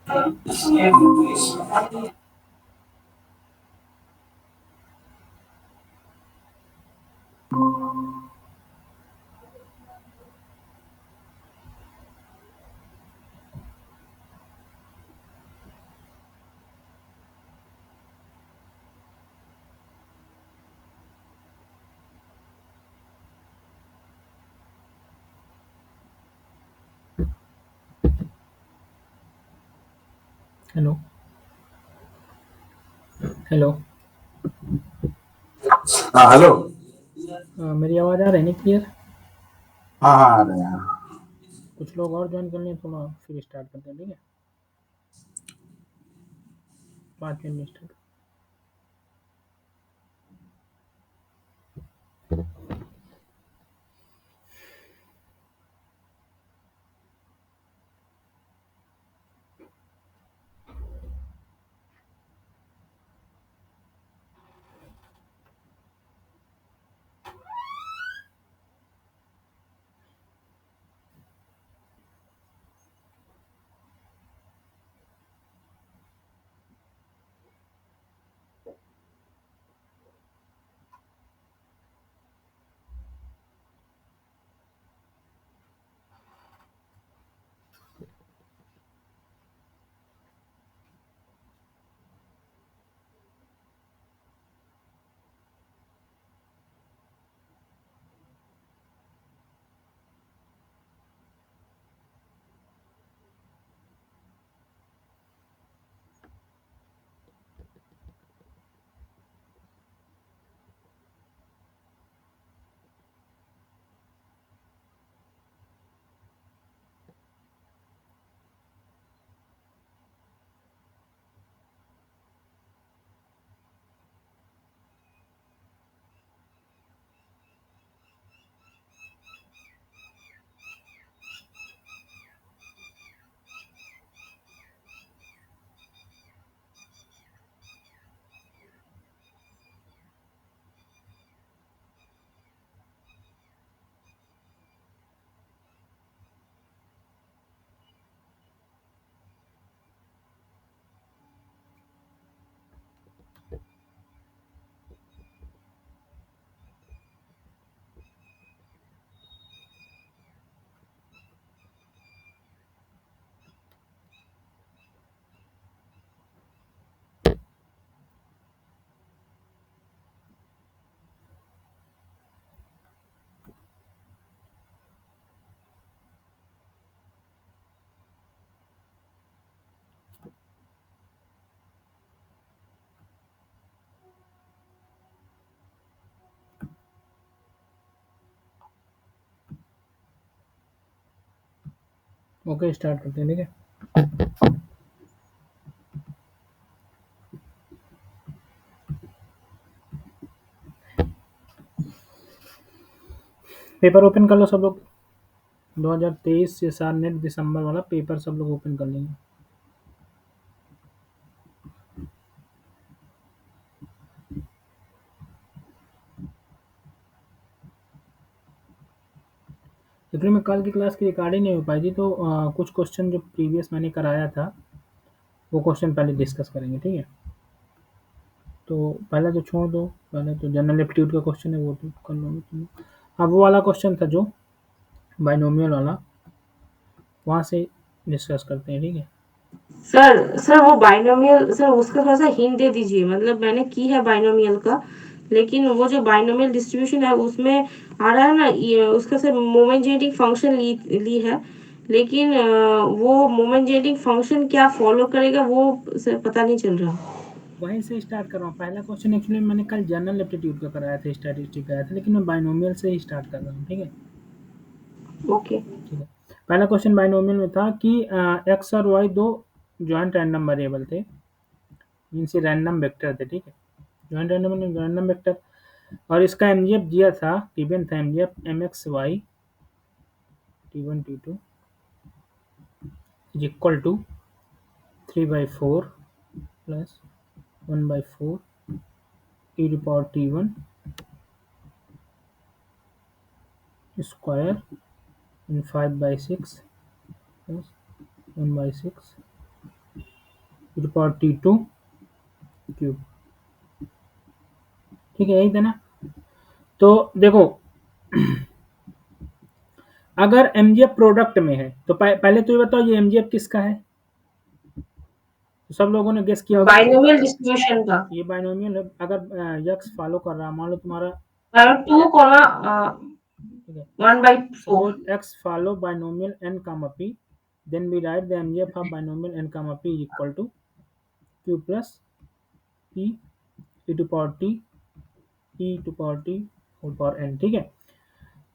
Hello. Hello. हाँ hello. मेरी आवाज़ आ रही है ना क्लियर? हाँ हाँ आ रहे हैं। कुछ लोग और ज्वाइन कर लें, थोड़ा फिर स्टार्ट करते हैं, ठीक है? 5 मिनट में स्टार्ट। ओके, स्टार्ट करते हैं, ठीक है? पेपर ओपन कर लो सब लोग। 2023 से साल नेट दिसंबर वाला पेपर सब लोग ओपन कर लेंगे। एक्चुअली में कल की क्लास की रिकॉर्डिंग नहीं हो पाई थी, तो कुछ क्वेश्चन जो प्रीवियस मैंने कराया था वो क्वेश्चन पहले डिस्कस करेंगे, ठीक है? तो पहले तो छोड़ दो, पहले तो जनरल एप्टीट्यूड का क्वेश्चन है वो तो कर लो तुम। अब वो वाला क्वेश्चन था जो बाइनोमियल वाला, वहाँ से डिस्कस करते हैं, ठीक है? सर सर वो बाइनोमियल सर उसका थोड़ा सा हिंट दे दीजिए। मतलब मैंने की है बाइनोमियल का, लेकिन वो जो बाइनोमियल डिस्ट्रीब्यूशन है उसमें आ रहा है ना, ये उसका सर मोमेंट जेनेटिक फंक्शन ली है, लेकिन वो मोमेंट जेनेटिक फंक्शन क्या फॉलो करेगा वो सर पता नहीं चल रहा। वहीं से स्टार्ट कर रहा हूँ। पहला क्वेश्चन एक्चुअली मैंने कल जनरल एप्टीट्यूड का कराया था, स्टैटिस्टिक कराया था, लेकिन मैं बाइनोमियल से ही स्टार्ट कर रहा हूँ, ठीक है? ओके। ठीक है। पहला क्वेश्चन बाइनोमियल में था कि एक्स और वाई दो जॉइंट रैंडम वेरिएबल थे, मीन्स ये रैंडम वेक्टर थे, ठीक है? जॉइंट रैंडम वेक्टर, और इसका एमजीएफ दिया था, गिवन था MGF m x y T1 T2 is equal to 3/4 plus 1/4 e to power T1 square and 5/6 plus 1/6 e to power t2 cube. ठीक है, यही था ना। तो देखो अगर एमजीएफ प्रोडक्ट में है तो पहले तो ये बताओ ये एमजीएफ किसका है, तो सब लोगों ने गेस किया होगा बाइनोमियल डिस्ट्रीब्यूशन का। ये बाइनोमियल है। अगर यक्स फॉलो कर रहा, मान लो तुम्हारा 2, ठीक है, 1/4। suppose x follow binomial n comma p, then we write the mgf of binomial n comma p is equal to q plus p e to power t e to power t whole power n। ठीक है,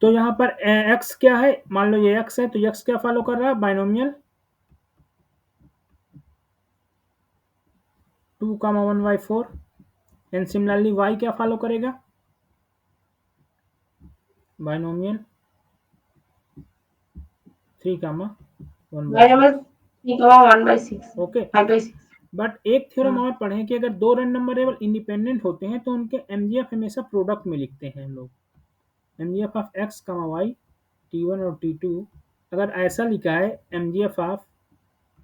तो यहाँ पर x क्या है, मान लो ये x है, तो x क्या फॉलो कर रहा है, binomial 2 comma 1/4 and similarly y क्या फॉलो करेगा, binomial 3 comma 1/6। Binomial 3, 1/6 okay, 5/6। But एक थ्योरम और पढ़ें कि अगर दो रैंडम वेरिएबल इंडिपेंडेंट होते हैं तो उनके एमजीएफ हमेशा प्रोडक्ट में लिखते हैं हम लोग। MGF of x comma y t one और टी2, अगर ऐसा लिखा है MGF of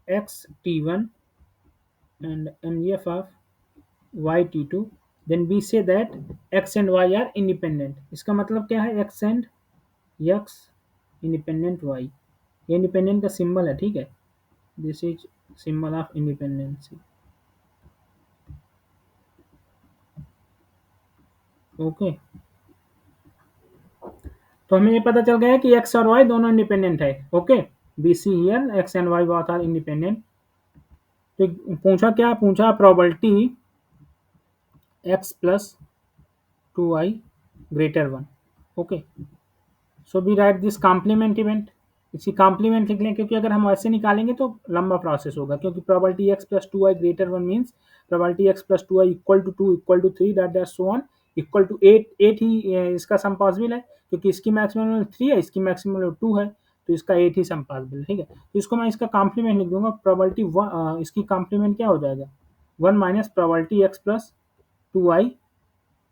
x t one and MGF of y t two, then we say that x and y are independent. इसका मतलब क्या है, x and x independent y, ये इंडिपेंडेंट का सिंबल है। ठीक है, this is symbol of independency. Okay, तो हमें ये पता चल गया है कि एक्स और वाई दोनों इंडिपेंडेंट है। Okay, b c here x and y both are independent. तो पूछा क्या, पूछा probability x plus 2y greater 1। Okay, so we write this complement event, इसी कॉम्प्लीमेंट लिख लें, क्योंकि अगर हम ऐसे निकालेंगे तो लंबा प्रोसेस होगा, क्योंकि probability x plus 2y greater 1 means probability x plus 2y equal to 2 equal to 3 dot dot so on equal to 8 ही इसका सम पॉसिबल है, क्योंकि इसकी मैक्सिमम 3 है, इसकी मैक्सिमम 2 है, तो इसका 8 ही सम पॉसिबल है। ठीक है, तो इसको मैं इसका कॉम्प्लीमेंट लिख दूंगा, प्रोबेबिलिटी इसकी कॉम्प्लीमेंट क्या हो जाएगा, 1 minus probability x plus 2y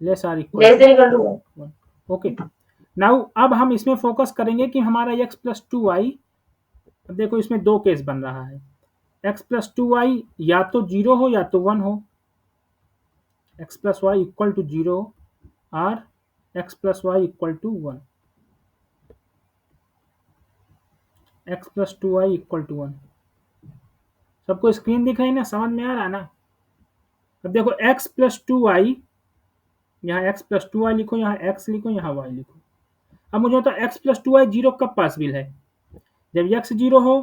less or equal to 1। Okay, now अब हम इसमें फोकस करेंगे कि हमारा x प्लस 2y, देखो इसमें दो केस बन रहा है, x प्लस 2y या तो 0 हो या तो 1 हो, x plus y equal to 0 और x plus y equal to 1, x plus 2y equal to 1। सबको स्क्रीन दिख रही है ना, समझ में आ रहा है ना। अब देखो x प्लस 2y, यहाँ x प्लस 2y लिखो, यहाँ x लिखो, यहाँ y लिखो। अब मुझे बताओ x प्लस 2y 0 कब पॉसिबल है, जब x 0 हो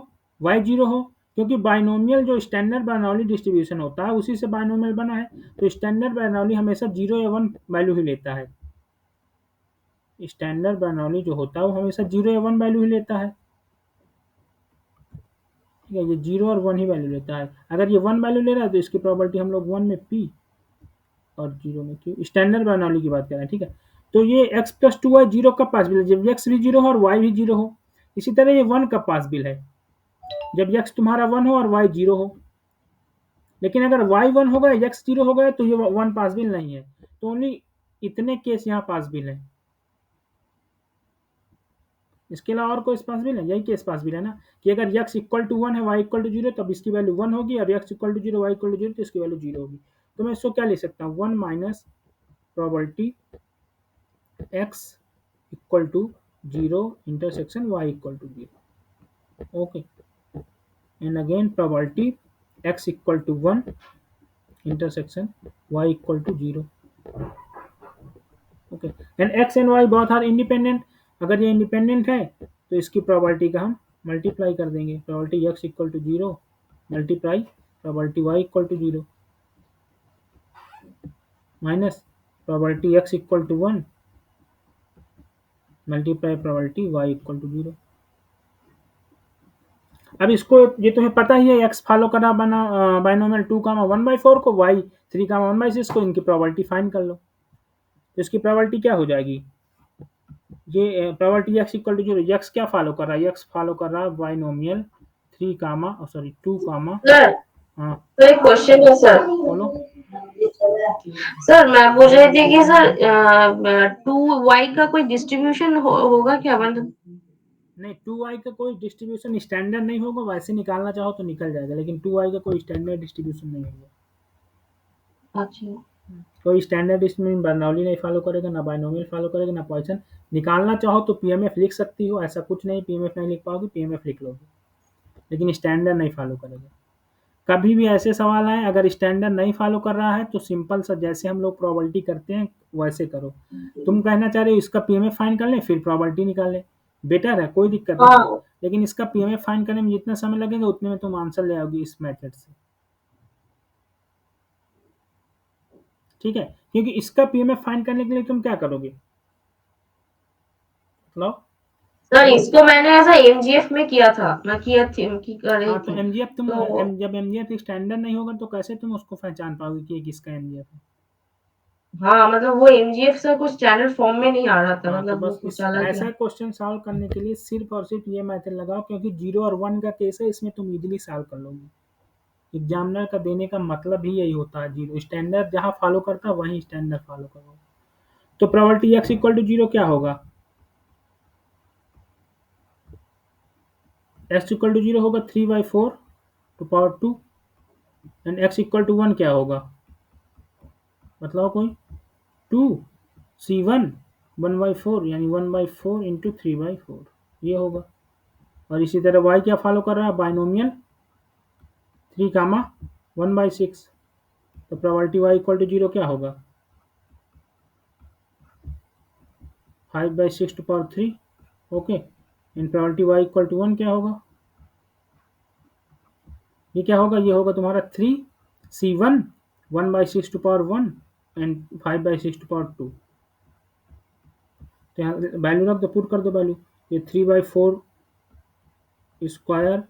y 0 हो, क्योंकि बाइनोमियल जो स्टैंडर्ड बर्नौली डिस्ट्रीब्यूशन होता है उसी से बाइनोमियल बना है, तो स्टैंडर्ड बर्नौली हमेशा 0 या 1 वैल्यू ही लेता है। स्टैंडर्ड बर्नौली जो होता है वो हमेशा 0 या 1 वैल्यू ही लेता है। ठीक है, ये 0 और 1 ही वैल्यू लेता है। अगर ये 1 वैल्यू ले रहा है तो इसकी प्रॉपर्टी हम लोग 1 में p और 0 में q, स्टैंडर्ड बर्नौली की बात कर रहे हैं। ठीक है, तो ये x प्लस 2y 0 कब पॉसिबल है, जब x भी 0 हो और y भी 0 हो। इसी तरह ये 1 कब पॉसिबल है, जब x तुम्हारा 1 हो और y 0 हो। लेकिन अगर y 1 हो गया x 0 हो गया तो ये 1 पॉसिबल नहीं है, तो ओनली इतने केस यहाँ पॉसिबल है, इसके अलावा और कोई पॉसिबल है, यही केस पॉसिबल है ना, कि अगर x इक्वल टू 1 है y इक्वल टू 0 तब इसकी वैल्यू 1 होगी, और x equal to 0 y equal to 0 तो इसकी वैल्यू 0 होगी। तो मैं इसको क्या लिख सकता हूँ, 1 minus probability x equal to 0 intersection y equal to 0। Okay, and again probability x equal to 1 intersection y equal to 0। Okay, and x and y both are independent. अगर ये इंडिपेंडेंट है तो इसकी प्रोबेबिलिटी का हम मल्टीप्लाई कर देंगे, probability x equal to 0 multiply probability y equal to 0 minus probability x equal to 1 multiply probability y equal to 0। अब इसको, ये तुम्हें पता ही है, x फॉलो करना बना बाइनोमियल 2 कामा 1/4 को, y 3 कामा 1/6 को, इनकी प्रोबेबिलिटी फाइंड कर लो। तो इसकी प्रोबेबिलिटी क्या हो जाएगी, ये probability x equal to 0, x क्या फॉलो कर रहा है, x फॉलो कर रहा है बाइनोमियल 3 कामा 2 कामा। सर, हाँ तो एक क्वेश्चन है सर। बोलो। सर मैं पूछ रही थी कि सर 2y का कोई डिस्ट्रीब्यूशन होगा क्या, मतलब नहीं, 2i का कोई डिस्ट्रीब्यूशन स्टैंडर्ड नहीं होगा, वैसे निकालना चाहो तो निकल जाएगा, लेकिन 2i का कोई स्टैंडर्ड डिस्ट्रीब्यूशन नहीं होगा। अच्छा। कोई स्टैंडर्ड डिस्ट्रीब्यूशन बर्नौली नहीं फॉलो करेगा, ना बाइनोमियल फॉलो करेगा, ना पॉइसन। निकालना चाहो तो पीएमएफ लिख सकती हो, ऐसा कुछ नहीं पीएमएफ नहीं लिख पाओगे, पीएमएफ लिख लोगे, लेकिन स्टैंडर्ड नहीं फॉलो करेगा। कभी भी ऐसे सवाल आए, अगर स्टैंडर्ड नहीं फॉलो कर रहा है तो सिंपल सा जैसे हम लोग प्रोबेबिलिटी करते हैं वैसे करो। तुम कहना चाह रहे हो इसका पीएमएफ फाइंड कर ले फिर प्रोबेबिलिटी निकाल ले, बेटर है, कोई दिक्कत नहीं। हाँ लेकिन इसका पीएमएफ फाइंड करने में जितना समय लगेगा उतने में तुम आंसर ले आओगी इस मेथड से, ठीक है। क्योंकि इसका पीएमएफ फाइंड करने के लिए तुम क्या करोगे, मतलब। सर, इसको मैंने ऐसा एमजीएफ में किया था, मैं किया थी की कर रही हाँ, तो थी। एमजीएफ तुम तो जब एमजीएफ स्टैंडर्ड नहीं होगा तो कैसे तुम उसको पहचान पाओगे कि ये किसका एमजीएफ है। हाँ, मतलब वो एमजीएफ से कुछ स्टैंडर्ड फॉर्म में नहीं आ रहा था, हाँ, तो मतलब वो बस कुछ इस अलग ही ऐसा क्वेश्चन सॉल्व करने के लिए सिर्फ और सिर्फ ये मेथड लगाओ, क्योंकि 0 और 1 का केस है, इसमें तुम इजीली सॉल्व कर लोगे। एग्जामिनर का देने का मतलब ही यही होता है, जीरो स्टैंडर्ड जहाँ फॉलो करता है वहीं स्टैंडर्ड फॉलो करो। तो प्रोबेबिलिटी x इक्वल टू 0 क्या होगा, x इक्वल टू 0 होगा 3/4 to power 2, and x equal to 1 क्या होगा, मतलब कोई 2 c1 1/4 यानी 1/4 इंटू 3/4 ये होगा। और इसी तरह y क्या फॉलो कर रहा है, बाइनोमियल 3 कामा 1/6, तो प्रोबेबिलिटी y इक्वल टू 0 क्या होगा, 5/6 to power 3। Okay, in probability y equal to 1 क्या होगा, ये क्या होगा, ये होगा तुम्हारा 3c1 1/6 to power 1 and 5/6 to power 2। तो यहाँ वैल्यू रख दो, पुट कर दो वैल्यू, ये 3/4 square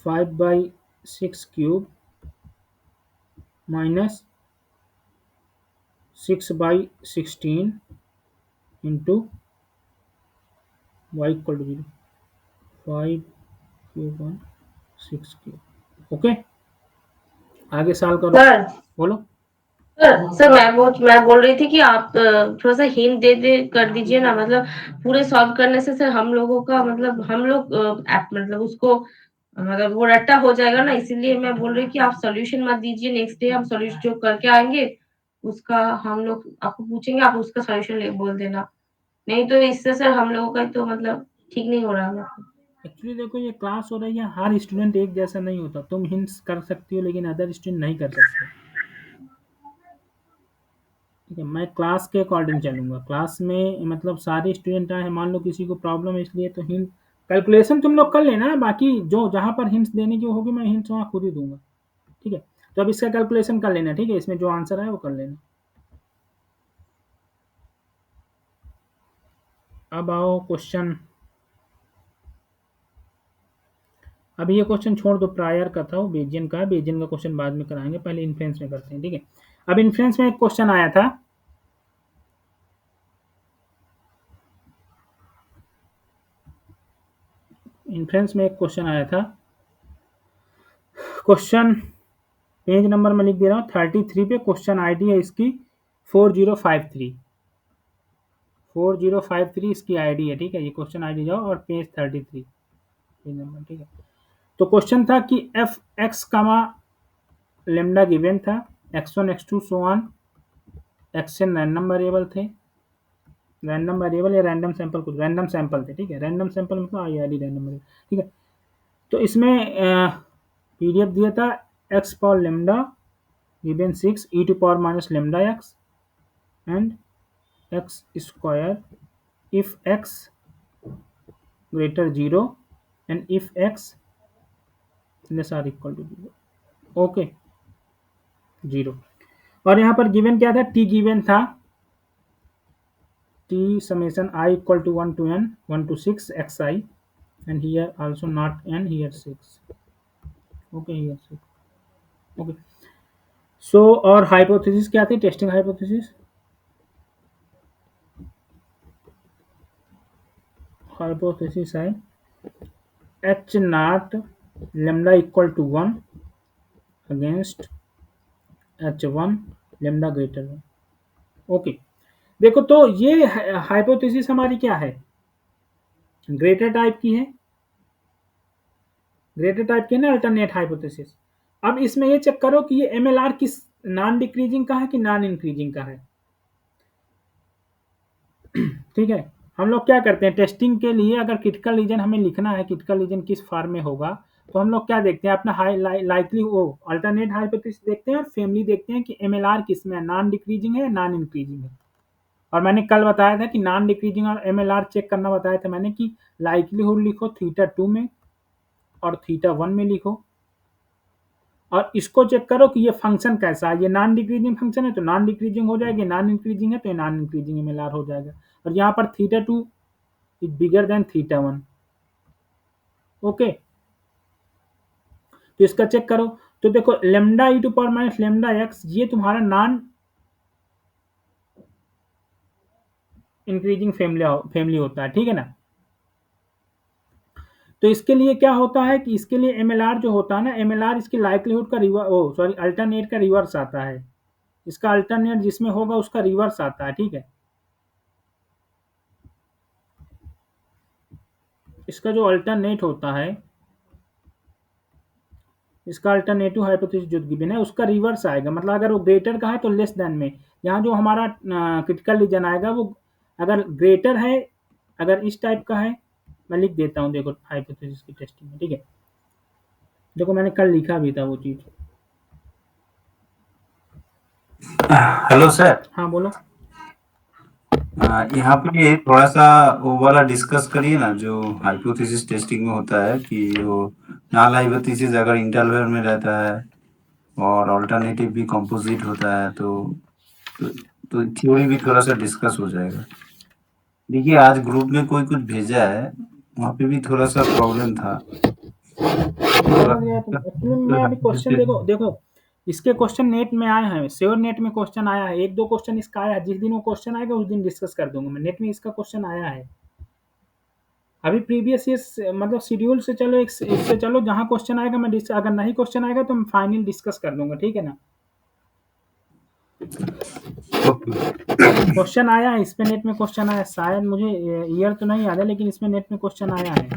5/6 cube minus 6/16 into y equal to 0 5 cube 1 6 cube. Okay, आगे सॉल्व करो, सर। बोलो। सर, मैं बोल रही थी कि आप थोड़ा सा हिंट दे कर दीजिए ना, मतलब पूरे सॉल्व करने से सर हम लोगों का मतलब हम लोग मतलब उसको मतलब वो रट्टा हो जाएगा ना, इसीलिए मैं बोल रही हूँ कि आप सॉल्यूशन मत दीजिए, नेक्स्ट डे हम सॉल्यूशन जो करके आएंगे उसका हम लोग आपको पूछेंगे, आप उसका सॉल्यूशन बोल देना, नहीं तो इससे सर हम लोगों का तो मतलब ठीक नहीं हो रहा है। एक्चुअली देखो, ये क्लास हो रही है, हर स्टूडेंट एक जैसा नहीं होता, तुम हिंट्स कर सकती हो लेकिन अदर स्टूडेंट नहीं कर सकते, ठीक है। मैं क्लास के अकॉर्डिंग चलूंगा, क्लास में मतलब सारे स्टूडेंट आए हैं, मान लो किसी को प्रॉब्लम है इसलिए, तो हिंट कैलकुलेशन तुम लोग कर लेना, बाकी जो जहाँ पर हिंट्स देने की होगी मैं हिंट्स वहाँ खुद ही दूंगा, ठीक है। तो अब इसका कैलकुलेशन कर लेना, ठीक है, इसमें जो आंसर है वो कर लेना। अब आओ क्वेश्चन, अभी ये क्वेश्चन छोड़ दो, प्रायर का था वो, बेजियन का है, बेजियन का क्वेश्चन बाद में कराएंगे, पहले इन्फ्लुएंस में करते हैं, ठीक है। अब इन्फ्लुएंस में एक क्वेश्चन आया था, इन्फ्लुएंस में एक क्वेश्चन आया था, क्वेश्चन पेज नंबर में लिख दे रहा हूँ 33 पे, क्वेश्चन आईडी है इसकी 4053, 4053 इसकी आईडी है, ठीक है। ये क्वेश्चन आईडी जाओ और पेज 33 पेज नंबर, ठीक है। तो क्वेश्चन था कि F X comma lambda given था, x1 x2 so on, X N random variable थे, रैंडम वेरिएबल या रैंडम सैंपल, कुछ रैंडम सैंपल थे, ठीक है। रैंडम सैंपल मतलब आईआरडी रैंडम वेरिएबल, ठीक है। तो इसमें पीडीएफ दिया था X power lambda given 6 E to power minus lambda X and X square if x greater 0 and if x less or equal to 0, okay 0। और यहाँ पर गिवन क्या था, t गिवन था, t summation I equal to 1 to n 1 to 6 xi, and here also not n, here 6, okay, here 6, okay। So और hypothesis क्या थी, testing hypothesis, hypothesis है h naught lambda equal to 1 against h1 lambda greater 1, okay. देखो तो ये hypothesis हमारी क्या है, ग्रेटर टाइप की है, ग्रेटर टाइप की है ना अल्टरनेट हाइपोथेसिस। अब इसमें ये चेक करो कि ये एमएलआर किस नॉन डिक्रीजिंग का है कि नॉन इंक्रीजिंग का है। ठीक है, हम लोग क्या करते हैं टेस्टिंग के लिए, अगर क्रिटिकल रीजन हमें लिखना है, क्रिटिकल रीजन किस फॉर्म में होगा, तो हम लोग क्या देखते हैं अपना हाई लाइकली वो अल्टरनेट हाइपोथेसिस देखते हैं और फैमिली देखते हैं कि एमएलआर किस में है, नॉन डिक्रीजिंग है नॉन इंक्रीजिंग है। और मैंने कल बताया था कि नॉन डिक्रीजिंग और एमएलआर चेक करना बताया था मैंने कि लाइकलीहुड लिखो थीटा 2 में और थीटा 1 में लिखो, और इसको चेक करो कि ये फंक्शन कैसा है, ये नॉन डिक्रीजिंग फंक्शन है तो नॉन डिक्रीजिंग हो जाएगी, नॉन इंक्रीजिंग है तो ये नॉन इंक्रीजिंग एमएलआर हो जाएगा। और यहाँ पर theta 2 is bigger than theta 1। Okay, तो इसका चेक करो। तो देखो lambda E to power minus lambda X ये तुम्हारा नॉन इंक्रीजिंग फैमिली होता है, ठीक है ना। तो इसके लिए क्या होता है कि इसके लिए एमएलआर जो होता है ना, एमएलआर इसकी लाइक्लीहुड का रिवर्स, ओ सॉरी अल्टरनेट का रिवर्स आता है, इसका अल्टरनेट जिसमें होगा उसका रिवर्स आता है, ठीक है। इसका जो अल्टरनेट होता है, इसका अल्टरनेटिव हाइपोथेसिस जो गिवन है उसका रिवर्स आएगा, मतलब अगर वो ग्रेटर का है तो लेस देन में, यहाँ जो हमारा क्रिटिकल रीजन आएगा वो अगर ग्रेटर है, अगर इस टाइप का है, मैं लिख देता हूँ देखो हाइपोथेसिस की टेस्टिंग में, ठीक है। देखो मैंने कल लिखा भी था वो चीज़। Hello sir. हाँ बोलो। यहाँ पे थोड़ा सा वो वाला डिस्कस करिए ना जो हाइपोथेसिस टेस्टिंग में होता है कि वो नल हाइपोथेसिस अगर इंटरवल में रहता है और अल्टरनेटिव भी कंपोजिट होता है तो, तो थ्योरी भी थोड़ा सा डिस्कस हो जाएगा। देखिए आज ग्रुप में कोई कुछ भेजा है, वहाँ पे भी थोड़ा सा प्रॉब्लम था। समझ गया तुम, एक्चुअली मैं अभी क्वेश्चन देखो देखो इसके क्वेश्चन नेट में आए हैं, श्योर नेट में क्वेश्चन आया है, एक दो क्वेश्चन इसका आया है, जिस दिन वो क्वेश्चन आएगा उस दिन डिस्कस कर दूंगा मैं, नेट में इसका क्वेश्चन आया है। अभी प्रीवियस ये मतलब शेड्यूल से चलो, इससे चलो जहाँ क्वेश्चन आएगा मैं अगर नहीं क्वेश्चन आएगा तो मैं फाइनल डिस्कस कर दूंगा, ठीक है ना। क्वेश्चन आया है इस पे, नेट में क्वेश्चन आया है, शायद मुझे ईयर तो नहीं याद है लेकिन इसमें नेट में क्वेश्चन आया है।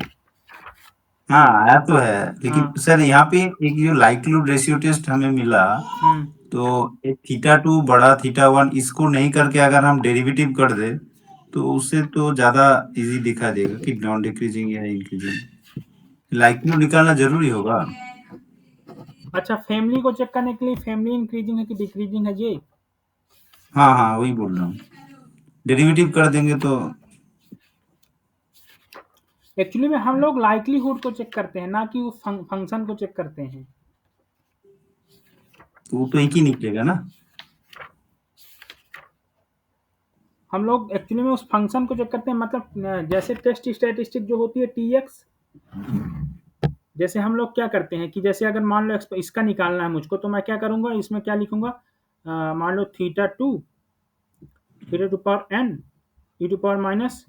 हाँ आया तो है, लेकिन हाँ। सर यहाँ पे एक जो लाइक्लीहुड रेशियो टेस्ट हमें मिला, तो एक थीटा 2 बड़ा थीटा 1 इसको नहीं करके अगर हम डेरिवेटिव कर दे तो उससे तो ज्यादा इजी दिखा देगा कि नॉन डिक्रीजिंग या इंक्रीजिंग। लाइक्लीहुड निकालना जरूरी होगा। अच्छा, फैमिली को चेक करने के लिए फैमिली इंक्रीजिंग है कि डिक्रीजिंग है ये। हाँ हाँ वही बोल रहा हूँ, डेरिवेटिव कर देंगे तो एक्चुअली में हम लोग लाइक्लीहुड को चेक करते हैं ना कि उस फंक्शन को चेक करते हैं। वो तो एक ही निकलेगा ना। हम लोग एक्चुअली में उस फंक्शन को चेक करते हैं, मतलब जैसे टेस्ट स्टैटिस्टिक जो होती है टीएक्स, जैसे हम लोग क्या करते हैं कि जैसे अगर मान लो इसका निकालना है मुझको, तो मैं क्या करूंगा, इसमें क्या लिखूंगा, मान लो theta 2 to power n e to power minus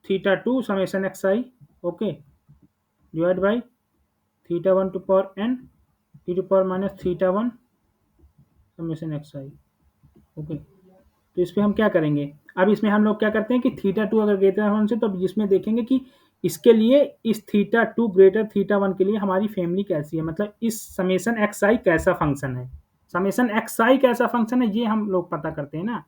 theta 2 summation x i, okay, divide by theta 1 to power n e to power minus theta 1 summation x i, okay. तो इस पे हम क्या करेंगे, अब इसमें हम लोग क्या करते हैं कि थीटा 2 अगर ग्रेटर 1 से, तो अब इसमें देखेंगे कि इसके लिए इस थीटा 2 ग्रेटर थीटा 1 के लिए हमारी फैमिली कैसी है, मतलब इस समेशन एक्स आई कैसा फंक्शन है, समेशन एक्स आई कैसा फंक्शन है ये हम लोग पता करते हैं ना।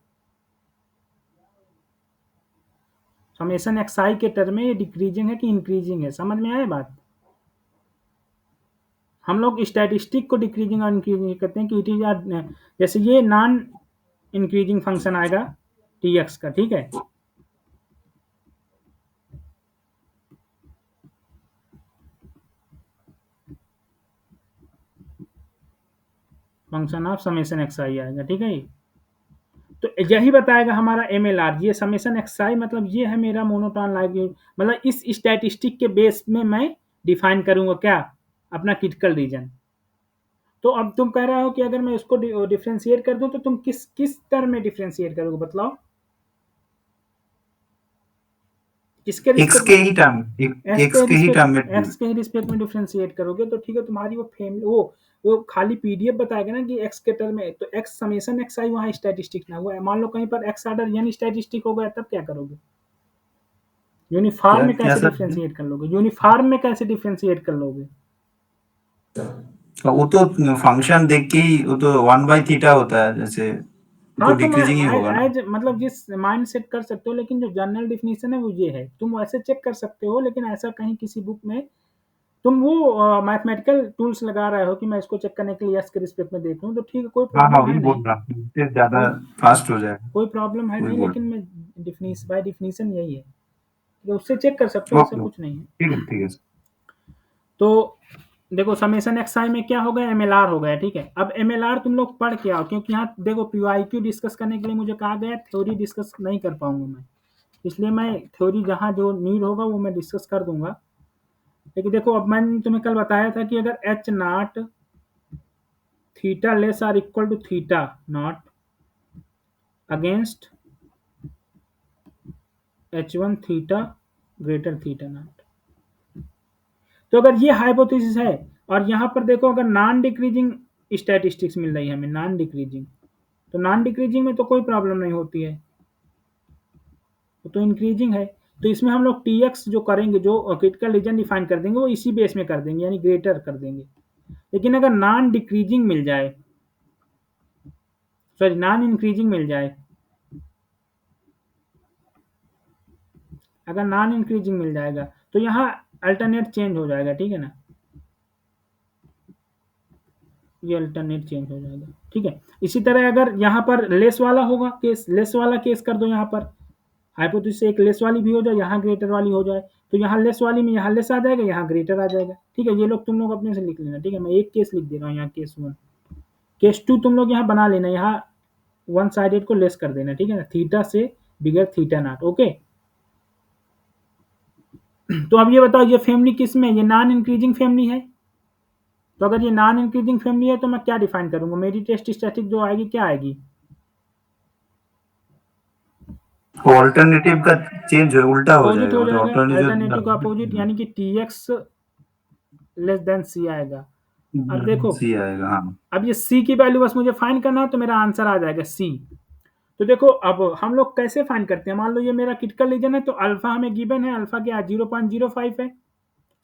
समेशन एक्स आई के टर्म में ये डिक्रीजिंग है कि इंक्रीजिंग है, समझ में आए बात। हम लोग स्टैटिस्टिक को डिक्रीजिंग और इंक्रीजिंग करते हैं कि इट इज, जैसे ये नॉन इंक्रीजिंग फंक्शन आएगा टी एक्स का, ठीक है, फंक्शन ऑफ समेशन एक्स आई आएगा, ठीक है। ये तो यही बताएगा हमारा एम एल आर, ये समेशन एक्स आई मतलब ये है मेरा मोनोटोन लाइक्लीहुड, मतलब इस स्टैटिस्टिक के बेस में मैं डिफाइन करूंगा क्या, अपना क्रिटिकल रीजन। तो अब तुम कह रहे हो कि अगर मैं उसको डिफ्रेंशिएट कर दूं तो तुम किस किस टर्म में डिफ्रेंशिएट करोगे बताओ, किसके एक्स रिस्पेक्ट के में, ही टर्म, एक्स के ही टर्म में। एक्स के रिस्पेक्ट में डिफ्रेंशिएट करोगे तो ठीक है, तुम्हारी वो फैमिली वो खाली पीडीएफ बताएगा ना कि एक्स के टर्म में, तो एक्स समेशन एक्स आई वहाँ स्टैटिस्टिक ना हुआ है, मान लो कहीं पर एक्स ऑर्डर यानी स्टैटिस्टिक हो गया तब क्या करोगे। यूनिफॉर्म में क्या कैसे सर? डिफरेंशिएट कर लोगे? यूनिफॉर्म में कैसे डिफरेंशिएट कर लोगे? वो तो फंक्शन देख के ही, वो तो 1/थीटा होता है, जैसे वो तो हाँ, तुम डिक्रीजिंग ही होगा ना। एज मतलब जिस माइंड सेट कर सकते हो, लेकिन जो जनरल डिफिनीशन है वो ये है। तुम ऐसे चेक कर सकते हो, लेकिन ऐसा कहीं किसी बुक में तुम वो मैथमेटिकल टूल्स लगा रहे हो कि मैं इसको चेक करने के लिए यस के रिस्पेक्ट में देख लूँ, तो ठीक है, कोई हाँ हाँ, प्रॉब्लम है वही नहीं। बोल रहा हूँ, इससे ज्यादा कोई फास्ट हो जाएगा। कोई प्रॉब्लम है वही नहीं, बोल लेकिन मैं बाय डिफिनीशन यही है कि उससे चेक कर सकते हो, रहा ऐसा हूँ। कुछ नहीं है। ओके, ठीक है सर। तो देखो, समेशन एक्स आई में क्या हो गया, एम एल आर हो गया, ठीक है। अब एम एल आर तुम लोग पढ़ के आओ, क्योंकि यहाँ देखो पीआईक्यू डिस्कस करने के लिए मुझे कहा गया, थ्योरी डिस्कस नहीं कर पाऊंगा मैं, इसलिए मैं थ्योरी जहाँ जो नीड होगा वो मैं डिस्कस कर दूंगा। लेकिन देखो, अब मैंने तुम्हें कल बताया था कि अगर H naught theta less or equal to theta naught against H one theta greater theta naught, तो अगर ये हाइपोथेसिस है, और यहाँ पर देखो अगर नॉन डिक्रीजिंग स्टैटिस्टिक्स मिल रही है हमें, नॉन डिक्रीजिंग, तो नॉन डिक्रीजिंग में तो कोई प्रॉब्लम नहीं होती है, वो तो इंक्रीजिंग है। तो इसमें हम लोग टी एक्स जो करेंगे, जो क्रिटिकल रीजन डिफाइन कर देंगे, वो इसी बेस में कर देंगे, यानी ग्रेटर कर देंगे। लेकिन अगर नॉन डिक्रीजिंग मिल जाए, सॉरी नॉन इंक्रीजिंग मिल जाए, अगर नॉन इंक्रीजिंग मिल जाएगा तो यहाँ अल्टरनेट चेंज हो जाएगा, ठीक है ना, ये अल्टरनेट चेंज हो जाएगा, ठीक है। इसी तरह अगर यहाँ पर लेस वाला होगा केस, लेस वाला केस कर दो, यहाँ पर हाइपोथेसिस से एक लेस वाली भी हो जाए, यहाँ ग्रेटर वाली हो जाए, तो यहाँ लेस वाली में यहाँ लेस आ जाएगा, यहाँ ग्रेटर आ जाएगा, ठीक है। ये लोग तुम लोग अपने से लिख लेना, ठीक है। मैं एक केस लिख दे रहा हूँ यहाँ, केस वन। केस टू तुम लोग यहाँ बना लेना, यहाँ वन साइडेड को लेस कर देना, ठीक है ना, थीटा से बिगर थीटा नॉट, ओके। तो अब ये बताओ, ये फैमिली किस में, ये नॉन इंक्रीजिंग फैमिली है। तो अगर ये नॉन इंक्रीजिंग फैमिली है तो मैं क्या डिफाइन करूंगा, मेरी टेस्ट स्टैटिक जो आएगी क्या आएगी, ऑल्टरनेटिव का चेंज है, उल्टा हो अपोजिट जाएगा, हो मतलब जाएगा, अल्टरनेटिव का अपोजिट, ऑल्टरनेटिव यानी कि टी एक्स लेस देन सी आएगा। अब देखो, सी आएगा, हाँ। अब ये सी की वैल्यू बस मुझे फाइंड करना है, तो मेरा आंसर आ जाएगा सी। तो देखो, अब हम लोग कैसे फाइंड करते हैं, मान लो ये मेरा क्रिटिकल रीजन है, तो अल्फा हमें गिवन है, अल्फा क्या 0.05 है।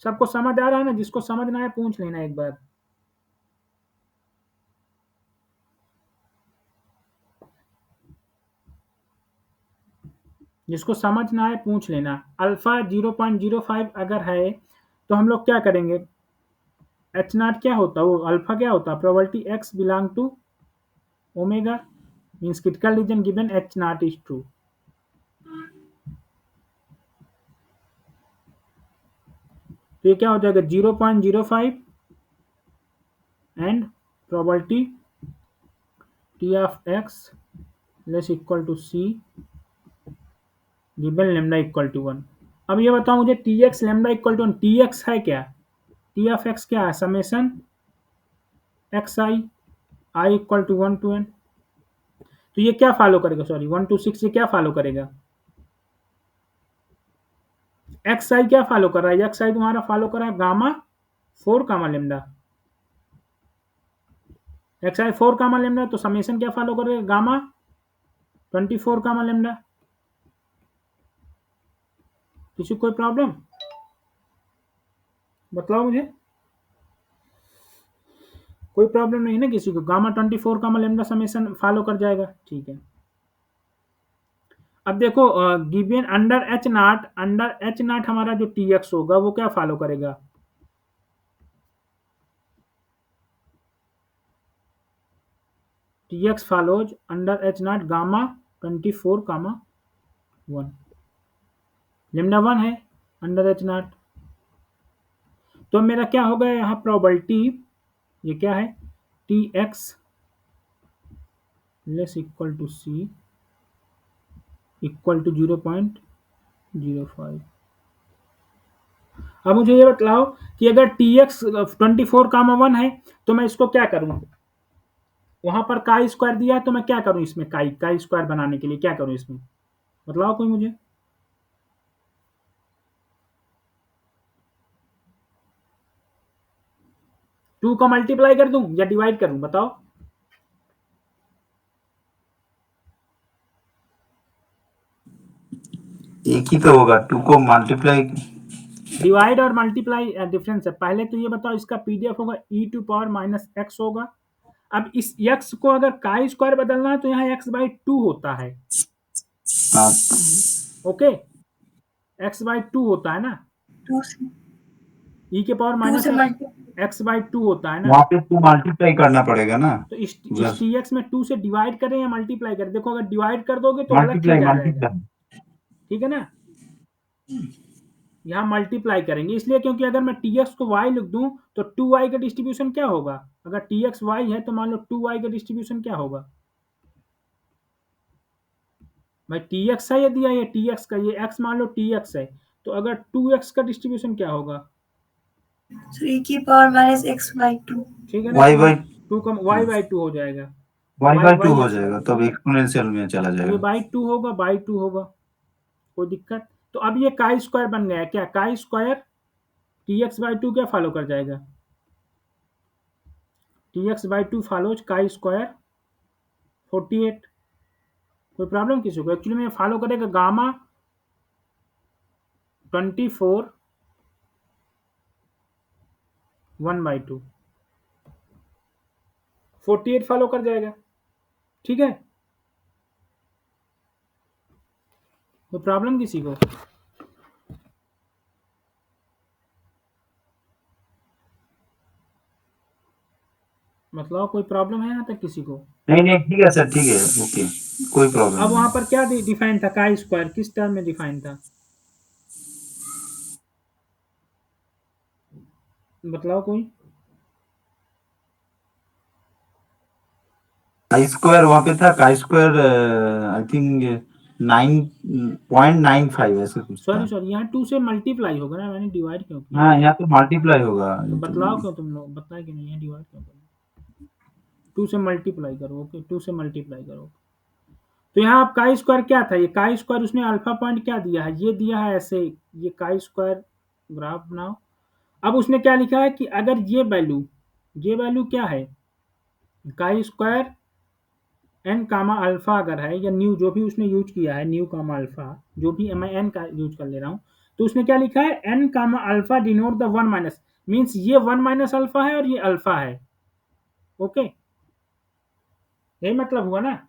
सबको समझ आ रहा है ना, जिसको समझना है पूछ लेना एक बार। जिसको समझना है पूछ लेना। अल्फा 0.05 अगर है तो हम लोग क्या करेंगे, एच नॉट क्या होता है, वो अल्फा क्या होता है, probability X belong to omega, means critical region given H naught is true. तो ये क्या हो जाएगा 0.05 and probability T of X less equal to C given lambda equal to 1। अब ये बताओ मुझे, T X lambda equal to 1, T X है क्या, टी ऑफ एक्स क्या है, summation x I equal to 1 to n। तो ये क्या फॉलो करेगा, सॉरी 1 to 6, ये क्या फॉलो करेगा, एक्स आई क्या फॉलो कर रहा है, एक्स आई तुम्हारा फॉलो कर रहा है गामा 4 लेमडा, एक्स आई 4 लेमडा, तो समेशन क्या फॉलो करेगा, गामा 24 लेमडा। किसी कोई प्रॉब्लम बताओ मुझे, कोई प्रॉब्लम नहीं ना किसी को, गामा 24 लेमडा समेशन फॉलो कर जाएगा, ठीक है। अब देखो, गिवन अंडर एच नॉट हमारा जो टी एक्स होगा वो क्या फॉलो करेगा, T x follows under H not gamma 24 1, lambda 1 है अंडर एच नॉट। तो मेरा क्या हो गया यहाँ प्रोबेबिलिटी, ये क्या है, T X less equal to C equal to 0.05। अब मुझे ये बताओ कि अगर टी एक्स 24 1 है तो मैं इसको क्या करूं, वहां पर काई स्क्वायर दिया है, तो मैं क्या करूं इसमें, काई स्क्वायर बनाने के लिए क्या करूं इसमें, बतलाओ कोई मुझे। 2 का मल्टीप्लाई कर दूं या डिवाइड करूं, बताओ। एक ही तो होगा, 2 को मल्टीप्लाई। डिवाइड और मल्टीप्लाई डिफरेंस है। पहले तो ये बताओ, इसका पीडीएफ होगा ई टू पावर माइनस एक्स होगा। अब इस x को अगर काई स्क्वायर बदलना है तो यहाँ x/2 होता है। हाँ, ओके, x/2 होता है ना, 2 से e के पावर 2 माइनस से मल्टीप्लाई x/2 होता है ना। वहाँ पे 2 मल्टीप्लाई करना पड़ेगा ना। तो इस tx में 2 से डिवाइड करें या मल्टीप्लाई करें? देखो, अगर डिवाइड कर दोगे तो अलग मल्टीप्लाई चीज आ जाएगा, मल्टीप्लाई। ठीक है ना। यहाँ मल्टीप्लाई करेंगे इसलिए क्योंकि अगर मैं tx को y लिख दूं तो 2y का डिस्ट्रीब्यूशन क्या होगा? अगर tx y है तो मान लो 2y का डिस्ट्रीब्यूशन क्या होगा भाई? tx है, यदि ये tx का, ये x मान लो tx है, तो अगर 2x का डिस्ट्रीब्यूशन क्या होगा? तो e की पावर माइनस एक्स बाई 2। ठीक है ना, y by to come y/2 हो जाएगा, y बाई 2 हो x जाएगा, तब एक्सपोनेंशियल में चला तो ये जाएगा। बाई 2 होगा, बाई 2 होगा, कोई दिक्कत? तो अब ये काई स्क्वायर बन गया है क्या? काई स्क्वायर tx/2 क्या फॉलो कर जाएगा? tx/2 follows chi square 48। कोई प्रॉब्लम किसी को? एक्चुअली में फॉलो करेगा गामा 24 1/2 48 फॉलो कर जाएगा, ठीक है। कोई प्रॉब्लम किसी को? मतलब कोई प्रॉब्लम है यहाँ तक किसी को? नहीं नहीं, ठीक है सर, ठीक है, ओके, कोई प्रॉब्लम अब वहां नहीं। पर क्या डिफाइन था? काई स्क्वायर किस टर्म में डिफाइन था? बतलाओ कोई। काई स्क्वायर वहाँ पे था, काई स्क्वायर आई थिंक 9.95 ऐसे कुछ सॉरी था। सॉरी, यहाँ 2 से मल्टीप्लाई होगा ना, मैंने डिवाइड क्यों किया? हाँ, यहाँ तो मल्टीप्लाई होगा तो ये बतलाओ तो। क्यों, तुम लोग बताए कि नहीं, यहाँ डिवाइड क्यों करो? 2 से मल्टीप्लाई करो, ओके, 2 से मल्टीप्लाई करो। तो यहाँ आप काई स्क्वायर क्या था? ये काई स्क्वायर उसने अल्फा पॉइंट क्या दिया है? ये दिया है ऐसे, ये काई स्क्वायर ग्राफ बनाओ। अब उसने क्या लिखा है कि अगर ये वैल्यू क्या है? Chi square N comma alpha अगर है, या न्यू जो भी उसने यूज किया है, न्यू कामा अल्फा, जो भी मैं एन का यूज कर ले रहा हूँ, तो उसने क्या लिखा है? N comma alpha denote the 1 minus, means ये 1 माइनस अल्फा है और ये अल्फा है। ओके, यही मतलब हुआ ना।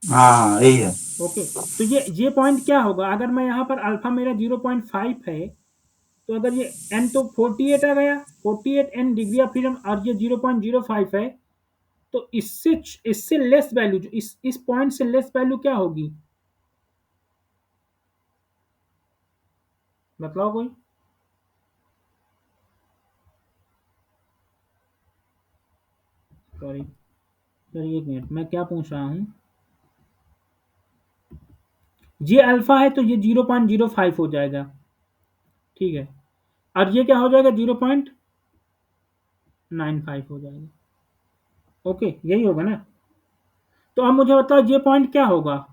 हाँ, यही है। ओके, तो ये पॉइंट क्या होगा? अगर मैं यहाँ पर अल्फा मेरा 0.5 है, तो अगर ये एन तो 48 आ गया, 48 एन डिग्री ऑफ फ्रीडम, और ये 0.05 है, तो इससे इससे लेस वैल्यू, जो इस पॉइंट से लेस वैल्यू क्या होगी? बताओ कोई। सॉरी सॉरी, एक मिनट, मैं क्या पूछ रहा हूँ? ये अल्फा है तो ये 0.05 हो जाएगा, ठीक है, और ये क्या हो जाएगा? 0.95 हो जाएगा। ओके, यही होगा ना। तो अब मुझे बताओ ये पॉइंट क्या होगा?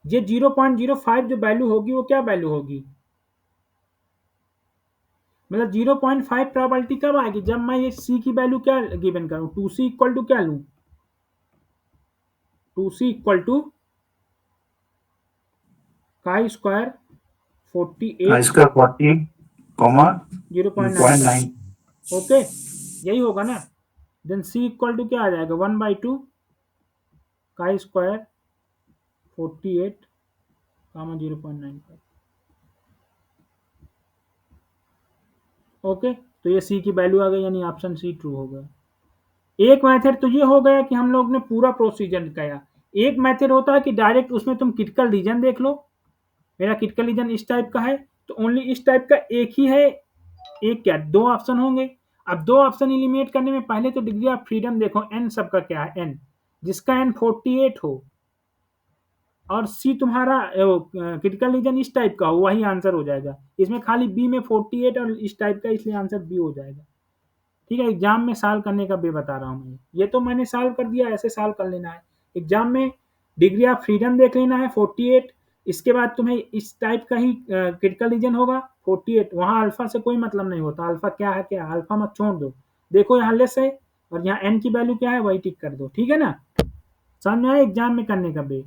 ये 0.05 जो वैल्यू होगी वो क्या वैल्यू होगी? मतलब 0.5 प्रोबेबिलिटी कब आएगी? जब मैं ये सी की वैल्यू क्या गिवन करूं? 2c इक्वल टू क्या लूं? 2c equal to chi square 48 इसका 40 कॉमा 0.95। 0.9। ओके, यही होगा ना। देन c इक्वल टू क्या आ जाएगा? 1/2 काई स्क्वायर 48 कामा 0.95। ओके, तो ये सी की वैल्यू आ गई, यानी ऑप्शन सी ट्रू हो गया। एक मेथड तो ये हो गया कि हम लोग ने पूरा प्रोसीजर किया। एक मेथड होता है कि डायरेक्ट उसमें तुम क्रिटिकल रीजन देख लो, मेरा क्रिटिकल रीजन इस टाइप का है, तो ओनली इस टाइप का एक ही है, एक क्या, दो ऑप्शन होंगे। अब दो ऑप्शन एलिमिनेट करने में पहले तो डिग्री ऑफ फ्रीडम देखो, एन सबका क्या है? एन, जिसका एन 48 हो और सी तुम्हारा क्रिटिकल रीजन इस टाइप का हो, वही आंसर हो जाएगा। इसमें खाली बी में 48 और इस टाइप का, इसलिए आंसर बी हो जाएगा। ठीक है, एग्जाम में सॉल्व करने का भी बता रहा हूँ मैं, ये तो मैंने सॉल्व कर दिया, ऐसे सॉल्व कर लेना है। एग्जाम में डिग्री ऑफ फ्रीडम देख लेना है 48, इसके बाद तुम्हें इस टाइप का ही क्रिटिकल रीजन होगा 48, वहाँ अल्फा से कोई मतलब नहीं होता, अल्फा क्या है, क्या अल्फा मत छोड़ दो। देखो यहाँ लेस है और यहाँ एन की वैल्यू क्या है, वही टिक कर दो, ठीक है ना। समझ में आया एग्जाम में करने का भी।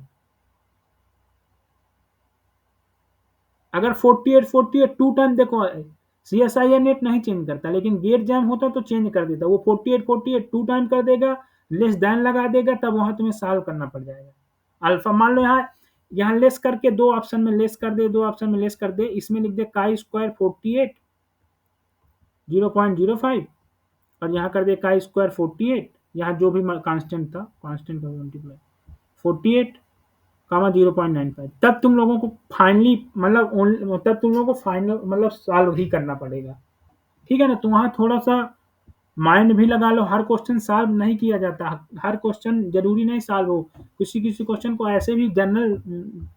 अगर 48 टू टाइम, देखो CSIR नेट नहीं चेंज करता, लेकिन गेट जैम होता तो चेंज कर देता। वो 48 टू टाइम कर देगा, लेस देन लगा देगा, तब वहां तुम्हें सॉल्व करना पड़ जाएगा। अल्फा मान लो यहाँ यहाँ लेस करके दो ऑप्शन में लेस कर दे, दो ऑप्शन में लेस कर दे, इसमें लिख दे काई स्क्वायर 48 0.05, और यहाँ कर दे काई स्क्वायर 48, यहाँ जो भी कांस्टेंट था, कांस्टेंट का मल्टीप्लाई 48 कामा 0.95, तब तुम लोगों को फाइनली मतलब तब तुम लोगों को फाइनल मतलब सॉल्व ही करना पड़ेगा। ठीक है ना। तो वहाँ थोड़ा सा माइंड भी लगा लो, हर क्वेश्चन सॉल्व नहीं किया जाता, हर क्वेश्चन जरूरी नहीं सॉल्व हो, किसी किसी क्वेश्चन को ऐसे भी जनरल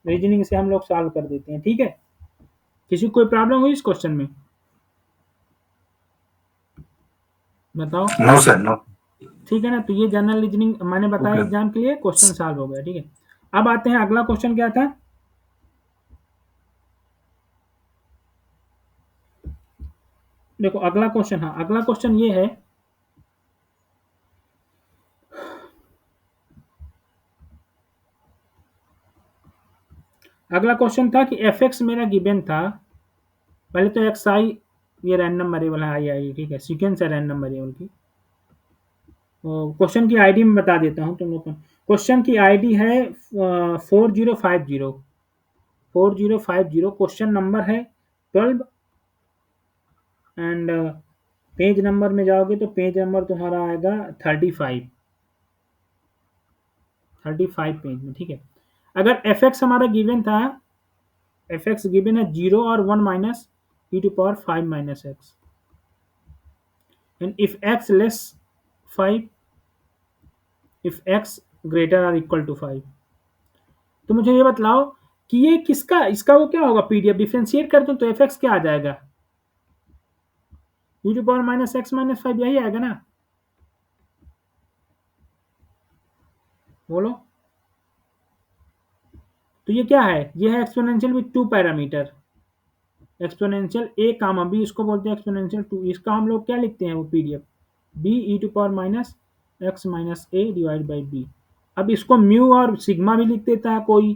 रीजनिंग से हम लोग सॉल्व कर देते हैं। ठीक है, किसी को कोई प्रॉब्लम हुई इस क्वेश्चन में, बताओ। No sir, no. ठीक है ना। तो ये जनरल रीजनिंग मैंने बताया ओके। एग्जाम के लिए, क्वेश्चन सॉल्व हो गया। ठीक है, अब आते हैं अगला क्वेश्चन क्या था। देखो अगला क्वेश्चन, हाँ अगला क्वेश्चन ये है, अगला क्वेश्चन था कि एफ एक्स मेरा गिवन था, पहले तो एक्स आई ये रैंडम वेरिएबल है, आई, ठीक है, सीक्वेंस है रैंडम वेरिएबल की। क्वेश्चन की आईडी मैं बता देता हूँ तुम लोग को। क्वेश्चन की आईडी है 4050 क्वेश्चन नंबर है 12, एंड पेज नंबर में जाओगे तो पेज नंबर तुम्हारा आएगा 35 पेज में। ठीक है, अगर एफ एक्स हमारा गिवन था, एफ एक्स गिवन है 0 और 1 minus e⁵ minus x, and if x less 5, if x greater और इक्वल टू 5, तो मुझे ये बतलाओ कि ये किसका, इसका वो क्या होगा, पीडीएफ डिफ्रेंशिएट कर दो तो एफ एक्स क्या आ जाएगा, e⁵ माइनस एक्स माइनस 5, यही आएगा ना, बोलो। तो ये क्या है, ये है exponential with 2 parameter, exponential A comma B, इसको बोलते हैं एक्सपोनेंशियल 2, इसका हम लोग क्या लिखते हैं वो PDF, B e⁻ minus x minus A divide by B. अब इसको म्यू और सिग्मा भी लिख देता है कोई,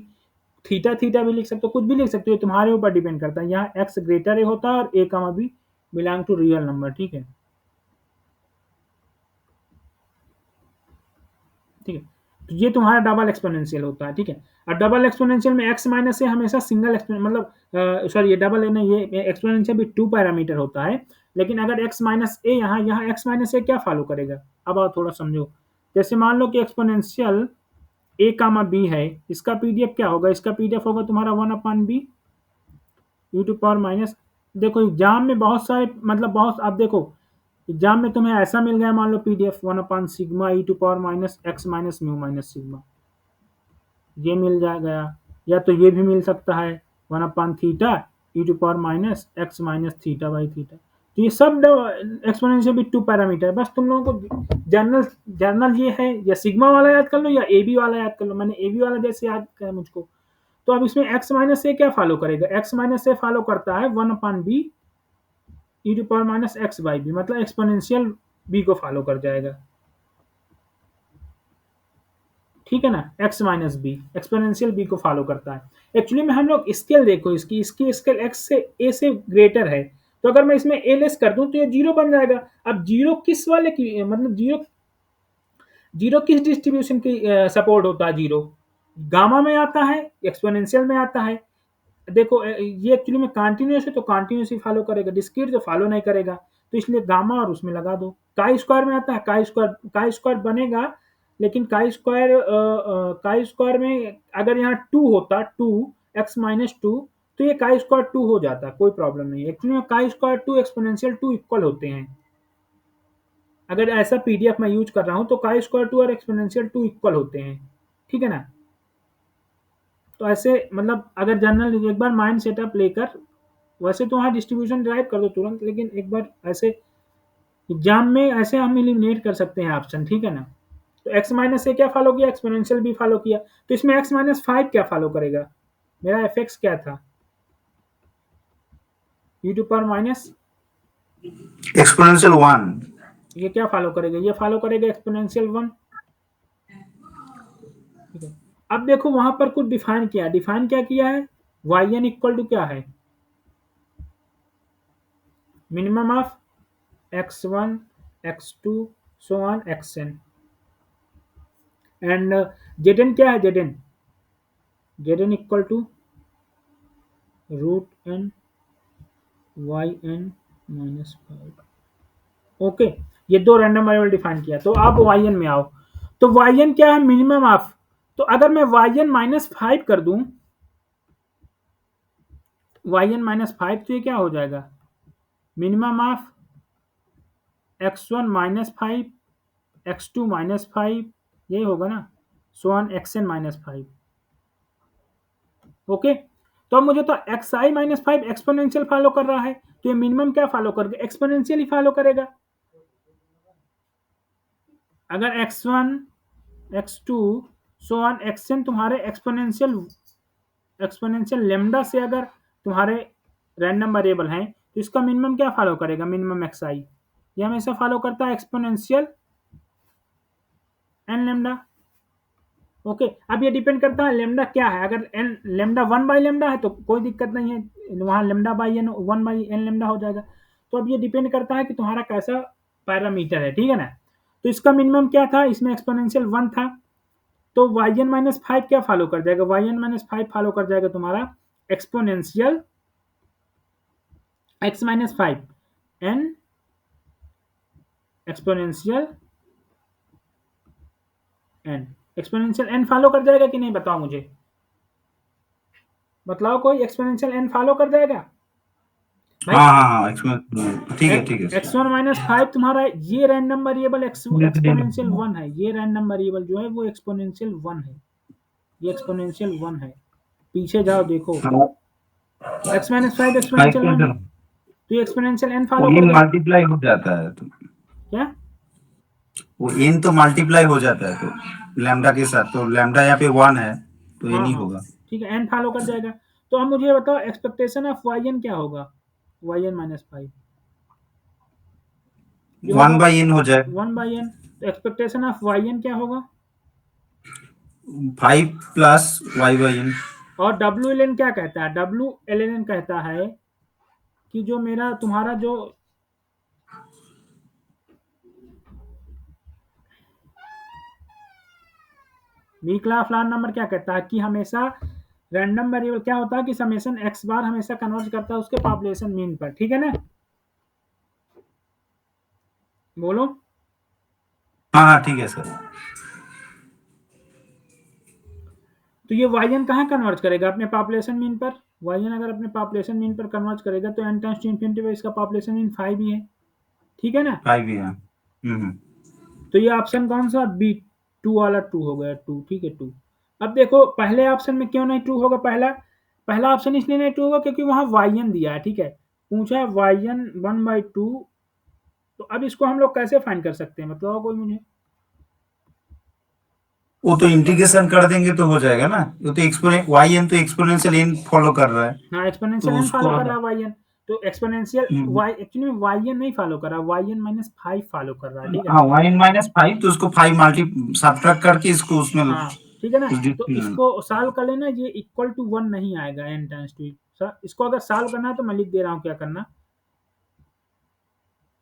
थीटा थीटा भी लिख सकते हो, कुछ भी लिख सकते हो, तुम्हारे ऊपर डिपेंड करता है। यहाँ एक्स ग्रेटर ए होता है और a comma b belong to real number. ठीक है, ठीक है, तो ये तुम्हारा डबल एक्सपोनेंशियल होता है। ठीक है, और डबल एक्सपोनेंशियल में एक्स माइनस ए हमेशा सिंगल मतलब सॉरी, ये डबल है ना, ये एक्सपोनेंशियल भी 2 पैरामीटर होता है, लेकिन अगर एक्स माइनस ए यहाँ एक्स माइनस ए क्या फॉलो करेगा, अब आओ थोड़ा समझो। जैसे मान लो कि एक्सपोनेंशियल ए कामा बी है, इसका पीडीएफ क्या होगा, इसका पीडीएफ होगा तुम्हारा 1/b e⁻ माइनस, देखो एग्जाम में बहुत सारे मतलब बहुत, अब देखो एग्जाम में तुम्हें ऐसा मिल गया, मान लो PDF 1/σ e⁻ minus x minus mu minus sigma, ये मिल जाएगा, या तो ये भी मिल सकता है 1/थीटा e⁻ minus x minus theta by theta. तो ये सब एक्सपोनेंशियल भी 2 पैरामीटर, बस तुम लोगों को जनरल जनरल ये है, या सिग्मा वाला याद कर लो या ए बी वाला याद कर लो, मैंने ए बी वाला जैसे याद किया मुझको। तो अब इसमें एक्स माइनस ए क्या फॉलो करेगा, एक्स माइनस ए फॉलो करता है 1/b e⁻ minus X by B, मतलब एक्सपोनेंशियल बी को फॉलो कर जाएगा। ठीक है ना, X minus B exponential B को फॉलो करता है। एक्चुअली में हम लोग स्केल देखो, इसकी स्केल एक्स से ए से ग्रेटर है, तो अगर मैं इसमें ए लेस कर दूं तो ये 0 बन जाएगा। अब 0 किस वाले की, मतलब 0 किस डिस्ट्रीब्यूशन की सपोर्ट होता है, 0 गामा में आता है, एक्सपोनेंशियल में आता है। देखो ये एक्चुअली में कंटिन्यूस है तो कंटिन्यूस ही फॉलो करेगा, डिस्क्रीट तो फॉलो नहीं करेगा, तो इसलिए गामा और उसमें लगा दो। काई स्क्वायर में आता है, काई स्क्वायर बनेगा, लेकिन काई स्क्वायर में अगर यहाँ 2 होता, 2 एक्स माइनस 2, तो ये काई स्क्वायर 2 हो जाता, कोई प्रॉब्लम नहीं। एक्चुअली में काई स्क्वायर 2 एक्सपोनेंशियल 2 इक्वल होते हैं, अगर ऐसा पीडीएफ मैं यूज कर रहा हूँ तो काई स्क्वायर 2 और एक्सपोनेंशियल 2 इक्वल होते हैं। ठीक है ना, तो ऐसे मतलब अगर जनरल एक बार माइंड सेटअप लेकर, वैसे तो वहाँ डिस्ट्रीब्यूशन ड्राइव कर दो तुरंत, लेकिन एक बार ऐसे एग्जाम में ऐसे हम एलिमिनेट कर सकते हैं ऑप्शन। ठीक है ना, तो एक्स माइनस से क्या फॉलो किया, एक्सपोनेंशियल भी फॉलो किया, तो इसमें एक्स माइनस 5 क्या फॉलो करेगा, मेरा एफ एक्स क्या था, e⁻ माइनस एक्सपोनेंशियल 1। ये क्या फॉलो करेगा, ये फॉलो करेगा एक्सपोनेंशियल 1। ठीक है, अब देखो वहां पर कुछ डिफाइन क्या है, डिफाइन क्या किया है, y n इक्वल टू क्या है, minimum of x1 x2 so on xn and zn क्या है, zn equal to root N yn minus 5। Okay, ये दो रैंडम वेरिएबल डिफाइन किया। तो आप yn में आओ, तो yn क्या है, मिनिमम ऑफ। तो अगर मैं yn माइनस 5 कर दूं, yn माइनस 5, तो ये क्या हो जाएगा, minimum of x1 minus 5 x2 minus 5, यही होगा ना, सो ऑन xn माइनस 5। ओके, तो अब मुझे तो xi माइनस 5 एक्सपोनेंशियल फॉलो कर रहा है, तो ये मिनिमम क्या फॉलो करेगा, एक्सपोनेंशियल ही फॉलो करेगा। अगर x1 x2 so on xn तुम्हारे एक्सपोनेंशियल लेमडा से अगर तुम्हारे रैंडम वेरिएबल हैं, तो इसका मिनिमम क्या फॉलो करेगा, मिनिमम xi, ये हमेशा फॉलो करता है एक्सपोनेंशियल एन लेमडा। ओके, अब ये डिपेंड करता है लेमडा क्या है। अगर एन लेमडा 1 बाई लेमडा है तो कोई दिक्कत नहीं है, वहाँ lambda by N 1 by N lambda हो जाएगा। तो अब ये डिपेंड करता है कि तुम्हारा कैसा पैरामीटर है, ठीक है ना। तो इसका मिनिमम क्या था, इसमें एक्सपोनेंशियल 1 था, तो yn माइनस 5 क्या फॉलो कर जाएगा, yn माइनस 5 फॉलो कर जाएगा तुम्हारा exponential x minus 5 N exponential N, exponential N follow कर जाएगा कि नहीं, बताओ मुझे, बतलाओ कोई, एक्सपोनेंशियल एन फॉलो कर जाएगा भाई। हाँ ठीक है x1 माइनस 5 तुम्हारा ये रैंडम वेरिएबल एक्सपोनेंशियल 1 है, ये रैंडम वेरिएबल जो है वो एक्सपोनेंशियल 1 है, ये एक्सपोनेंशियल 1 है। पीछे जाओ देखो, x माइनस 5 एक्सपोनेंशियल 1 है, तो ये एक्सपोनेंशियल n फॉलो कर मल्टीप्लाई हो जाता है, तो क्या, वो n तो मल्टीप्लाई हो जाता है तो लैम्डा के साथ, तो लैम्डा यहाँ पे 1 है तो ये नहीं होगा, ठीक है, n फॉलो कर जाएगा। तो अब मुझे ये बताओ एक्सपेक्टेशन ऑफ yn क्या होगा, yn माइनस 5 1 बाई n हो जाए, 1 बाई n। तो एक्सपेक्टेशन ऑफ yn क्या होगा, 5 प्लस y बाई n। और wln क्या कहता है, wln कहता है कि जो मेरा तुम्हारा जो वीक्लास-लॉन नंबर क्या कहता है कि हमेशा रैंडम वेरिएबल क्या होता है कि समेशन x बार हमेशा कन्वर्ज करता है उसके पॉपुलेशन मीन पर, ठीक है ना, बोलो। हाँ ठीक है सर। तो ये yn कहाँ कन्वर्ज करेगा, अपने पॉपुलेशन मीन पर। yn अगर अपने पॉपुलेशन मीन पर कन्वर्ज करेगा तो n टाइम्स टू इन्फिनिटी पर इसका पॉपुलेशन मीन 5 ही है, ठीक है ना, 5 ही है। तो ये ऑप्शन कौन सा, बी 2 वाला 2 हो गया, 2, ठीक है 2। अब देखो पहले ऑप्शन में क्यों नहीं 2 होगा, पहला ऑप्शन इसलिए नहीं 2 होगा क्योंकि वहां yn दिया है, ठीक है, पूछा yn 1/2। तो अब इसको हम लोग कैसे फाइंड कर सकते हैं, बताओ कोई मुझे। वो तो इंटीग्रेशन कर देंगे तो हो जाएगा ना, वो तो yn तो एक्सपोनेंशियल n फॉलो कर रहा है, हाँ, एक्सपोनेंशियल तो n फॉलो उसको कर रहा है yn, तो एक्सपोनेंशियल y एक्चुअली में yn नहीं फॉलो कर रहा, yn माइनस 5 फॉलो कर रहा है, ठीक है। हाँ yn माइनस 5, तो उसको 5 सब्ट्रैक्ट करके इसको उसमें, हाँ ठीक है ना, तो इसको सॉल्व कर लेना, ये इक्वल टू 1 नहीं आएगा n टाइम्स टू। इसको अगर सॉल्व करना है तो मैं लिख दे रहा हूँ क्या करना,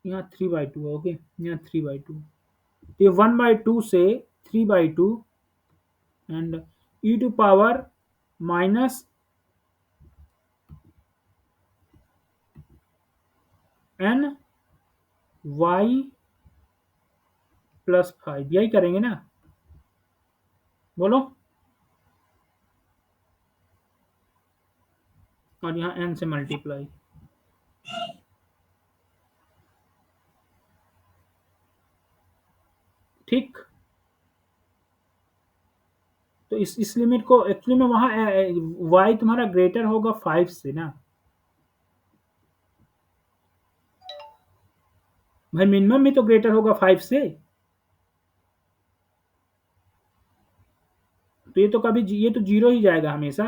यहाँ 3/2 है, ओके, यहाँ 3/2, तो ये 1/2 से 3/2 and e to power minus n y plus 5, यही करेंगे ना, बोलो। और यहाँ n से मल्टीप्लाई, ठीक। तो इस लिमिट को एक्चुअली में वहां y तुम्हारा ग्रेटर होगा 5 से ना भाई, मिनिमम भी तो ग्रेटर होगा 5 से, तो ये तो कभी ये तो 0 ही जाएगा हमेशा,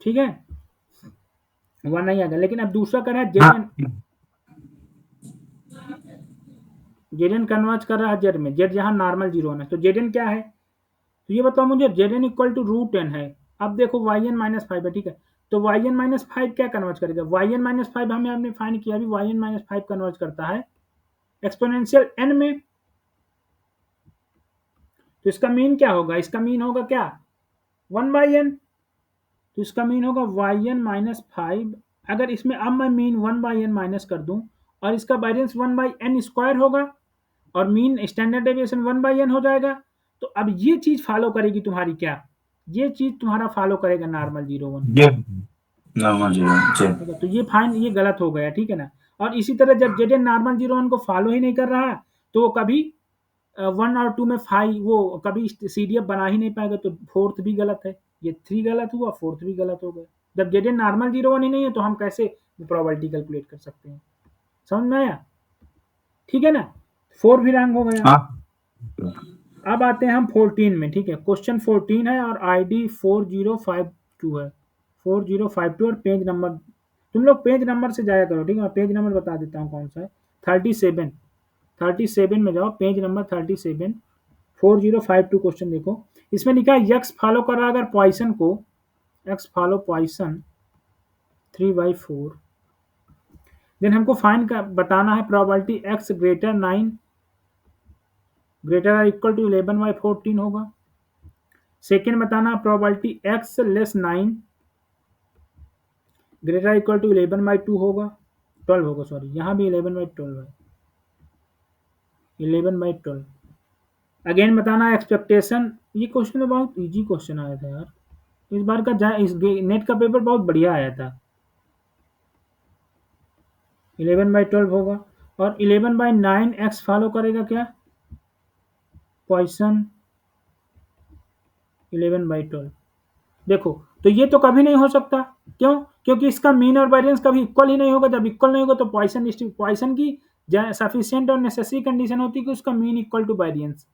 ठीक है, 1 नहीं आएगा। लेकिन अब दूसरा कर रहा है जेडन कन्वर्ज कर रहा है जेड में, जेड जहां नॉर्मल 0 है, तो जेडन क्या है, तो ये बताओ मुझे, Z N equal to root n है। अब देखो yn माइनस फाइव है, ठीक है, तो yn माइनस फाइव क्या कन्वर्ट करेगा, yn माइनस फाइव हमने फाइंड किया अभी, yn माइनस फाइव कन्वर्ट करता है एक्सपोनेंशियल n में, तो इसका मीन क्या होगा, इसका मीन होगा क्या 1/n, तो इसका मीन होगा yn माइनस फाइव। अगर इसमें अब मैं मीन 1/n माइनस कर दूं और इसका वेरिएंस 1/n स्क्वायर होगा और मीन स्टैंडर्ड डेविएशन 1/n हो जाएगा, तो अब ये चीज फॉलो करेगी तुम्हारी क्या, ये चीज तुम्हारा फॉलो करेगा नॉर्मल 0 1, ये नॉर्मल 0 1। ठीक है, तो ये फाइन, ये गलत हो गया, ठीक है ना। और इसी तरह जब जेड एन नॉर्मल 0 1 को फॉलो ही नहीं कर रहा तो वो कभी 1 और 2 में फाइव वो कभी CDF बना ही नहीं पाएगा, तो फोर्थ भी गलत है, ये 3 गलत हुआ, फोर्थ भी गलत हो गया। जब जेड एन नॉर्मल 0 1 ही नहीं है तो हम कैसे प्रोबेबिलिटी कैलकुलेट कर सकते हैं, समझ में आया, ठीक है ना। 4 भी रैंक हो गया। अब आते हैं हम 14 में, ठीक है, क्वेश्चन 14 है और ID 4052 है, 4052 और पेज नंबर, तुम लोग पेज नंबर से जाया करो, ठीक है, मैं पेज नंबर बता देता हूँ कौन सा है, 37 में जाओ, पेज नंबर 37, 4052 क्वेश्चन देखो, इसमें लिखा है यक्स फॉलो कर रहा है अगर पॉइसन को, एक्स फॉलो पॉइसन 3/4, देन हमको फाइंड का बताना है probability x greater 9 greater equal to 11/14 होगा। सेकेंड बताना probability x less 9 greater equal to 11/2 होगा, 12 होगा, सॉरी यहाँ भी 11/12 है, 11/12। अगेन बताना एक्सपेक्टेशन, ये क्वेश्चन तो बहुत इजी क्वेश्चन आया था यार, इस बार का इस नेट का पेपर बहुत बढ़िया आया था, 11/12 होगा। और 11/9 x फॉलो करेगा क्या, पॉइसन 11/12। देखो तो ये तो कभी नहीं हो सकता, क्यों, क्योंकि इसका मीन और वेरिएंस कभी इक्वल ही नहीं होगा, जब इक्वल नहीं होगा तो पॉइसन की सफिशिएंट और नेसेसरी कंडीशन होती है कि उसका मीन इक्वल टू वेरिएंस,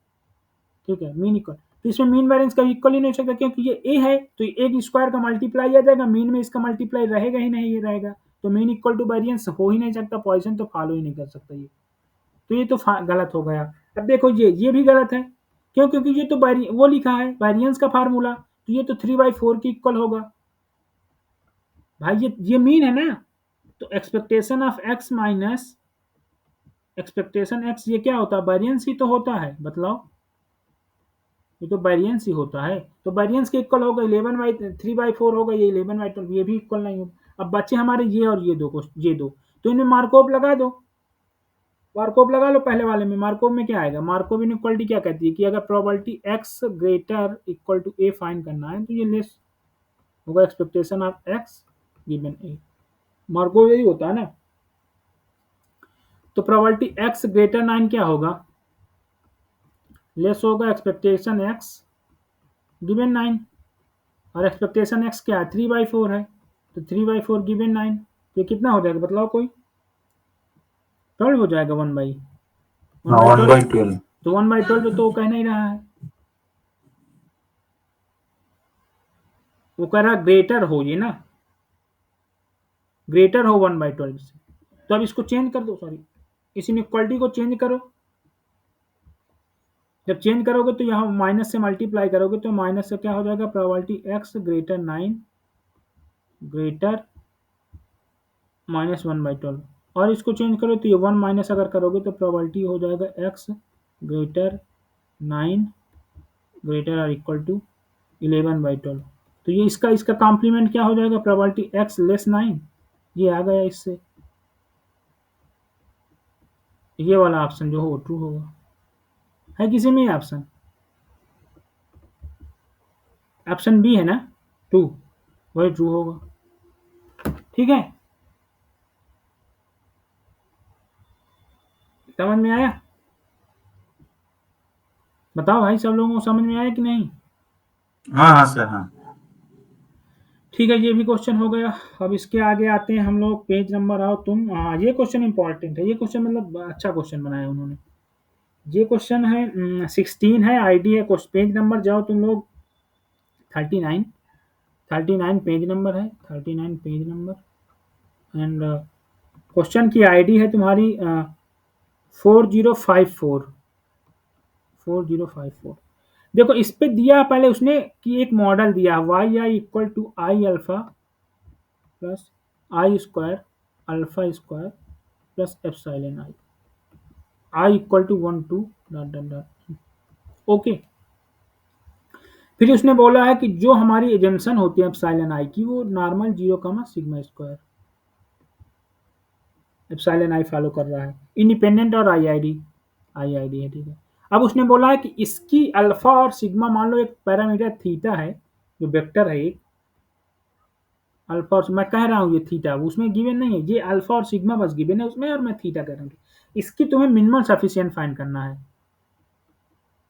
ठीक है, मीन इक्वल, तो इसमें मीन वेरिएंस कभी इक्वल ही नहीं हो सकता, क्योंकि ये ए है तो एक स्क्वायर का मल्टीप्लाई आ जाएगा, मीन में इसका मल्टीप्लाई रहेगा ही नहीं, ये रहेगा, तो मीन इक्वल टू वेरिएंस हो ही नहीं सकता, पॉइसन तो फॉलो ही नहीं कर सकता ये, तो ये तो गलत हो गया। अब देखो ये भी गलत है, क्यों, क्योंकि ये तो वो लिखा है वेरिएंस का फार्मूला, तो ये तो 3/4 की इक्वल होगा भाई, ये मीन है ना, तो expectation of x minus expectation x ये क्या होता है, वेरिएंस ही तो होता है, बतलाओ, ये तो वेरिएंस ही होता है, तो वेरिएंस के इक्वल होगा 3/4 होगा, ये 11/12, ये भी इक्वल नहीं होगा। अब बच्चे हमारे ये और ये दो, तो इनमें मार्कोव लगा दो, मार्कोव लगा लो पहले वाले में, मार्कोव में क्या आएगा, मार्कोव इनइक्वालिटी क्या कहती है कि अगर probability x greater equal to a find करना है तो ये लेस होगा expectation of x given a, Markov यही होता है ना, तो प्रोबेबिलिटी x ग्रेटर 9 क्या होगा, लेस होगा एक्सपेक्टेशन x गिवन 9, और एक्सपेक्टेशन x क्या है 3/4 है, तो 3/4 गिवन 9, तो ये कितना हो जाएगा बतलाओ कोई, 12 हो जाएगा 1/12, तो 1/12 तो कह नहीं रहा है, वो कह रहा ग्रेटर हो, ये ना ग्रेटर हो 1/12 से, तो अब इसको चेंज कर दो, सॉरी इस इनइक्वालिटी को चेंज करो, जब चेंज करोगे तो यहाँ माइनस से मल्टीप्लाई करोगे तो माइनस से क्या हो जाएगा, प्रोबेबिलिटी x ग्रेटर 9 ग्रेटर -1/12, और इसको चेंज करो तो ये 1 माइनस अगर करोगे तो प्रोबेबिलिटी हो जाएगा x ग्रेटर 9 ग्रेटर और इक्वल टू 11/12, तो ये इसका कॉम्प्लीमेंट क्या हो जाएगा, प्रोबेबिलिटी x लेस 9, ये आ गया, इससे ये वाला ऑप्शन जो हो ट्रू होगा, है किसी में ऑप्शन, ऑप्शन बी है ना 2, वही ट्रू होगा, ठीक है, समझ में आया, बताओ भाई सब लोगों को समझ में आया कि नहीं, हाँ सर, हाँ, ठीक है, ये भी क्वेश्चन हो गया। अब इसके आगे आते हैं हम लोग, पेज नंबर आओ तुम, हाँ ये क्वेश्चन इंपॉर्टेंट है, ये क्वेश्चन मतलब अच्छा क्वेश्चन बनाया उन्होंने, ये क्वेश्चन है 16 है, ID है, पेज नंबर जाओ तुम लोग 39 पेज नंबर है, 39 पेज नंबर, एंड क्वेश्चन की ID है तुम्हारी 4054, देखो इस पे दिया पहले उसने कि एक मॉडल दिया Y I equal to I alpha plus I square alpha square plus epsilon I equal to 1 to dot dot dot. Okay, फिर उसने बोला है कि जो हमारी एजम्पशन होती है एप्सिलॉन आई की वो नॉर्मल 0 कमा sigma square epsilon I follow कर रहा है, इंडिपेंडेंट और आईआईडी है, ठीक है। अब उसने बोला है कि इसकी अल्फा और सिग्मा मान लो एक पैरामीटर थीटा है जो वेक्टर है एक अल्फा और मैं कह रहा हूँ ये थीटा उसमें गिवन नहीं है, ये अल्फा और सिग्मा बस गिवन है उसमें और मैं थीटा कह रहा हूँ। इसकी तुम्हें मिनिमल सफिशिएंट फाइंड करना है,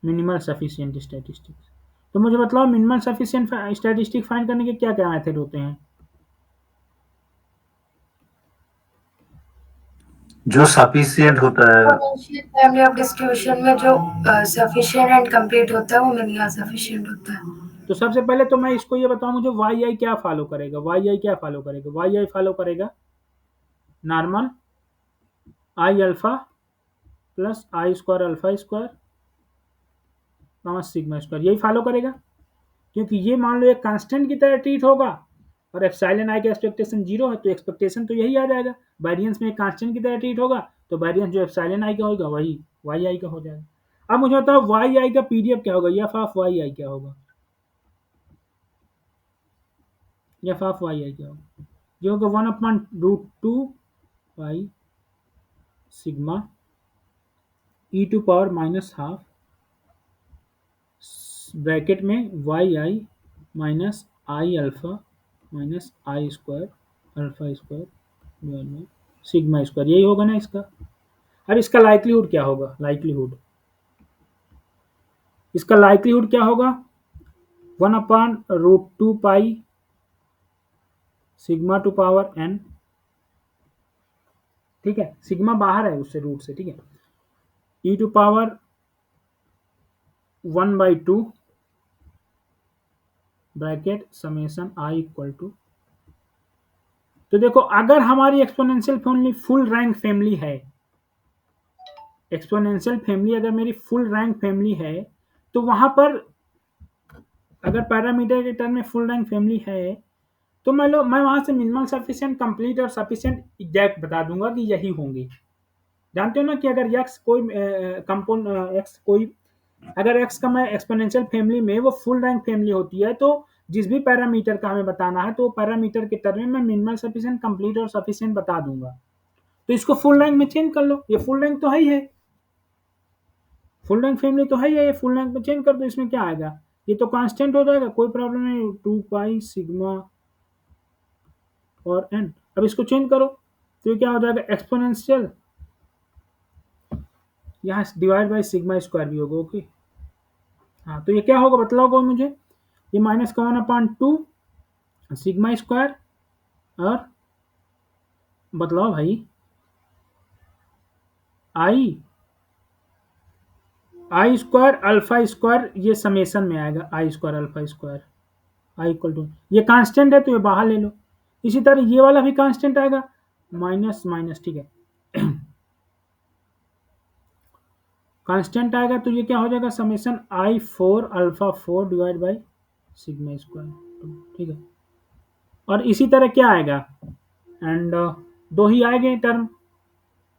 मिनिमल सफिशिएंट स्टैटिस्टिक्स। तो मुझे बताओ मिनिमल सफिशिएंट स्टैटिस्टिक फाइंड करने के क्या क्या मेथड होते हैं? जो सफिशिएंट होता है एक्सपोनेंशियल फैमिली ऑफ डिस्ट्रीब्यूशन में जो सफिशिएंट एंड कंप्लीट होता है वो मिनिमम सफिशिएंट होता है। तो सबसे पहले तो मैं इसको ये बताऊं मुझे वाई आई क्या फॉलो करेगा, वाई आई क्या फॉलो करेगा, वाई आई फॉलो करेगा normal I alpha plus I square alpha square sigma square, यही फॉलो करेगा क्योंकि ये मान लो एक कांस्टेंट की तरह ट्रीट होगा और एप्सिलॉन आई का एक्सपेक्टेशन 0 है तो एक्सपेक्टेशन तो यही आ जाएगा। वेरिएंस में एक कांस्टेंट की तरह ट्रीट होगा तो वेरिएंस जो एप्सिलॉन आई का होगा वही वाई आई का हो जाएगा। अब मुझे बताओ वाई आई का पीडीएफ क्या होगा, एफ ऑफ वाई आई क्या होगा, एफ ऑफ वाई आई क्या होगा, ये होगा 1/√2 pi sigma e to power minus half bracket में y i minus i alpha minus i square alpha square sigma square, यही होगा ना इसका। अब इसका लाइक्लीहुड क्या होगा, इसका लाइक्लीहुड क्या होगा 1/√2 pi sigma to power N, ठीक है, सिग्मा बाहर है उससे रूट से, ठीक है, e to power 1/2 bracket summation i equal to. तो देखो अगर हमारी exponential family full rank family है, एक्सपोनेंशियल फैमिली अगर मेरी फुल रैंक फैमिली है तो वहां पर अगर पैरामीटर के टर्म में फुल रैंक फैमिली है तो मैं वहां से मिनिमम सफिशिएंट कंप्लीट और सफिशिएंट एग्जैक्ट बता दूंगा कि यही होंगे। जानते हो ना कि अगर एक्स कोई कंपाउंड एक्स कोई अगर एक्स का मैं एक्सपोनेंशियल फैमिली में वो फुल रैंक फैमिली होती है तो जिस भी पैरामीटर का हमें बताना है तो पैरामीटर के टर्म में मैं मिनिमल सफिशिएंट कंप्लीट और सफिशिएंट बता दूंगा। तो इसको फुल रैंक में चेंज कर लो, ये फुल रैंक तो है ही है, फुल रैंक फैमिली तो है ही है, ये फुल रैंक में चेंज कर दो, इसमें क्या आएगा, ये तो कांस्टेंट हो जाएगा, कोई प्रॉब्लम नहीं, 2 पाई सिग्मा और एन। अब इसको चेंज करो तो ये क्या हो जाएगा एक्सपोनेंशियल, यहाँ डिवाइड बाई सिग्मा स्क्वायर भी होगा। ओके हाँ, तो ये क्या होगा बतलाओ कोई मुझे, ये माइनस का 1/2 सिग्मा स्क्वायर और बतलाओ भाई आई स्क्वायर अल्फा स्क्वायर, ये समेशन में आएगा i square alpha square i equal to, ये कांस्टेंट है तो ये बाहर ले लो, इसी तरह ये वाला भी कांस्टेंट आएगा माइनस माइनस, ठीक है कांस्टेंट आएगा तो ये क्या हो जाएगा summation I 4 alpha 4 divide by sigma square, ठीक है। और इसी तरह क्या आएगा एंड दो ही आएंगे टर्म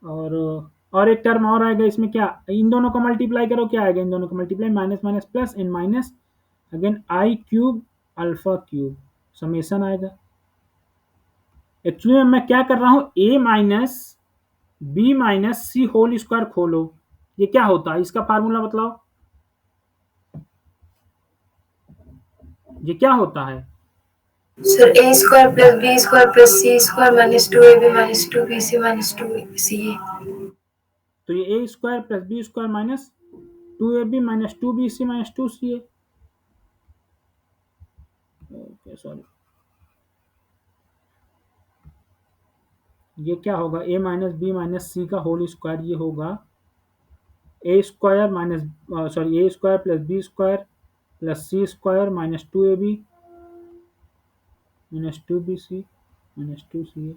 और एक टर्म और आएगा इसमें, क्या इन दोनों को मल्टीप्लाई करो क्या आएगा, इन दोनों को multiply minus minus plus in minus again I cube alpha cube summation आएगा। एक्चुअली में मैं क्या कर रहा हूं ए माइनस बी माइनस सी होल स्क्वायर खोलो, ये क्या होता है इसका फार्मूला बतलाओ, ये क्या होता है sir a square plus b square plus c square minus 2ab minus 2bc minus 2ca। तो ये a square plus b square minus 2ab minus 2bc minus 2ca, okay sorry, ये क्या होगा a minus b minus c का whole square, ये होगा a square minus sorry a square plus b square plus c square minus 2ab minus 2bc minus 2ca।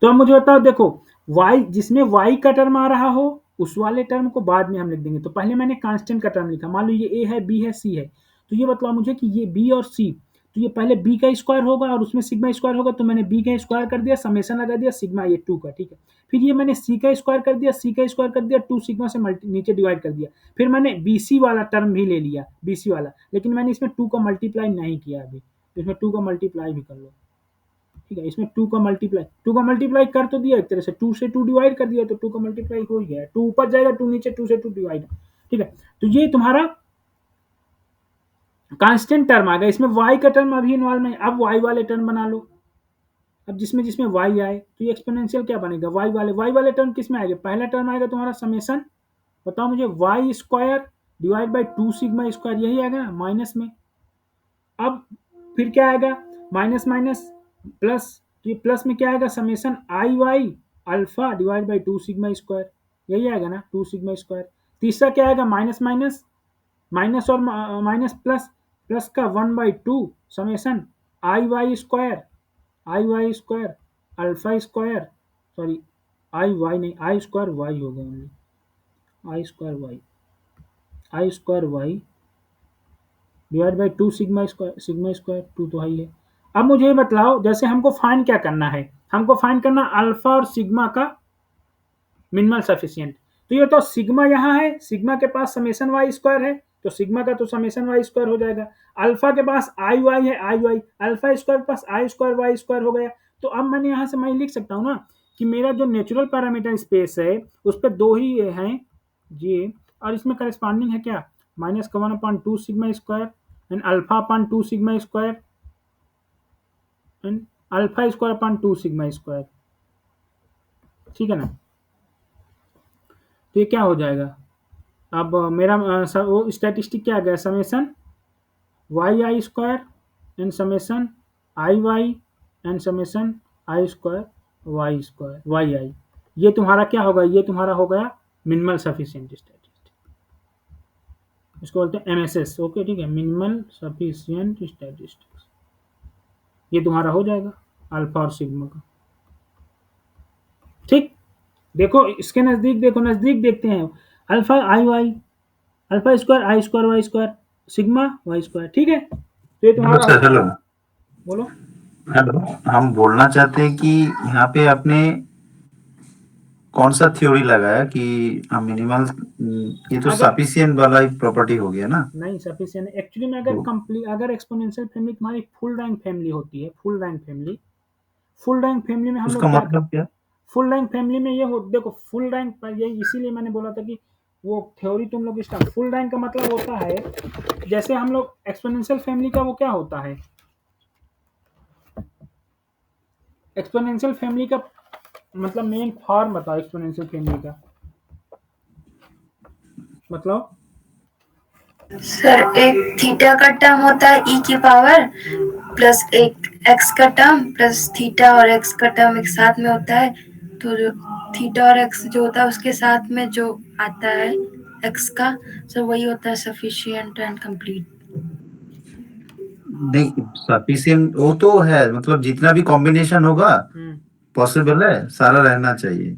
तो अब मुझे बताओ देखो y जिसमें y का टर्म आ रहा हो उस वाले टर्म को बाद में हम लिख देंगे। तो पहले मैंने कांस्टेंट का टर्म लिखा, मान लो ये ए है, बी है, सी है, तो ये बताओ मुझे कि ये बी और सी, तो ये पहले बी का स्क्वायर होगा और उसमें सिग्मा स्क्वायर होगा, तो मैंने बी का स्क्वायर कर दिया, समेशन लगा दिया सिग्मा ये 2 का, ठीक है। फिर ये मैंने सी का स्क्वायर कर दिया, सी का स्क्वायर कर दिया, 2 सिग्मा से नीचे डिवाइड कर दिया। फिर मैंने बीसी वाला टर्म भी ले लिया, बीसी वाला, लेकिन मैंने इसमें 2 का मल्टीप्लाई नहीं किया अभी, इसमें 2 का मल्टीप्लाई भी कर लो, ठीक है। इसमें 2 का मल्टीप्लाई कर तो दिया एक तरह से, 2 से 2 डिवाइड कर दिया, तो 2 का मल्टीप्लाई हो ही गया, 2 ऊपर जाएगा, 2 नीचे, 2 से 2 डिवाइड, ठीक है। तो ये तुम्हारा कांस्टेंट टर्म आ गया। इसमें y का टर्म अभी इन्वॉल्व नहीं, अब y वाले टर्म बना लो। अब जिसमें जिसमें y आए तो ये एक्सपोनेंशियल क्या बनेगा, y वाले टर्म किस में आएगा, पहला टर्म आएगा तुम्हारा समेशन, बताओ मुझे, y square divide by 2 sigma square, यही आएगा ना माइनस में। अब फिर क्या आएगा, माइनस माइनस प्लस, तो ये प्लस में क्या आएगा, summation I Y alpha divide by 2 sigma square, यही आएगा ना 2 सिग्मा स्क्वायर। तीसरा क्या आएगा, माइनस माइनस माइनस और माइनस प्लस, प्लस का 1/2 summation I Y square alpha square, sorry I Y नहीं, आई स्क्वायर वाई होगा only, I square Y divide by 2 sigma square 2 तो है। अब मुझे बताओ, जैसे हमको फाइंड क्या करना है, हमको फाइंड करना अल्फा और सिग्मा का मिनिमल सफिशिएंट। तो ये तो सिग्मा यहाँ है, सिग्मा के पास समेशन वाई स्क्वायर है, तो सिग्मा का तो समेशन वाई स्क्वायर हो जाएगा। अल्फा के पास आई वाई है, आई वाई, अल्फा स्क्वायर के पास आई स्क्वायर वाई स्क्वायर हो गया। तो अब मैंने यहाँ से मैं लिख सकता हूँ ना कि मेरा जो नेचुरल पैरामीटर स्पेस है उस पर 2 ही हैं ये, और इसमें करस्पॉन्डिंग है क्या, माइनस का 1/2 sigma square and alpha upon 2 sigma square and alpha square upon 2 sigma square, ठीक है ना। तो ये क्या हो जाएगा, अब मेरा वो स्टैटिस्टिक क्या आ गया, summation y i square and summation I y and summation i square y i, ये तुम्हारा क्या होगा, ये तुम्हारा हो गया मिनिमल सफिशिएंट स्टैटिस्टिक, इसको बोलते हैं एमएसएस, ओके ठीक है, मिनिमल सफिशिएंट स्टैटिस्टिक्स। ये तुम्हारा हो जाएगा अल्फा और सिग्मा का, ठीक। देखो इसके नजदीक, देखो नजदीक देखते हैं, alpha i Y, alpha square i square y square, sigma y square, ठीक है। तो ये हेलो तुम्हारा सर, हेलो बोलो। हेलो, हम बोलना चाहते हैं कि यहाँ पे आपने कौन सा थ्योरी लगाया कि मिनिमल, ये तो अगर सफिशिएंट वाला एक प्रॉपर्टी हो गया ना। नहीं सफिशिएंट एक्चुअली में, तो अगर एक्सपोनेंशियल फैमिली तुम्हारी फुल रैंक फैमिली होती है, फुल रैंक फैमिली में हम उसका लोग क्या, मतलब क्या? फुल रैंक फैमिली में ये हो, देखो फुल रैंक पर ये इसीलिए मैंने बोला था कि वो थ्योरी तुम लोग स्टार्ट, फुल रैंक का मतलब होता है, जैसे हम लोग एक्सपोनेंशियल फैमिली का वो क्या होता है, एक्सपोनेंशियल फैमिली का मतलब मेन फॉर्म बताओ, एक्सपोनेंशियल फैमिली का मतलब, सर एक थीटा का टर्म होता है ई की पावर प्लस एक एक्स का टर्म प्लस थीटा और एक्स का टर्म एक साथ में होता है, तो जो थीटा और एक्स जो होता है उसके साथ में जो आता है एक्स का, सर वही होता है सफिशिएंट एंड कंप्लीट। नहीं, सफिशिएंट वो तो है, मतलब जितना भी कॉम्बिनेशन होगा पॉसिबल है, सारा रहना चाहिए।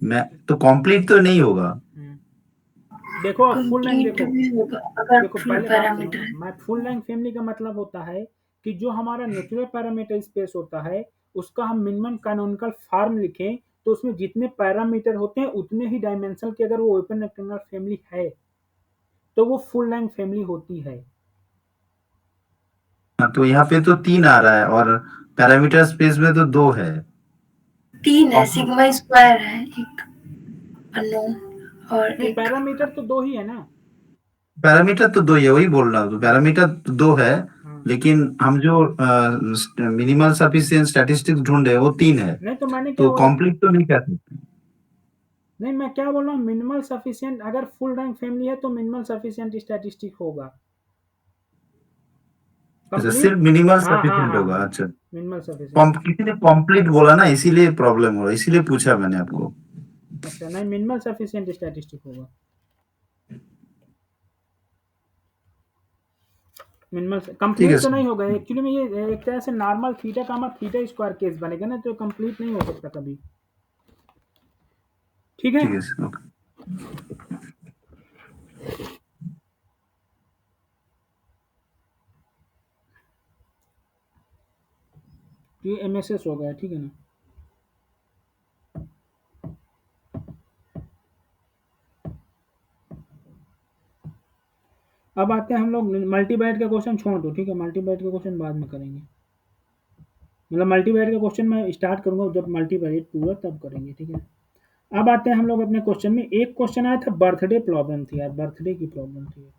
मैं तो कंप्लीट तो नहीं होगा। देखो फुल रैंक, कंप्लीट भी होगा अगर देखो फुल पहले बात पैरामीटर सुनो, है। मैं फुल रैंक फैमिली का मतलब होता है कि जो हमारा नेचुरल पैरामीटर स्पेस होता है उसका हम मिनिमम कैनोनिकल फॉर्म लिखें, तो उसमें जितने पैरामीटर होते हैं उतने ही डायमेंशन की अगर वो ओपन रेक्टेंगुलर फैमिली है तो वो फुल रैंक फैमिली होती है। हाँ, तो यहाँ पे तो 3 आ रहा है और पैरामीटर स्पेस में तो 2 है। 3 है, सिग्मा स्क्वायर है एक अननोन और नहीं, एक पैरामीटर तो 2 ही है ना। पैरामीटर तो 2 ही है, वही बोल रहा हूँ, तो पैरामीटर तो 2 है, हाँ। लेकिन हम जो मिनिमल सफिशिएंट स्टैटिस्टिक्स ढूंढे वो 3 है, नहीं तो मैंने क्या तो बोला, कंप्लीट तो नहीं कर सकते। नहीं मैं क्या बोल रहा हूँ, मिनिमल सफिशिएंट अगर फुल रैंक फैमिली है तो मिनिमल सफिशिएंट स्टैटिस्टिक होगा, अच्छा, कंप्लीट। सिर्फ मिनिमल हाँ हाँ सफिशिएंट हाँ होगा, हाँ, अच्छा। Minimal sufficient. किसी ने कंप्लीट बोला ना, इसीलिए प्रॉब्लम हो रहा है, इसीलिए पूछा मैंने आपको। अच्छा नहीं, मिनिमल सफिशिएंट स्टैटिस्टिक होगा, मिनिमल ठीक है कंप्लीट तो सर, नहीं होगा एक्चुअली में, ये एक तरह से नॉर्मल थीटा का हमारा थीटा स्क्वायर केस बनेगा ना, तो कंप्लीट नहीं हो सकता कभी, ठीक है। ठीक है सर, ओके। ये MSS हो गया, ठीक है ना। अब आते हैं हम लोग मल्टीबाइट का क्वेश्चन छोड़ दो, ठीक है, मल्टीबाइट का क्वेश्चन बाद में करेंगे। मतलब मल्टीबाइट का क्वेश्चन मैं स्टार्ट करूंगा जब मल्टीबाइट पूरा तब करेंगे, ठीक है। अब आते हैं हम लोग अपने क्वेश्चन में। एक क्वेश्चन आया था, बर्थडे प्रॉब्लम थी यार, बर्थडे की प्रॉब्लम थी।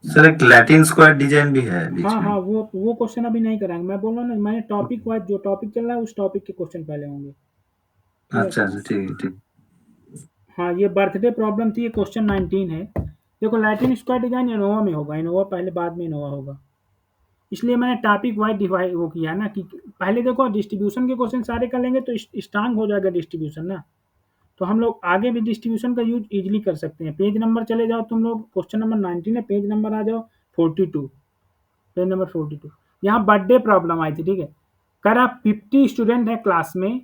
सर एक लैटिन स्क्वायर डिजाइन भी है बीच हाँ में। हाँ, वो क्वेश्चन अभी नहीं कराएंगे, मैं बोल रहा हूँ ना, मैंने टॉपिक वाइज जो टॉपिक चल रहा है उस टॉपिक के क्वेश्चन पहले होंगे, ठीक है। अच्छा अच्छा, ठीक है ठीक। हाँ, ये बर्थडे प्रॉब्लम थी, ये क्वेश्चन 19 है। देखो, लैटिन स्क्वायर डिजाइन इनोवा में होगा, इनोवा पहले बाद में इनोवा होगा, इसलिए मैंने टॉपिक वाइज डिवाइड वो किया ना कि पहले देखो डिस्ट्रीब्यूशन के क्वेश्चन सारे कर लेंगे तो स्ट्रांग हो जाएगा डिस्ट्रीब्यूशन ना, तो हम लोग आगे भी डिस्ट्रीब्यूशन का यूज इजीली कर सकते हैं। पेज नंबर चले जाओ तुम लोग, क्वेश्चन नंबर 19 है, पेज नंबर आ जाओ 42, पेज नंबर 42। यहाँ बर्थडे प्रॉब्लम आई थी, ठीक है। करा 50 स्टूडेंट है क्लास में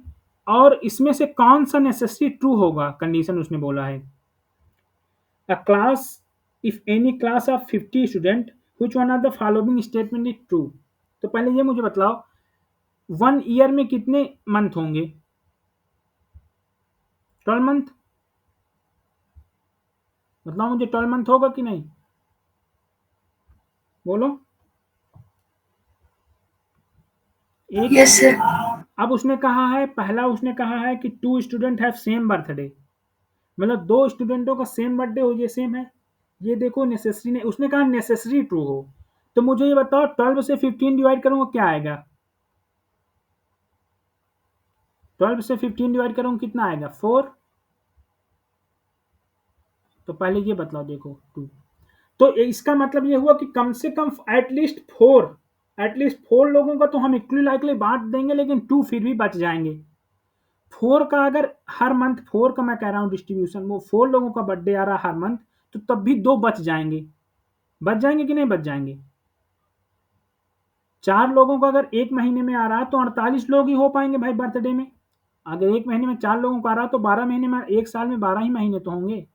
और इसमें से कौन सा नेसेसरी ट्रू होगा, कंडीशन उसने बोला है। अ class, if any class of 50 student which one of the following statement is true. तो पहले ये मुझे बताओ, 1 ईयर में कितने मंथ होंगे? 12 मंथ। बताओ मुझे, 12 मंथ होगा कि नहीं, बोलो। एक यस सर। अब उसने कहा है, पहला उसने कहा है कि 2 स्टूडेंट हैव सेम बर्थडे, मतलब 2 स्टूडेंटों का सेम बर्थडे हो, ये सेम है। ये देखो नेसेसरी ने, उसने कहा नेसेसरी ट्रू हो। तो मुझे ये बताओ 12 से 15 डिवाइड करूंगा क्या आएगा? 12 से 15 डिवाइड करूंगा कितना आएगा? 4। तो पहले ये बतलाओ, देखो 2, तो इसका मतलब ये हुआ कि कम से कम एटलीस्ट 4 लोगों का तो हम इक्वली लाइकली बांट देंगे, लेकिन 2 फिर भी बच जाएंगे। 4 का अगर हर मंथ 4 का मैं कह रहा हूँ डिस्ट्रीब्यूशन, वो 4 लोगों का बर्थडे आ रहा है हर मंथ, तो तब भी 2 बच जाएंगे। बच जाएंगे कि नहीं बच जाएंगे? 4 लोगों का अगर एक महीने में आ रहा है तो 48 लोग ही हो पाएंगे भाई बर्थडे में। अगर एक महीने में 4 लोगों का आ रहा है तो 12 महीने में, एक साल में 12 ही महीने तो होंगे।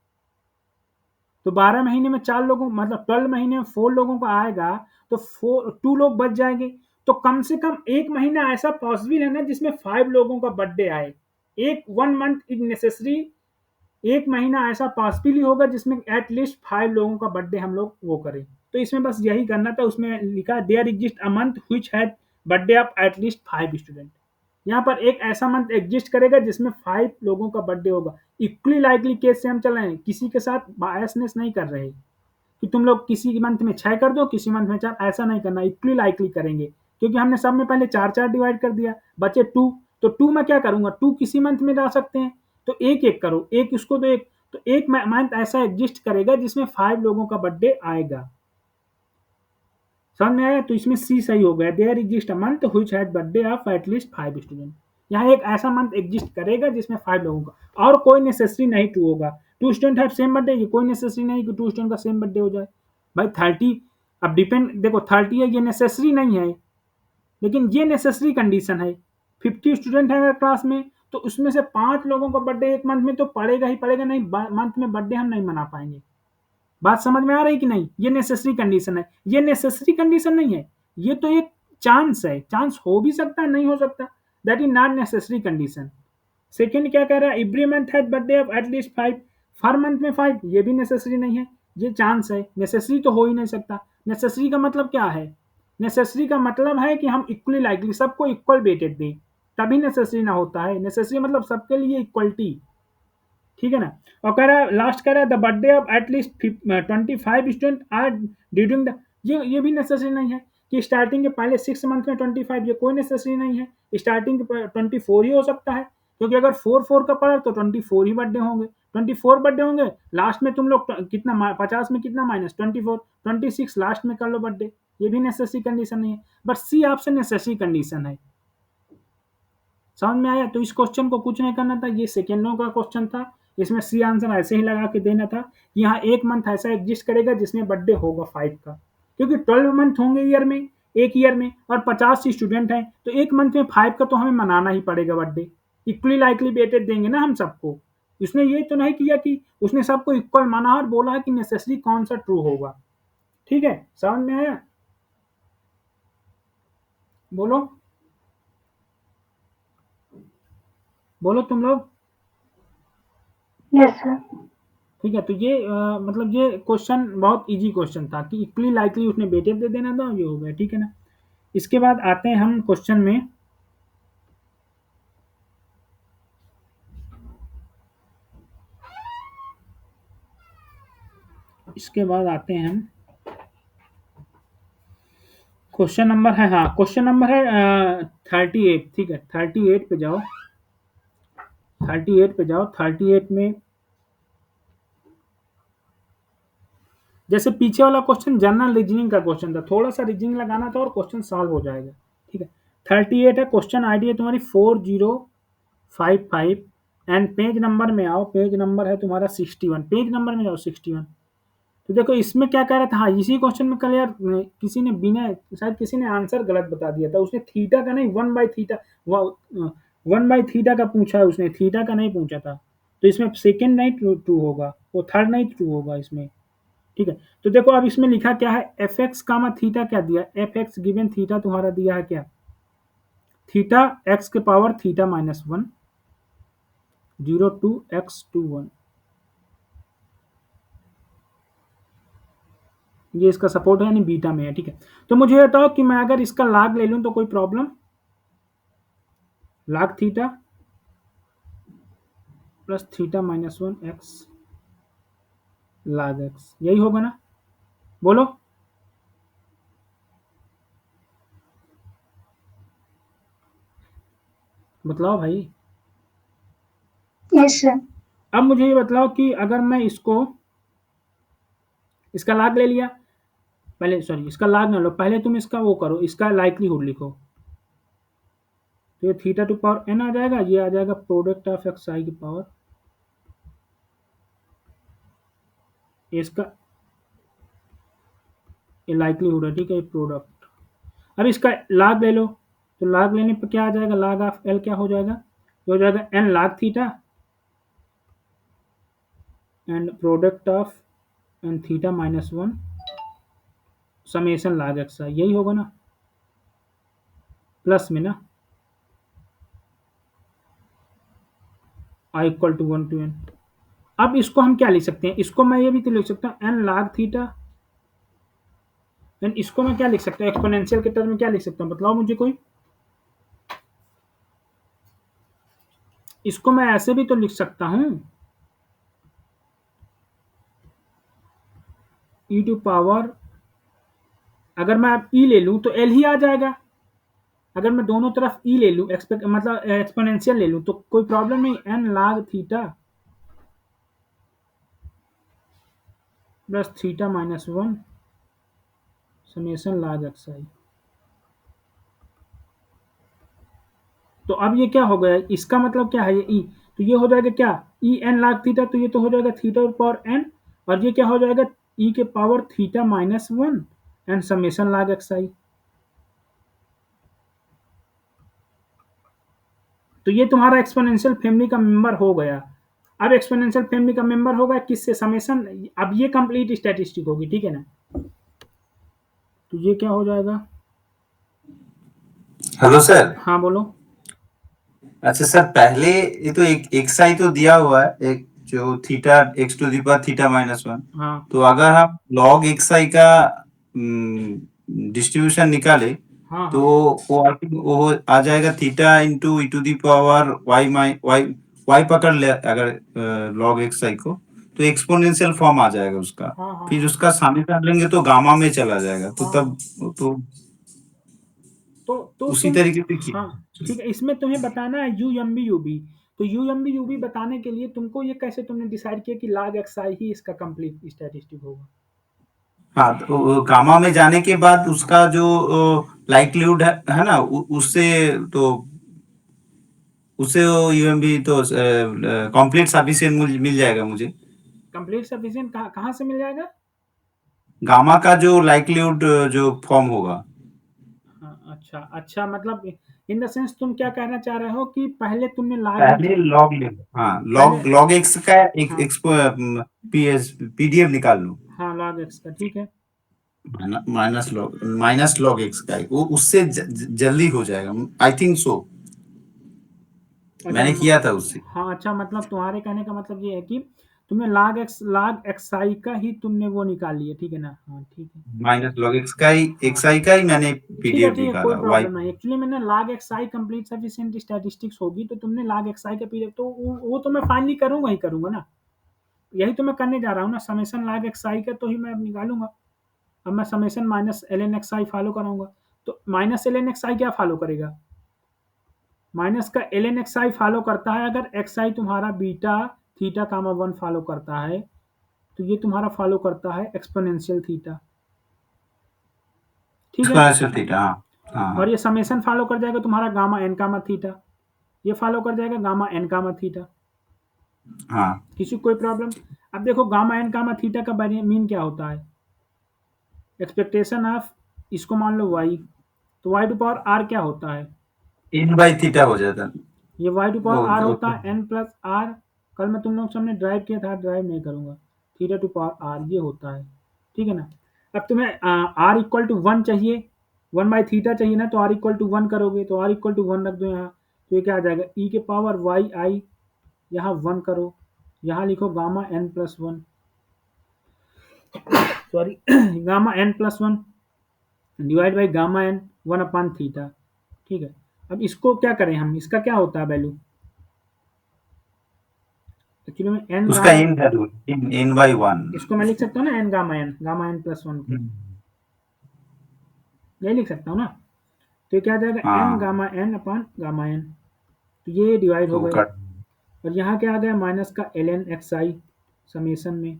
तो 12 महीने में 4 लोगों, मतलब 12 महीने में 4 लोगों का आएगा, तो 2 लोग बच जाएंगे। तो कम से कम एक महीना ऐसा पॉसिबल है ना जिसमें 5 लोगों का बर्थडे आए। एक 1 मंथ इज नेसेसरी, एक महीना ऐसा पॉसिबल ही होगा जिसमें एटलीस्ट 5 लोगों का बर्थडे हम लोग वो करें। तो इसमें बस यही करना था, उसमें लिखा there exist a month which had birthday of at least 5 student. यहाँ पर एक ऐसा मंथ एग्जिस्ट करेगा जिसमें 5 लोगों का बर्थडे होगा। इक्वली लाइकली केस से हम चल रहे हैं, किसी के साथ बायसनेस नहीं कर रहे कि तुम लोग किसी मंथ में 6 कर दो, किसी मंथ में 4, ऐसा नहीं करना, इक्वली लाइकली करेंगे। क्योंकि हमने सब में पहले 4 डिवाइड कर दिया, बचे 2, तो 2 में क्या करूंगा, 2 किसी मंथ में ला सकते हैं, तो एक एक करो, एक उसको तो एक, तो एक मंथ ऐसा एग्जिस्ट करेगा जिसमें 5 लोगों का बर्थडे आएगा। समझ में आया? तो इसमें सी सही हो गया, there exist a month which has birthday of at least 5 student. यहाँ एक ऐसा मंथ एग्जिस्ट करेगा जिसमें 5 लोगों का, और कोई नेसेसरी नहीं ट्रू होगा। 2 स्टूडेंट हैव सेम बर्थडे, ये कोई नेसेसरी नहीं कि 2 स्टूडेंट का सेम बर्थडे हो जाए। भाई 30, अब डिपेंड देखो 30 है, ये नेसेसरी नहीं है, लेकिन ये नेसेसरी कंडीशन है। 50 स्टूडेंट है अगर क्लास में, तो उसमें से 5 लोगों का बर्थडे एक मंथ में तो पड़ेगा ही पड़ेगा, नहीं मंथ में बर्थडे हम नहीं मना पाएंगे। बात समझ में आ रही कि नहीं? ये नेसेसरी कंडीशन है, ये नेसेसरी कंडीशन नहीं है, ये तो एक चांस है, चांस हो भी सकता है नहीं हो सकता, that is not necessary condition. Second क्या कह रहा है, every month has birthday of at least 5, her month में 5, ये भी नेसेसरी नहीं है, ये चांस है, नेसेसरी तो हो ही नहीं सकता। नेसेसरी का मतलब क्या है? नेसेसरी का मतलब है कि हम इक्वली लाइकली सबको इक्वल वेटेड दें, तभी नेसेसरी ना होता है। नेसेसरी मतलब सबके लिए इक्वलिटी, ठीक है ना। और कह रहा है, लास्ट कह रहा है the birthday of at least 25 student are during the, ये भी नेसेसरी नहीं है कि स्टार्टिंग के पहले 6 मंथ में 25, ये कोई नेसेसरी नहीं है। स्टार्टिंग के 24 ही हो सकता है, क्योंकि अगर 4 का पड़ा तो 24 ही बर्थडे होंगे, 24 बर्थडे होंगे। लास्ट में तुम लोग कितना 50 में कितना माइनस 24, 26 लास्ट में कर लो बर्थडे, ये भी नेसेसरी कंडीशन नहीं है। But C option necessary condition है। समझ में आया? तो इस क्वेश्चन को कुछ नहीं करना था, ये सेकेंडों का क्वेश्चन था, इसमें सी आंसर ऐसे ही लगा के देना था। यहाँ एक मंथ ऐसा एग्जिस्ट करेगा जिसमें बर्थडे होगा 5 का, क्योंकि 12 मंथ होंगे ईयर में, एक ईयर में, और 50 स्टूडेंट हैं, तो एक मंथ में 5 का तो हमें मनाना ही पड़ेगा बर्थडे। इक्वली लाइकली वेटेड देंगे ना हम सबको। उसने ये तो नहीं किया कि उसने सबको इक्वल माना और बोला कि नेसेसरी कौन सा ट्रू होगा। ठीक है, समझ में आया? बोलो बोलो तुम लोग। Yes sir. ठीक है, तो ये मतलब ये क्वेश्चन बहुत इजी क्वेश्चन था कि इक्वली लाइकली उसने वेटेड दे देना था, ये हो गया। ठीक है ना। इसके बाद आते हैं हम क्वेश्चन में। इसके बाद आते हैं हम क्वेश्चन नंबर है, हाँ क्वेश्चन नंबर है 38। ठीक है, 38 पे जाओ। 38 पे जाओ। 38 में जैसे पीछे वाला क्वेश्चन जनरल रीजनिंग का क्वेश्चन था, थोड़ा सा रीजनिंग लगाना था और क्वेश्चन सॉल्व हो जाएगा। ठीक है, 38 है, क्वेश्चन आईडी है तुम्हारी 4055 एंड पेज नंबर में आओ। पेज नंबर है तुम्हारा 61। पेज नंबर में जाओ 61। तो देखो इसमें क्या कह रहा था, हाँ इसी क्वेश्चन में कल यार किसी ने बिना, शायद किसी ने आंसर गलत बता दिया था। उसने थीटा का नहीं 1/थीटा 1/थीटा का पूछा है उसने, थीटा का नहीं पूछा था। तो इसमें सेकेंड नहीं ट्रू होगा, वो थर्ड नहीं ट्रू होगा इसमें। ठीक है, तो देखो अब इसमें लिखा क्या है, एफ एक्स कामा थीटा क्या दिया, एफ एक्स गिवन थीटा तुम्हारा दिया है क्या, थीटा एक्स के power theta -1 0 to x to 1। ये इसका सपोर्ट है, यानी बीटा में है। ठीक है, तो मुझे बताओ कि मैं अगर इसका log ले लूं तो कोई problem, log theta plus theta -1 x log x, यही होगा ना? बोलो बतलाओ भाई। Yes sir. अब मुझे ये बतलाओ कि अगर मैं इसका log ले लिया, पहले सॉरी इसका log ना लो, पहले तुम इसका वो करो, इसका लाइक्लीहुड लिखो। तो ये थीटा टू पावर n आ जाएगा, ये आ जाएगा प्रोडक्ट ऑफ एक्स आई की पावर, इसका ये लाइक्लीहुड है। ठीक है, प्रोडक्ट। अब इसका log ले लो, तो log लेने पर क्या आ जाएगा, log ऑफ l क्या हो जाएगा, ये हो जाएगा n log theta and product of n theta -1 summation log x i, यही होगा ना, प्लस में ना, i equal to 1 to n। अब इसको हम क्या लिख सकते हैं, इसको मैं ये भी तो लिख सकता हूँ n log थीटा, एंड इसको मैं क्या लिख सकता हूँ, एक्सपोनेंशियल के टर्म में क्या लिख सकता हूँ, बतलाओ मुझे कोई। इसको मैं ऐसे भी तो लिख सकता हूँ, ई टू पावर, अगर मैं ई ले लूँ तो एल ही आ जाएगा। अगर मैं दोनों तरफ ई ले लूँ, मतलब एक्सपोनेंशियल ले लूँ, तो कोई प्रॉब्लम नहीं, n log theta plus theta -1 summation log x i. तो अब ये क्या हो गया, इसका मतलब क्या है, ये ई, तो ये हो जाएगा क्या, ई एन log थीटा, तो ये तो हो जाएगा थीटा पावर एन, और ये क्या हो जाएगा, ई के power theta -1 and summation log x i. तो ये तुम्हारा एक्सपोनेंशियल फैमिली का मेंबर हो गया। अब एक्सपोनेंशियल फैमिली का मेंबर होगा किससे, समेशन। अब ये कंप्लीट स्टैटिस्टिक होगी। ठीक है ना, तो ये क्या हो जाएगा, हेलो सर। हाँ बोलो। अच्छा सर, पहले ये तो एक एक्स आई तो दिया हुआ है, एक जो theta X to the power theta -1। हाँ तो अगर हम log एक्स आई का डिस्ट्रीब्यूशन निकाले हाँ तो हाँ वो आ जाएगा theta into E to the power Y पकड़ ले अगर log एक्स आई को, तो एक्सपोनेंशियल फॉर्म आ जाएगा उसका। हाँ हाँ फिर हाँ उसका सामने लेंगे तो गामा में चला जाएगा, तो हाँ। तब तो तो उसी तुम, तरीके से हाँ किया। ठीक है, इसमें तुम्हें बताना है U M B U B. तो U M B U B बताने के लिए तुमको ये कैसे तुमने डिसाइड किया कि log एक्स आई ही इसका कंप्लीट स्टैटिस्टिक होगा। हाँ, तो गामा में जाने के बाद उसका जो लाइक्लीहुड है ना, उससे तो उससे यूएमबी तो कंप्लीट सफिशिएंट मिल जाएगा मुझे। कंप्लीट सफिशिएंट कहाँ से मिल जाएगा, गामा का जो लाइक्लीहुड जो फॉर्म होगा, अच्छा मतलब इन द सेंस तुम क्या कहना चाह रहे हो कि पहले तुमने पहले लॉग ले लो, हाँ लॉग पहले लॉग एक्स का एक हाँ पीडीएफ निकाल लो, हाँ log x का, ठीक है। माइनस लॉग एक्स का वो उससे जल्दी हो जाएगा, आई थिंक सो, अच्छा मैंने किया था उससे। हाँ अच्छा, मतलब तुम्हारे कहने का मतलब ये है कि तुमने log x i का ही तुमने वो निकाल लिया, ठीक है ना? हाँ ठीक है। माइनस लॉग एक्स का ही हाँ एक्स आई का ही मैंने पीडीएफ ठीक है, कोई निकाला वाई। प्रॉब्लम नहीं। एक्चुअली मैंने log x i complete sufficient statistics होगी तो तुमने log x i का पीरियड तो वो तो मैं फाइनली करूंगा ही करूंगा ना, यही तो मैं करने जा रहा हूँ ना, समेशन log x i का तो ही मैं अब निकालूंगा। अब मैं summation minus L N X I follow कराऊंगा, तो minus L N X I क्या फॉलो करेगा? माइनस का L N X I follow करता है अगर एक्स आई तुम्हारा beta theta comma one follow करता है, तो ये तुम्हारा फॉलो करता है एक्सपोनेंशियल थीटा, ठीक है। एक्सपोनेंशियल थीटा, हाँ और हाँ ये समेशन फॉलो कर जाएगा तुम्हारा गामा एन कामा थीटा, ये फॉलो कर जाएगा गामा एन कामा थीटा। हाँ। किसी को कोई प्रॉब्लम? अब देखो गामा एन कामा थीटा का मीन क्या होता है? एक्सपेक्टेशन ऑफ, इसको मान लो वाई, तो वाई टू पावर आर क्या होता है? इन बाई थीटा हो जाता है। ये वाई टू पावर आर वो होता है एन प्लस आर। कल मैं तुम लोग सामने ड्राइव किया था, ड्राइव नहीं करूंगा। थीटा टू पावर आर ये होता है, ठीक है ना? अब तुम्हें आर इक्वल टू वन चाहिए, वन बाई थीटा चाहिए ना, तो आर इक्वल टू वन करोगे, तो आर इक्वल टू वन रख दो यहाँ, तो ये क्या आ जाएगा? ई के पावर वाई आई, यहाँ वन करो, यहाँ लिखो gamma N plus one, sorry gamma N plus one divide by gamma N one upon theta, ठीक है। अब इसको क्या करें हम, इसका क्या होता है वैल्यू? एक्चुअली में एन उसका gamma, in value in by one. इसको मैं लिख सकता हूँ ना N gamma N plus one को, यही लिख सकता हूँ ना। तो ये क्या आ जाएगा? एन हाँ gamma N upon gamma N, तो ये डिवाइड हो तो गए। कट, और यहाँ क्या आ गया? माइनस का एल एन एक्स आई समेसन में,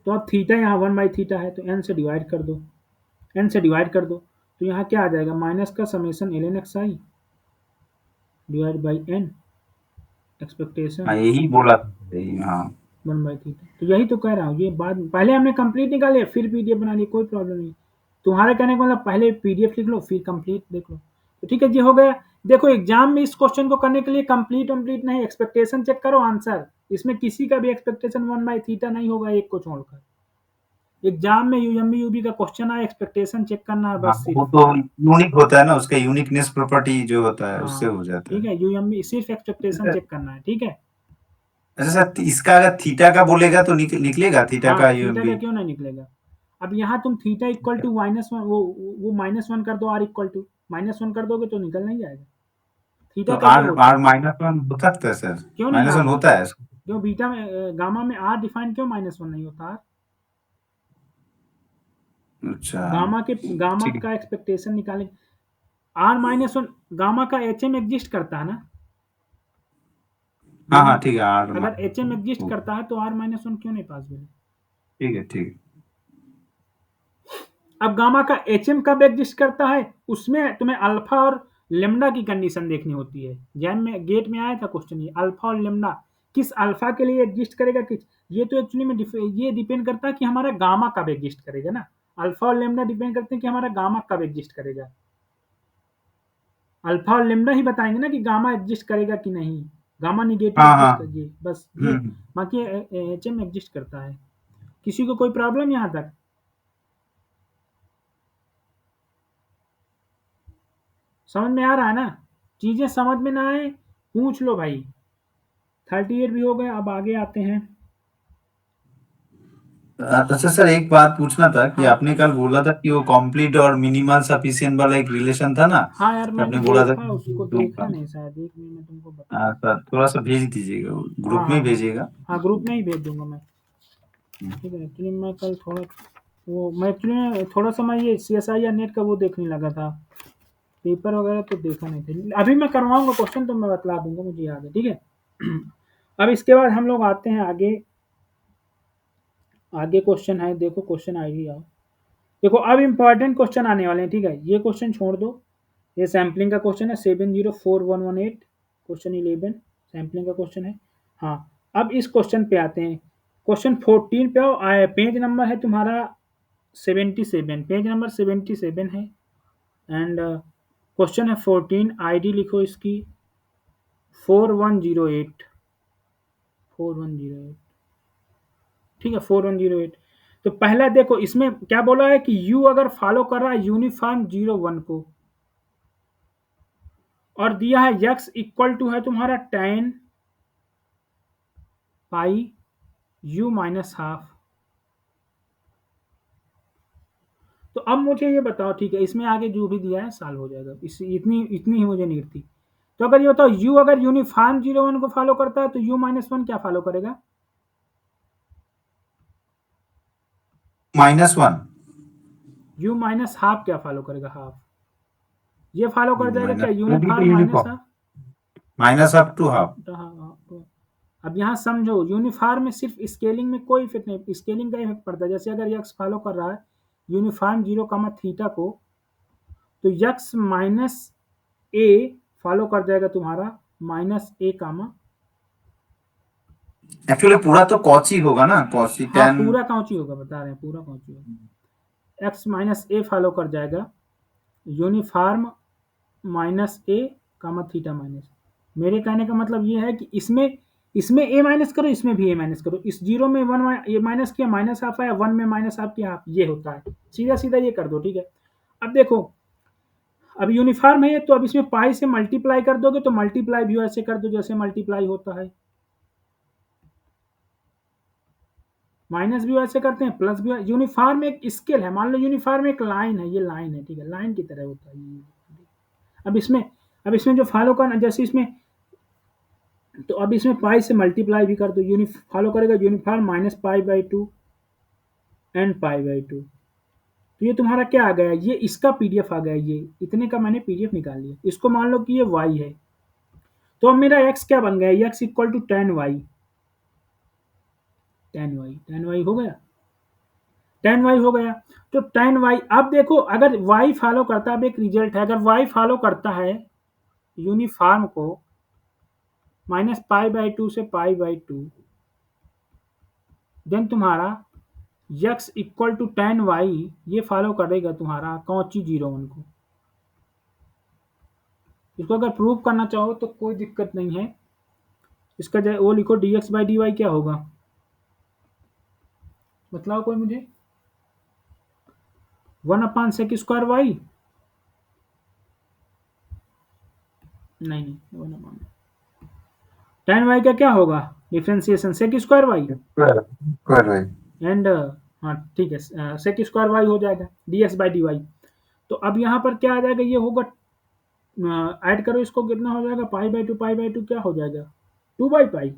तो अब थीटा यहाँ वन बाई थीटा है, तो एन से डिवाइड कर दो, एन से डिवाइड कर दो, तो यहाँ क्या आ जाएगा? माइनस का summation L N X I divide by N expectation हाँ यही बोला था, यही, हाँ। One by theta. तो यही तो कह रहा हूँ, ये बात पहले हमने कंप्लीट निकाली फिर पीडीएफ बना ली, कोई प्रॉब्लम नहीं। तुम्हारे कहने का मतलब पहले पीडीएफ लिख लो फिर कंप्लीट देख लो, तो ठीक है जी, हो गया। देखो एग्जाम में इस क्वेश्चन को करने के लिए कंप्लीट नहीं, एक्सपेक्टेशन चेक करो आंसर, इसमें किसी का भी एक्सपेक्टेशन वन बाई थीटा नहीं होगा एक को छोड़कर। एग्जाम में यूएमबी का क्वेश्चन आए, एक्सपेक्टेशन चेक करना है हाँ बस वो सिर्फ। तो यूनिक होता है ना, उसका यूनिकनेस प्रॉपर्टी जो होता है उससे हाँ हो जाता ठीक है। है, यूएमबी सिर्फ एक्सपेक्टेशन चेक करना है, ठीक है। अच्छा सर, इसका अगर थीटा का बोलेगा तो निकलेगा थीटा हाँ का थीटा का यूएमबी? क्यों नहीं निकलेगा? अब यहाँ तुम theta equal to minus one, वो माइनस वन कर दो, or equal to minus one कर दोगे तो निकल नहीं जाएगा। तो थीटा कैसे आर होता आर है? माइनस वन हो सकता है सर? क्यों नहीं माइनस वन होगा? होता है? क्यों बीटा में गामा में आर डिफाइन क्यों माइनस वन नहीं होता? अच्छा गामा ठीक है। का एक्सपेक्टेशन निकाले, आर माइनस वन, गामा का एच एम एग्जिस्ट करता है ना? हाँ गामा हाँ ठीक है, आर अगर एच एम एग्जिस्ट माइनस, करता है तो आर माइनस वन क्यों नहीं पॉसिबल है? ठीक है ठीक है। अब गामा का एच एम कब एग्जिस्ट करता है, उसमें तुम्हें अल्फा और लेमडा की कंडीशन देखनी होती है। जैम में गेट में आया था क्वेश्चन, ये अल्फा और लेमडा किस अल्फा के लिए एग्जिस्ट करेगा, किस, ये तो एक्चुअली में ये डिपेंड करता है कि हमारा गामा कब एग्जिस्ट करेगा ना। अल्फा और लेमडा डिपेंड करते हैं कि हमारा गामा कब एग्जिस्ट करेगा। अल्फा और लेमडा ही बताएंगे ना कि गामा एग्जिस्ट करेगा कि नहीं, गामा निगेटिव हाँ एग्जिस्ट हाँ। करिए बस ये। बाकी एच एम एग्जिस्ट करता है। किसी को कोई प्रॉब्लम यहाँ तक? समझ में आ रहा है ना? चीजें समझ में ना आए पूछ लो भाई। 38 भी हो गए, अब आगे आते हैं। अच्छा सर, एक बात पूछना था कि हाँ आपने कल बोला था कि वो कंप्लीट और मिनिमल सफिशिएंट वाला एक रिलेशन था ना, हाँ यार, कि मैंने आपने बोला था देखा, उसको कि देखा नहीं शायद, एक मिनट में तुमको बता हाँ देता हूँ। सर, थोड़ा सा भेज दीजिएगा, हाँ ग्रुप में हाँ ही हाँ भेजिएगा। हाँ, ग्रुप में ही भेज दूंगा मैं, ठीक है। एक्चुअली मैं कल थोड़ा वो, मैं एक्चुअली थोड़ा सा मैं ये सी एस आई या नेट का वो देखने लगा था, पेपर वगैरह तो देखा नहीं था। अभी मैं करवाऊंगा क्वेश्चन तो मैं बतला दूंगा, मुझे याद है, ठीक है। अब इसके बाद हम लोग आते हैं आगे। आगे क्वेश्चन है, देखो क्वेश्चन आएगी आओ। देखो अब इंपॉर्टेंट क्वेश्चन आने वाले हैं, ठीक है। ये क्वेश्चन छोड़ दो, ये सैम्पलिंग का क्वेश्चन है 704118, क्वेश्चन 11 सैम्पलिंग का क्वेश्चन है। हाँ, अब इस क्वेश्चन पे आते हैं। क्वेश्चन 14 पे आओ, पेज नंबर है तुम्हारा 77, पेज नंबर 77 है। एंड क्वेश्चन है 14, आईडी लिखो इसकी 4108, 4108, ठीक है 4108। तो पहला देखो इसमें क्या बोला है कि यू अगर फॉलो कर रहा है यूनिफॉर्म 01 को और दिया है यक्स इक्वल टू है तुम्हारा 10 पाई यू माइनस हाफ। तो अब मुझे ये बताओ, ठीक है इसमें आगे जो भी दिया है सॉल्व हो जाएगा, इस इतनी ही मुझे नीड थी। तो अगर ये बताओ यू अगर यूनिफॉर्म 01 को फॉलो करता है तो यू माइनस वन क्या फॉलो करेगा? -1 यू माइनस हाफ क्या फॉलो करेगा? हाफ ये फॉलो कर जाएगा क्या? Minus uniform minus half. -1 to half। तो अब यहाँ समझो यूनिफॉर्म में सिर्फ स्केलिंग में कोई इफेक्ट नहीं, स्केलिंग का इफेक्ट पड़ता है। जैसे अगर यक्स फॉलो कर रहा है यूनिफॉर्म 0 कामा थीटा को, तो यक्स माइनस ए फॉलो कर जाएगा तुम्हारा माइनस ए कामा। एक्चुअली पूरा तो कॉची होगा ना, कॉची हाँ 10। पूरा कौची होगा, बता रहे हैं पूरा कौची होगा। एक्स माइनस ए फॉलो कर जाएगा यूनिफॉर्म माइनस ए कामा थीटा माइनस। मेरे कहने का मतलब ये है कि इसमें ए माइनस करो, इसमें भी ए माइनस करो। इस 0 में 1 ए माइनस किया माइनस हाफ आया, 1 में माइनस हाफ किया हाफ, ये होता है। सीधा सीधा ये कर दो, ठीक है। अब देखो अब यूनिफॉर्म है तो अब इसमें पाई से मल्टीप्लाई कर दोगे तो मल्टीप्लाई भी ऐसे कर दो जैसे मल्टीप्लाई होता है, माइनस भी वैसे करते हैं, प्लस भी। यूनिफॉर्म एक स्केल है, मान लो यूनिफॉर्म एक लाइन है, ये लाइन है, ठीक है लाइन की तरह होता है ये। अब इसमें जो फॉलो करना, जैसे इसमें तो अब इसमें पाई से मल्टीप्लाई भी कर दो, फॉलो करेगा uniform minus pi by 2 and pi by 2। तो ये तुम्हारा क्या आ गया, ये इसका पीडीएफ आ गया, ये इतने का मैंने पीडीएफ निकाल लिया। इसको मान लो कि ये वाई है, तो अब मेरा एक्स क्या बन गया, x equal to 10y, 10y हो गया, 10y हो गया। तो 10y, अब देखो अगर y फॉलो करता है, अब एक रिजल्ट है, अगर y फॉलो करता है यूनिफॉर्म को माइनस पाई बाई 2 से पाई बाई 2, देन तुम्हारा x इक्वल टू 10y ये फॉलो करेगा तुम्हारा कौची 01 को। इसको अगर प्रूव करना चाहो तो कोई दिक्कत नहीं है, इसका वो लिखो dx बाई dy क्या होगा, बतलाओ कोई मुझे। 1/sec² y, नहीं 10y का क्या होगा डिफ्रेंसिएशन, sec² y एंड हाँ ठीक है sec² y हो जाएगा dx बाई dy। तो अब यहाँ पर क्या आ जाएगा, ये होगा ऐड करो इसको, कितना हो जाएगा पाई बाई 2 क्या हो जाएगा 2/पाई,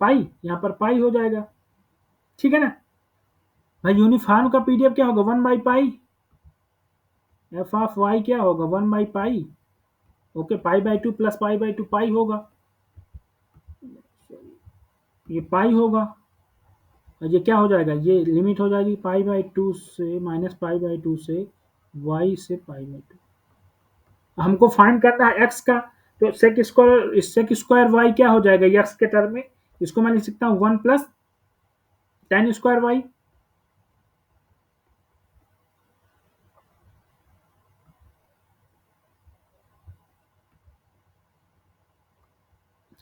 पाई यहाँ पर पाई हो जाएगा, ठीक है ना भाई। यूनिफॉर्म का पीडीएफ क्या होगा 1/पाई, एफ ऑफ वाई क्या होगा 1/पाई, okay pi by 2 plus pi by 2 pi होगा, ये पाई होगा। और ये क्या हो जाएगा, ये लिमिट हो जाएगी पाई बाई 2 से माइनस पाई बाई 2 से वाई से पाई बाई 2। हमको फाइंड करना है एक्स का, तो sec² वाई क्या हो जाएगा एक्स के टर्म में, इसको मैं लिख सकता हूँ 1 plus tan² Y,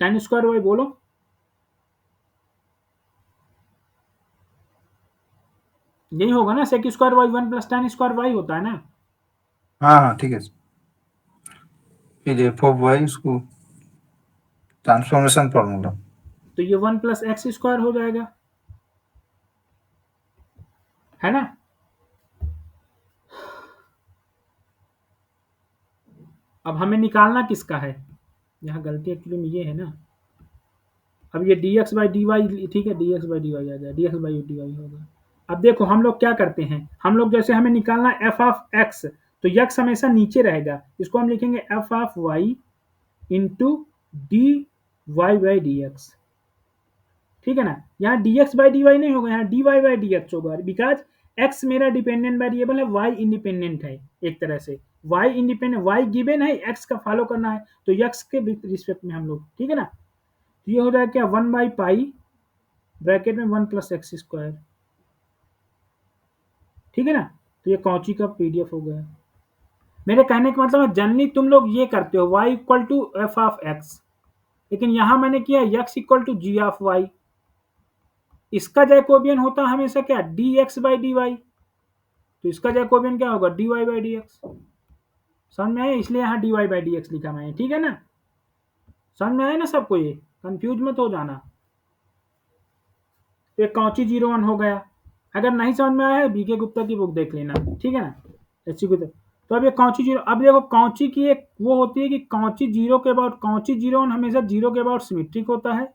tan² Y बोलो, यही होगा ना sec² Y 1 plus tan² Y होता है ना। हाँ हाँ ठीक है, फिर f(y) उसको ट्रांसफॉर्मेशन फॉर्मूला। तो ये 1 प्लस x² हो जाएगा, है ना। अब हमें निकालना किसका है, यहाँ गलती एक्चुअली में ये है ना। अब ये dx बाई dy, ठीक है dx बाई dy आ गया, dx बाई dy होगा। अब देखो हम लोग क्या करते हैं, हम लोग जैसे हमें निकालना f ऑफ x, तो x हमेशा नीचे रहेगा, इसको हम लिखेंगे f of y into dy by dx, ठीक है ना। यहाँ dx बाई dy नहीं होगा, यहाँ dy बाई dx होगा, बिकॉज x मेरा डिपेंडेंट वेरिएबल है, y इंडिपेंडेंट है एक तरह से, y इंडिपेंडेंट, y गिवन है, x का फॉलो करना है, तो x के रिस्पेक्ट में हम लोग, ठीक है ना। तो ये हो जाएगा क्या 1/पाई ब्रैकेट में 1 प्लस x² ठीक है ना। तो ये कौची का पीडीएफ हो गया। मेरे कहने का मतलब है जनरली तुम लोग ये करते हो y equal to F of X, लेकिन यहां मैंने किया x equal to G of Y. इसका जैकोबियन होता है हमेशा क्या, D X by D Y. तो इसका जैकोबियन क्या होगा, D Y by D X. समझ में आया, इसलिए यहाँ D Y by D X लिखा मैंने, ठीक है ना। समझ में आया ना सबको, ये कंफ्यूज मत हो जाना। तो ये कौची 01 हो गया। अगर नहीं समझ में आया है बीके गुप्ता की बुक देख लेना, ठीक है ना, एच गुप्ता। तो अब ये कौची जीरो, अब देखो कौची की एक वो होती है कि कौची जीरो के अबाउट, कौची 01 हमेशा जीरो के अबाउट सिमेट्रिक होता है,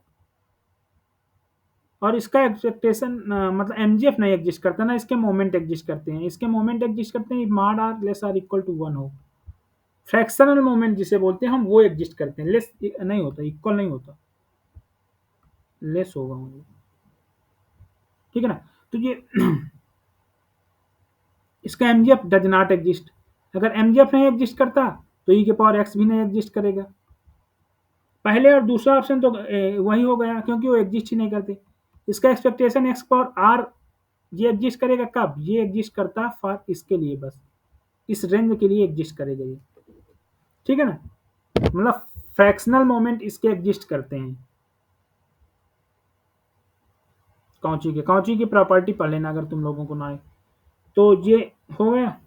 और इसका एक्सपेक्टेशन मतलब एमजीएफ नहीं एग्जिस्ट करता ना, इसके मोमेंट एग्जिस्ट करते हैं। इसके मोमेंट एग्जिस्ट करते हैं mod R less or equal to 1 हो। फ्रैक्शनल मोमेंट जिसे बोलते हैं हम, वो एग्जिस्ट करते हैं, लेस नहीं होता, इक्वल नहीं होता, लेस होगा मुझे, ठीक है ना। तो ये इसका एमजीएफ डज नॉट एग्जिस्ट। अगर एमजीएफ नहीं एग्जिस्ट करता तो ई के पावर एक्स भी नहीं एग्जिस्ट करेगा। पहले और दूसरा ऑप्शन तो वही हो गया, क्योंकि वो एग्जिस्ट ही नहीं करते। इसका एक्सपेक्टेशन एक्स पावर आर, ये एग्जिस्ट करेगा कब, ये एग्जिस्ट करता फॉर इसके लिए, बस इस रेंज के लिए एग्जिस्ट करेगा ये, ठीक है ना। मतलब फ्रैक्शनल मोमेंट इसके एग्जिस्ट करते हैं। कौची की प्रॉपर्टी पढ़ लेना अगर तुम लोगों को ना आए तो। ये हो गया।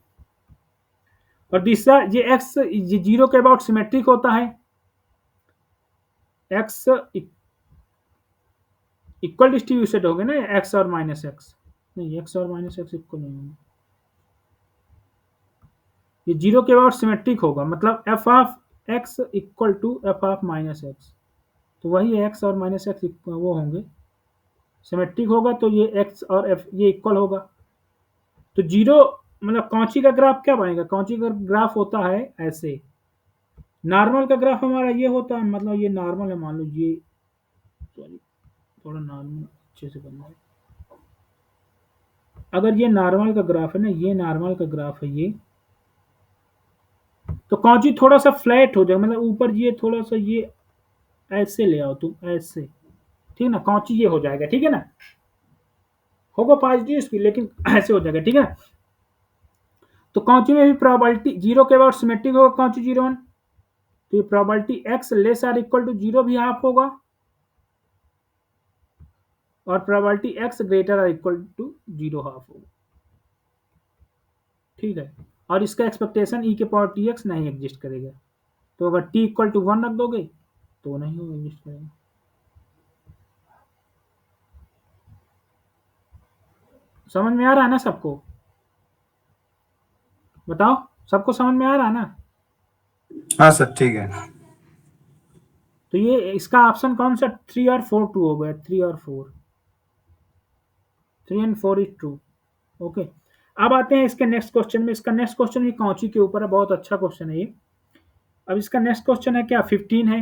और दूसरा ये एक्स ये जीरो के अबाउट सिमेट्रिक होता है, एक्स इक्वल डिस्ट्रीब्यूटेड हो गया ना, एक्स और माइनस एक्स, नहीं एक्स और माइनस एक्स इक्वल नहीं होंगे, ये जीरो के अबाउट सिमेट्रिक होगा, मतलब F of X equal to F of minus X. तो वही एक्स और माइनस एक्स वो होंगे, सिमेट्रिक होगा तो ये एक्स और एफ ये इक्वल होगा। तो जीरो मतलब कौची का ग्राफ क्या बनेगा, कौची का ग्राफ होता है ऐसे, नॉर्मल का ग्राफ हमारा ये होता है, मतलब ये नॉर्मल है, मान लो ये, सॉरी थोड़ा नॉर्मल अच्छे से करना है। अगर ये नॉर्मल का ग्राफ है ना, ये नॉर्मल का ग्राफ है ये, तो कौची थोड़ा सा फ्लैट हो जाए, मतलब ऊपर ये थोड़ा सा ये ऐसे ले आओ तुम ऐसे, ठीक है ना, कौची ये हो जाएगा, ठीक है ना, होगा पॉजिटिव स्पीड लेकिन ऐसे हो जाएगा, ठीक है ना। तो कौची में भी प्रोबेबिलिटी जीरो के अबाउट सिमेट्रिक होगा कौची 01, तो ये probability X less or equal to zero भी हाफ होगा, और probability X greater are equal to zero half होगा, ठीक है। और इसका एक्सपेक्टेशन ई के पावर टी एक्स नहीं एग्जिस्ट करेगा। तो अगर टी इक्वल टू 1 रख दोगे तो नहीं हो एग्जिस्ट करेगा। समझ में आ रहा है ना सबको, बताओ सबको समझ में आ रहा है ना। हाँ सर ठीक है। तो ये इसका ऑप्शन कौन सा, 3 और 4 ट्रू हो गया, 3 और 4, 3 एंड 4 इज ट्रू। ओके, अब आते हैं इसके नेक्स्ट क्वेश्चन में। इसका नेक्स्ट क्वेश्चन भी कौची के ऊपर है, बहुत अच्छा क्वेश्चन है ये। अब इसका नेक्स्ट क्वेश्चन है क्या, 15 है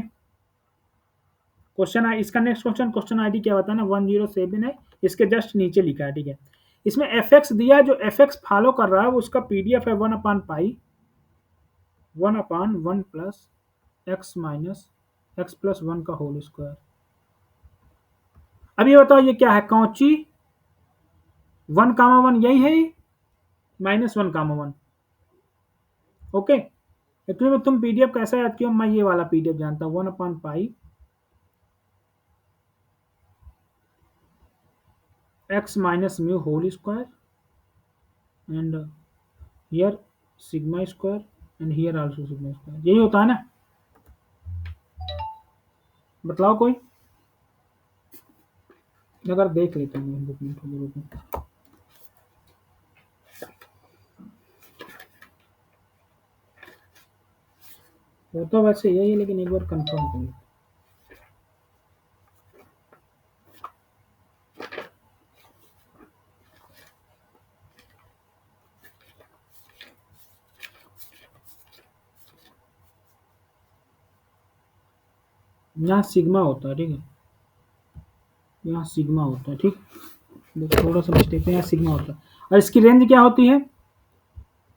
क्वेश्चन है इसका। नेक्स्ट क्वेश्चन, क्वेश्चन आईडी क्या बताना, 107 है, इसके जस्ट नीचे लिखा है, ठीक है। इसमें एफ एक्स दिया, जो एफ एक्स फॉलो कर रहा है उसका पीडीएफ है 1/पाई 1/1 plus x minus x plus 1 का होल स्क्वायर। अब ये बताओ ये क्या है, कौची 1,1 यही है, -1,1। ओके, एक्चुअली में तुम पीडीएफ कैसा याद किया, मैं ये वाला पीडीएफ जानता हूँ, 1/पाई x minus mu whole square and here sigma square and here also sigma square, यही होता है ना। बतलाओ कोई, अगर देख लेता हूँ बुक में थोड़ी रुको। होता वैसे यही है लेकिन एक बार कंफर्म कर लो। यहाँ सिग्मा होता है, ठीक है, यहाँ सिग्मा होता है, ठीक, थोड़ा सा मिस्टेक है, यहाँ सिग्मा होता है। और इसकी रेंज क्या होती है,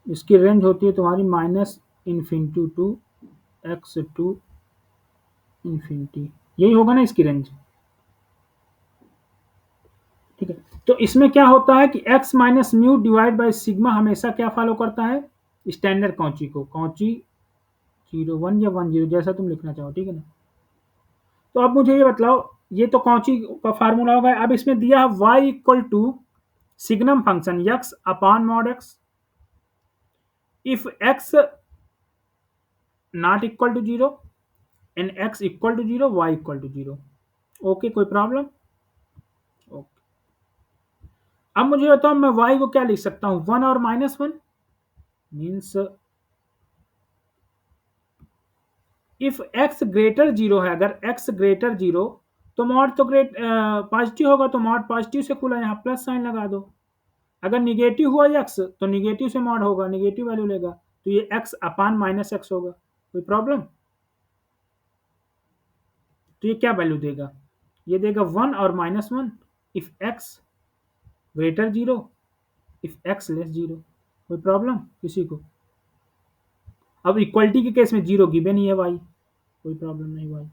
इसकी रेंज होती है तुम्हारी -infinity to X to infinity, यही होगा ना इसकी रेंज, ठीक है। तो इसमें क्या होता है कि x minus mu divide by sigma हमेशा क्या फॉलो करता है, स्टैंडर्ड कॉची को, कॉची 0 1 या 1 0 जैसा तुम लिखना चाहो, ठीक है ना। तो अब मुझे ये बताओ, ये तो कॉची का फार्मूला होगा। अब इसमें दिया है y equal to signum function x upon mod x if x not equal to 0 and x equal to 0 y equal to 0। Okay, कोई प्रॉब्लम? ओके, अब मुझे बताओ मैं y को क्या लिख सकता हूं, 1 और -1 मीन्स इफ x ग्रेटर 0 है, अगर x ग्रेटर 0 तो मॉड तो पॉजिटिव होगा, तो मॉड पॉजिटिव से खुला, यहाँ प्लस साइन लगा दो। अगर निगेटिव हुआ x तो निगेटिव से मॉड होगा, निगेटिव वैल्यू लेगा, तो ये x अपान -x होगा। कोई प्रॉब्लम? तो ये क्या वैल्यू देगा, ये देगा 1 और -1 if x greater 0 if x less 0। कोई प्रॉब्लम किसी को? अब इक्वलिटी के केस में 0 गिवन ही है भाई, कोई प्रॉब्लम नहीं भाई,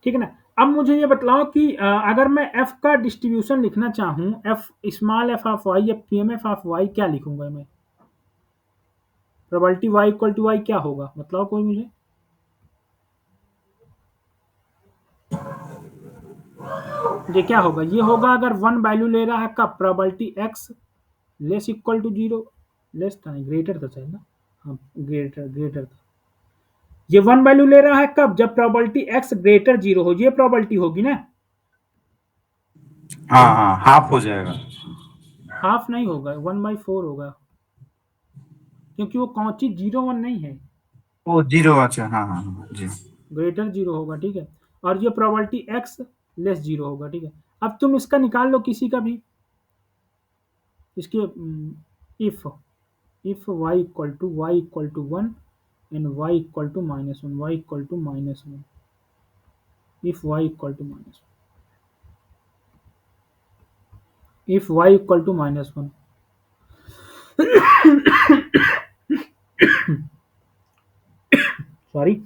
ठीक है ना। अब मुझे ये बतलाओ कि अगर मैं f का डिस्ट्रीब्यूशन लिखना चाहूं, f small f of y या pmf ऑफ y, क्या लिखूंगा मैं? Probability y equal to y क्या होगा, बताओ कोई मुझे। ये क्या होगा, ये होगा अगर 1 वैल्यू ले रहा है कब, probability x less equal to 0, less था ग्रेटर था शायद ना, हाँ ग्रेटर था। ये 1 वैल्यू ले रहा है कब, जब प्रोबेबिलिटी x ग्रेटर 0 हो, ये प्रोबेबिलिटी होगी ना। हाँ हाँ, हाफ हो जाएगा। हाफ नहीं होगा, 1/4 होगा, क्योंकि वो कौची 0 1 नहीं है, वो 0, अच्छा हाँ हाँ हाँ जी। ग्रेटर 0 होगा, ठीक है। और ये प्रोबेबिलिटी x लेस 0 होगा, ठीक है। अब तुम इसका निकाल लो किसी का भी, इसके if y equal to 1 and y equal to -1, y equal to -1, if y equal to -1, if y equal to -1, sorry.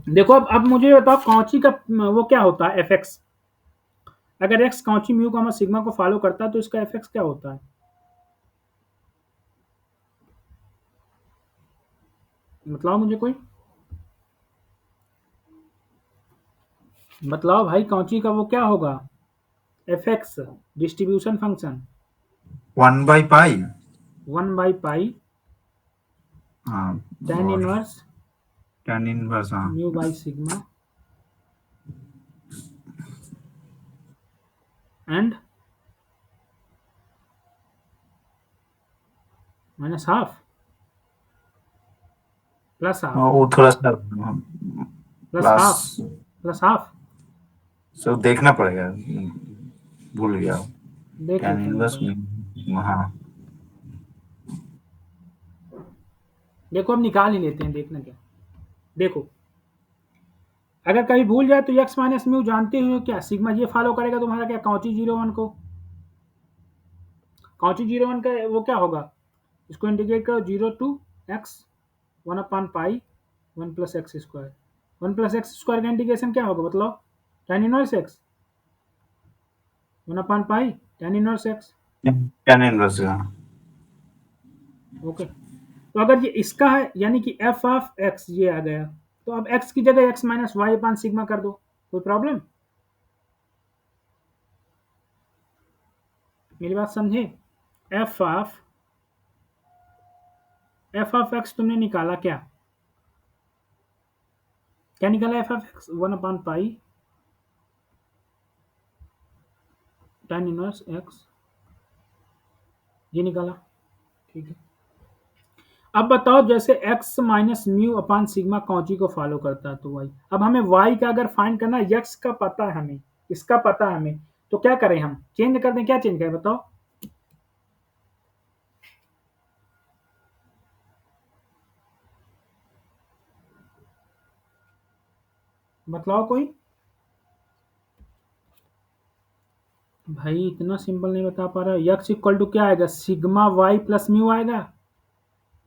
देखो अब मुझे बताओ कौची का वो क्या होता है, fx। अगर x कौची म्यू का सिग्मा को फॉलो करता है तो इसका fx क्या होता है, बताओ मुझे कोई, बतलाओ भाई कौची का वो क्या होगा, fx डिस्ट्रीब्यूशन फंक्शन 1/π 1/π हाँ, tan और इनवर्स tan इनवर्स हाँ mu by sigma and minus half plus half वो थोड़ा सा plus plus half plus half, सब देखना पड़ेगा, भूल गया। देख tan लेते हैं इनवर्स भाई। हाँ, देखो अब निकाल ही लेते हैं, देखना क्या। देखो अगर कभी भूल जाए तो x माइनस म्यू जानते हो क्या, सिग्मा ये फॉलो करेगा तुम्हारा क्या, कौची 0 1 को, कौची 0 1 का वो क्या होगा, इसको इंटीग्रेट करो 0 to x 1/π 1 plus X square, 1 plus X square का इंटीग्रेशन क्या होगा बताओ, tan inverse x 1/π tan inverse x। tan inverse हाँ। ओके, तो अगर ये इसका है यानी कि f ऑफ x ये आ गया, तो अब x की जगह x minus Y upon sigma कर दो, कोई प्रॉब्लम, मेरी बात समझे। f ऑफ x तुमने निकाला क्या, क्या निकाला, f of x 1/π tan inverse x, ये निकाला, ठीक है। अब बताओ जैसे x माइनस म्यू अपान सिग्मा कौची को फॉलो करता है तो y, अब हमें y का अगर फाइंड करना है, x का पता है हमें, इसका पता है हमें, तो क्या करें हम, चेंज कर दें, क्या चेंज करें बताओ, बतलाओ कोई भाई, इतना सिंपल नहीं बता पा रहा। x इक्वल टू क्या आएगा, सिग्मा y प्लस म्यू आएगा,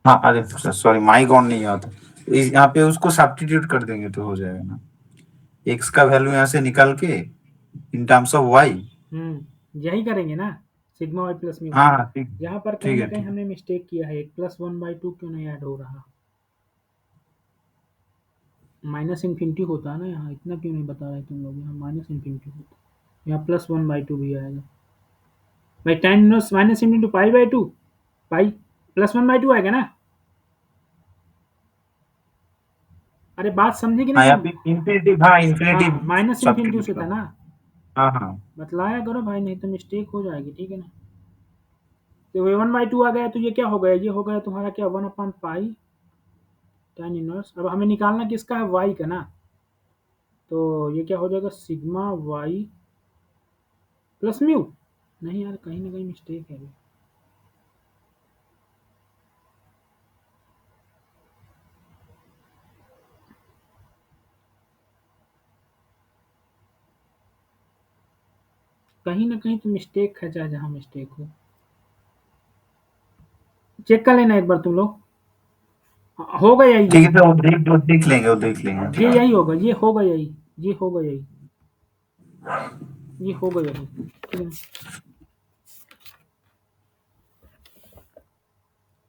हाँ अरे सॉरी, माइक ऑन नहीं आता, यहाँ पे उसको सब्स्टिट्यूट कर देंगे तो हो जाएगा ना, x का वैल्यू यहाँ से निकाल के इन टर्म्स ऑफ y। यही करेंगे ना, सिग्मा वाई प्लस म्यू। हाँ ठीक यहाँ पर कहीं ठीक ना है कहीं ठीक। हमने मिस्टेक किया है, एक +1/2 क्यों नहीं ऐड हो रहा? माइनस इन्फिनिटी होता है ना यहाँ, इतना क्यों नहीं बता रहे तुम लोग? यहाँ माइनस इन्फिनिटी होता है, यहाँ +1/2 भी आएगा भाई। tan इनवर्स माइनस इन्फिनिटी पाई/2, पाई +1/2 आएगा ना? अरे बात समझे कि हाँ नहीं यहाँ तुम? पे इन्फिनिटी, हाँ इन्फिनिटी हाँ माइनस सबके इन्फिनिटी से लिखा। था ना, हाँ हाँ बतलाया करो भाई, नहीं तो मिस्टेक हो जाएगी, ठीक है ना? तो ये 1/2 आ गया, तो ये क्या हो गया? ये हो गया तुम्हारा क्या, 1/पाई tan इनवर्स। अब हमें निकालना किसका है? y का ना। तो ये क्या हो जाएगा? Sigma y plus mu. नहीं यार, कहीं ना कहीं मिस्टेक है अभी। कहीं ना कहीं तो मिस्टेक है, चाहे जहाँ मिस्टेक हो। चेक कर लेना एक बार तुम लोग। होगा यही ठीक ये। है, तो वो देख लेंगे, वो देख लेंगे, ठीक ये है। यही होगा, ये होगा यही, ये होगा यही, ये होगा यही, ठीक है।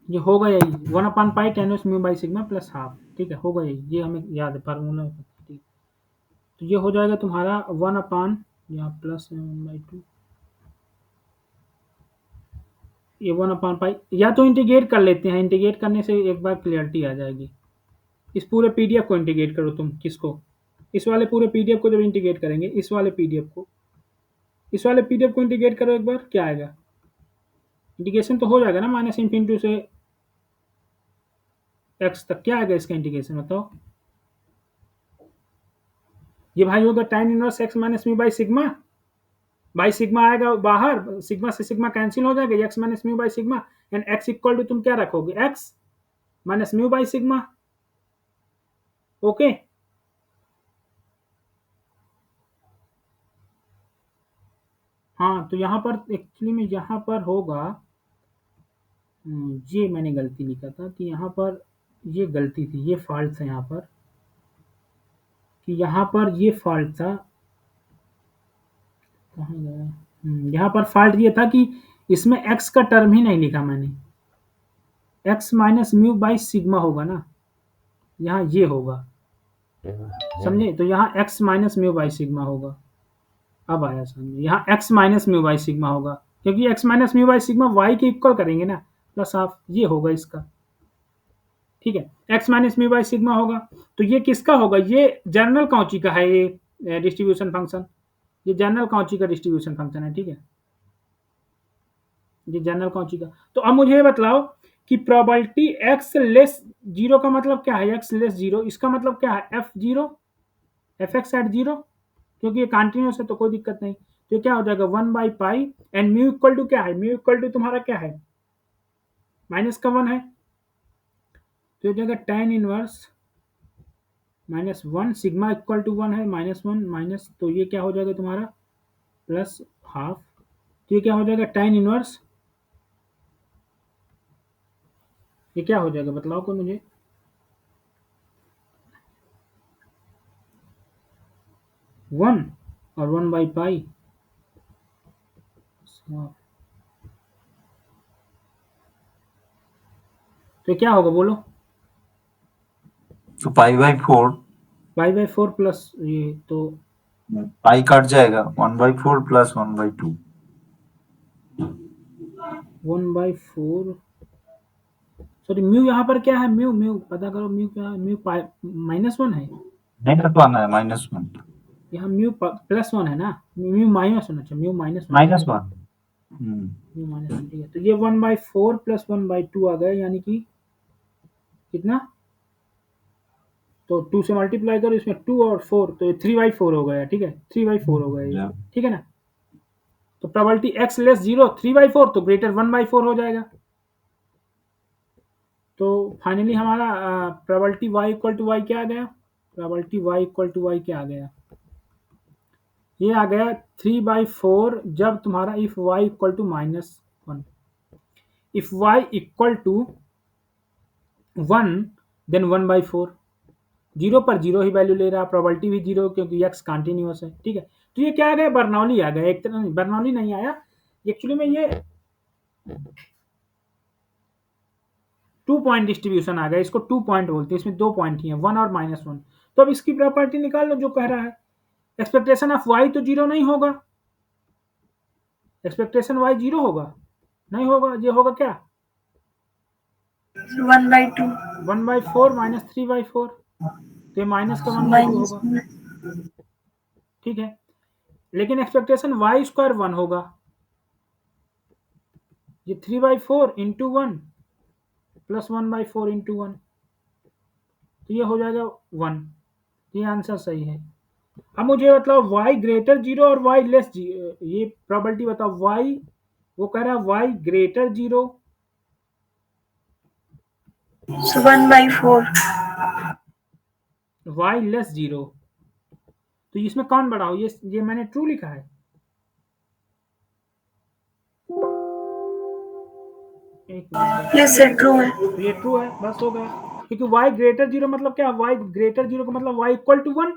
ये होगा यही 1/पाई tan inverse mu by sigma plus half, ठीक है, होगा यही, ये हमें याद है फार्मूला, ठीक। तो ये हो जाएगा तुम्हारा 1/, यहाँ +1/2, ये 1/पाई। या तो इंटीग्रेट कर लेते हैं, इंटीग्रेट करने से एक बार क्लियरिटी आ जाएगी। इस पूरे पीडीएफ को इंटीग्रेट करो तुम, किसको? इस वाले पूरे पीडीएफ को जब इंटीग्रेट करेंगे, इस वाले पीडीएफ को, इस वाले पीडीएफ को इंटीग्रेट करो एक बार, क्या आएगा? इंटीग्रेशन तो हो जाएगा ना, माइनस इन्फिनिटी से एक्स तक, क्या आएगा इसका इंटीग्रेशन बताओ? ये भाई होगा tan inverse x minus mu by sigma. By sigma आएगा बाहर, सिग्मा से सिग्मा कैंसिल हो जाएगा, x minus mu by sigma, and x equal to तुम क्या रखोगे? x minus mu by sigma. Okay, हाँ तो यहाँ पर एक्चुअली में यहाँ पर होगा, ये मैंने गलती लिखा था कि यहाँ पर ये गलती थी, ये फॉल्ट था यहाँ पर, कि यहाँ पर ये फॉल्ट था, कहाँ गया? यहाँ पर फॉल्ट ये था कि इसमें x का टर्म ही नहीं लिखा मैंने, x minus mu by sigma होगा ना, यहाँ ये होगा, समझे? तो यहाँ x minus mu by sigma होगा। अब आया समझे, यहाँ x minus mu by sigma होगा, क्योंकि x minus mu by sigma y के इक्वल करेंगे ना, प्लस हाफ, ये होगा इसका, ठीक है। x minus mu by sigma होगा, तो ये किसका होगा? ये जनरल कॉची का है, ये डिस्ट्रीब्यूशन फंक्शन, ये जनरल कॉची का डिस्ट्रीब्यूशन फंक्शन है, ठीक है, ये जनरल कॉची का। तो अब मुझे ये बतलाओ कि प्रोबेबिलिटी x लेस 0 का मतलब क्या है? x लेस 0, इसका मतलब क्या है? f0, fx एट 0, क्योंकि ये कंटिन्यूस है तो कोई दिक्कत नहीं। तो क्या हो जाएगा? 1/पाई, एंड म्यू इक्वल टू क्या है? म्यू इक्वल टू तुम्हारा क्या है? माइनस का 1 है, तो ये जाएगा tan inverse -1, sigma equal to 1 है, -1 माइनस, तो ये क्या हो जाएगा तुम्हारा? प्लस हाफ, तो ये क्या हो जाएगा? tan इनवर्स, ये क्या हो जाएगा बतलाओ कोई मुझे? 1 और 1/पाई, तो क्या होगा बोलो? तो π/4, π/4 प्लस ये, तो पाई कट जाएगा, 1/4 प्लस 1/2। 1/4, सॉरी म्यू यहाँ पर क्या है? म्यू म्यू पता करो, म्यू क्या है? म्यू -1 है, -1 है, -1, यहाँ म्यू +1 है ना, म्यू -1, अच्छा म्यू -1, -1। म्यू -1, ठीक है। तो ये 1/4 प्लस 1/2 आ गया, यानी कि कितना? तो 2 से मल्टीप्लाई करो, इसमें 2 और 4, तो ये 3/4 हो गया, ठीक है, 3/4 हो गया ये, ठीक है ना? तो प्रोबेबिलिटी x लेस 0 3/4, तो ग्रेटर 1/4 हो जाएगा। तो फाइनली हमारा probability y equal to y क्या आ गया? Probability y equal to y क्या आ गया? ये आ गया 3/4, जब तुम्हारा if y equal to -1, if y equal to 1 then 1/4, 0 पर 0 ही वैल्यू ले रहा है, प्रोबेबिलिटी भी 0 क्योंकि x कंटिन्यूअस है, ठीक है। तो ये क्या आ गया? बर्नौली आ गया, एक तरह बर्नौली नहीं आया, एक्चुअली में ये 2 पॉइंट डिस्ट्रीब्यूशन आ गया, इसको 2 पॉइंट बोलते हैं, इसमें 2 पॉइंट ही है, 1 और -1। तो अब इसकी प्रॉपर्टी निकाल लो जो कह रहा है। एक्सपेक्टेशन ऑफ y तो 0 नहीं होगा, एक्सपेक्टेशन y 0 होगा, नहीं होगा, ये होगा क्या 1/2 1/4 माइनस 3/4, तो ये माइनस का 1/2 माइनस होगा, ठीक है। लेकिन एक्सपेक्टेशन y स्क्वायर 1 होगा, ये 3/4 इंटू 1 प्लस 1/4 इंटू 1, तो ये हो जाएगा 1। ये आंसर सही है। अब मुझे बताओ y ग्रेटर 0 और y लेस 0, ये प्रोबेबिलिटी बताओ। y वो कह रहा है y ग्रेटर 0, 1/4 y लेस 0, तो इसमें कौन बड़ा हो, ये मैंने ट्रू लिखा है, एक मिनट, यस सर ट्रू है। तो ये ट्रू है, बस हो गया। क्योंकि y ग्रेटर 0 मतलब क्या, y ग्रेटर 0 का मतलब y इक्वल टू 1,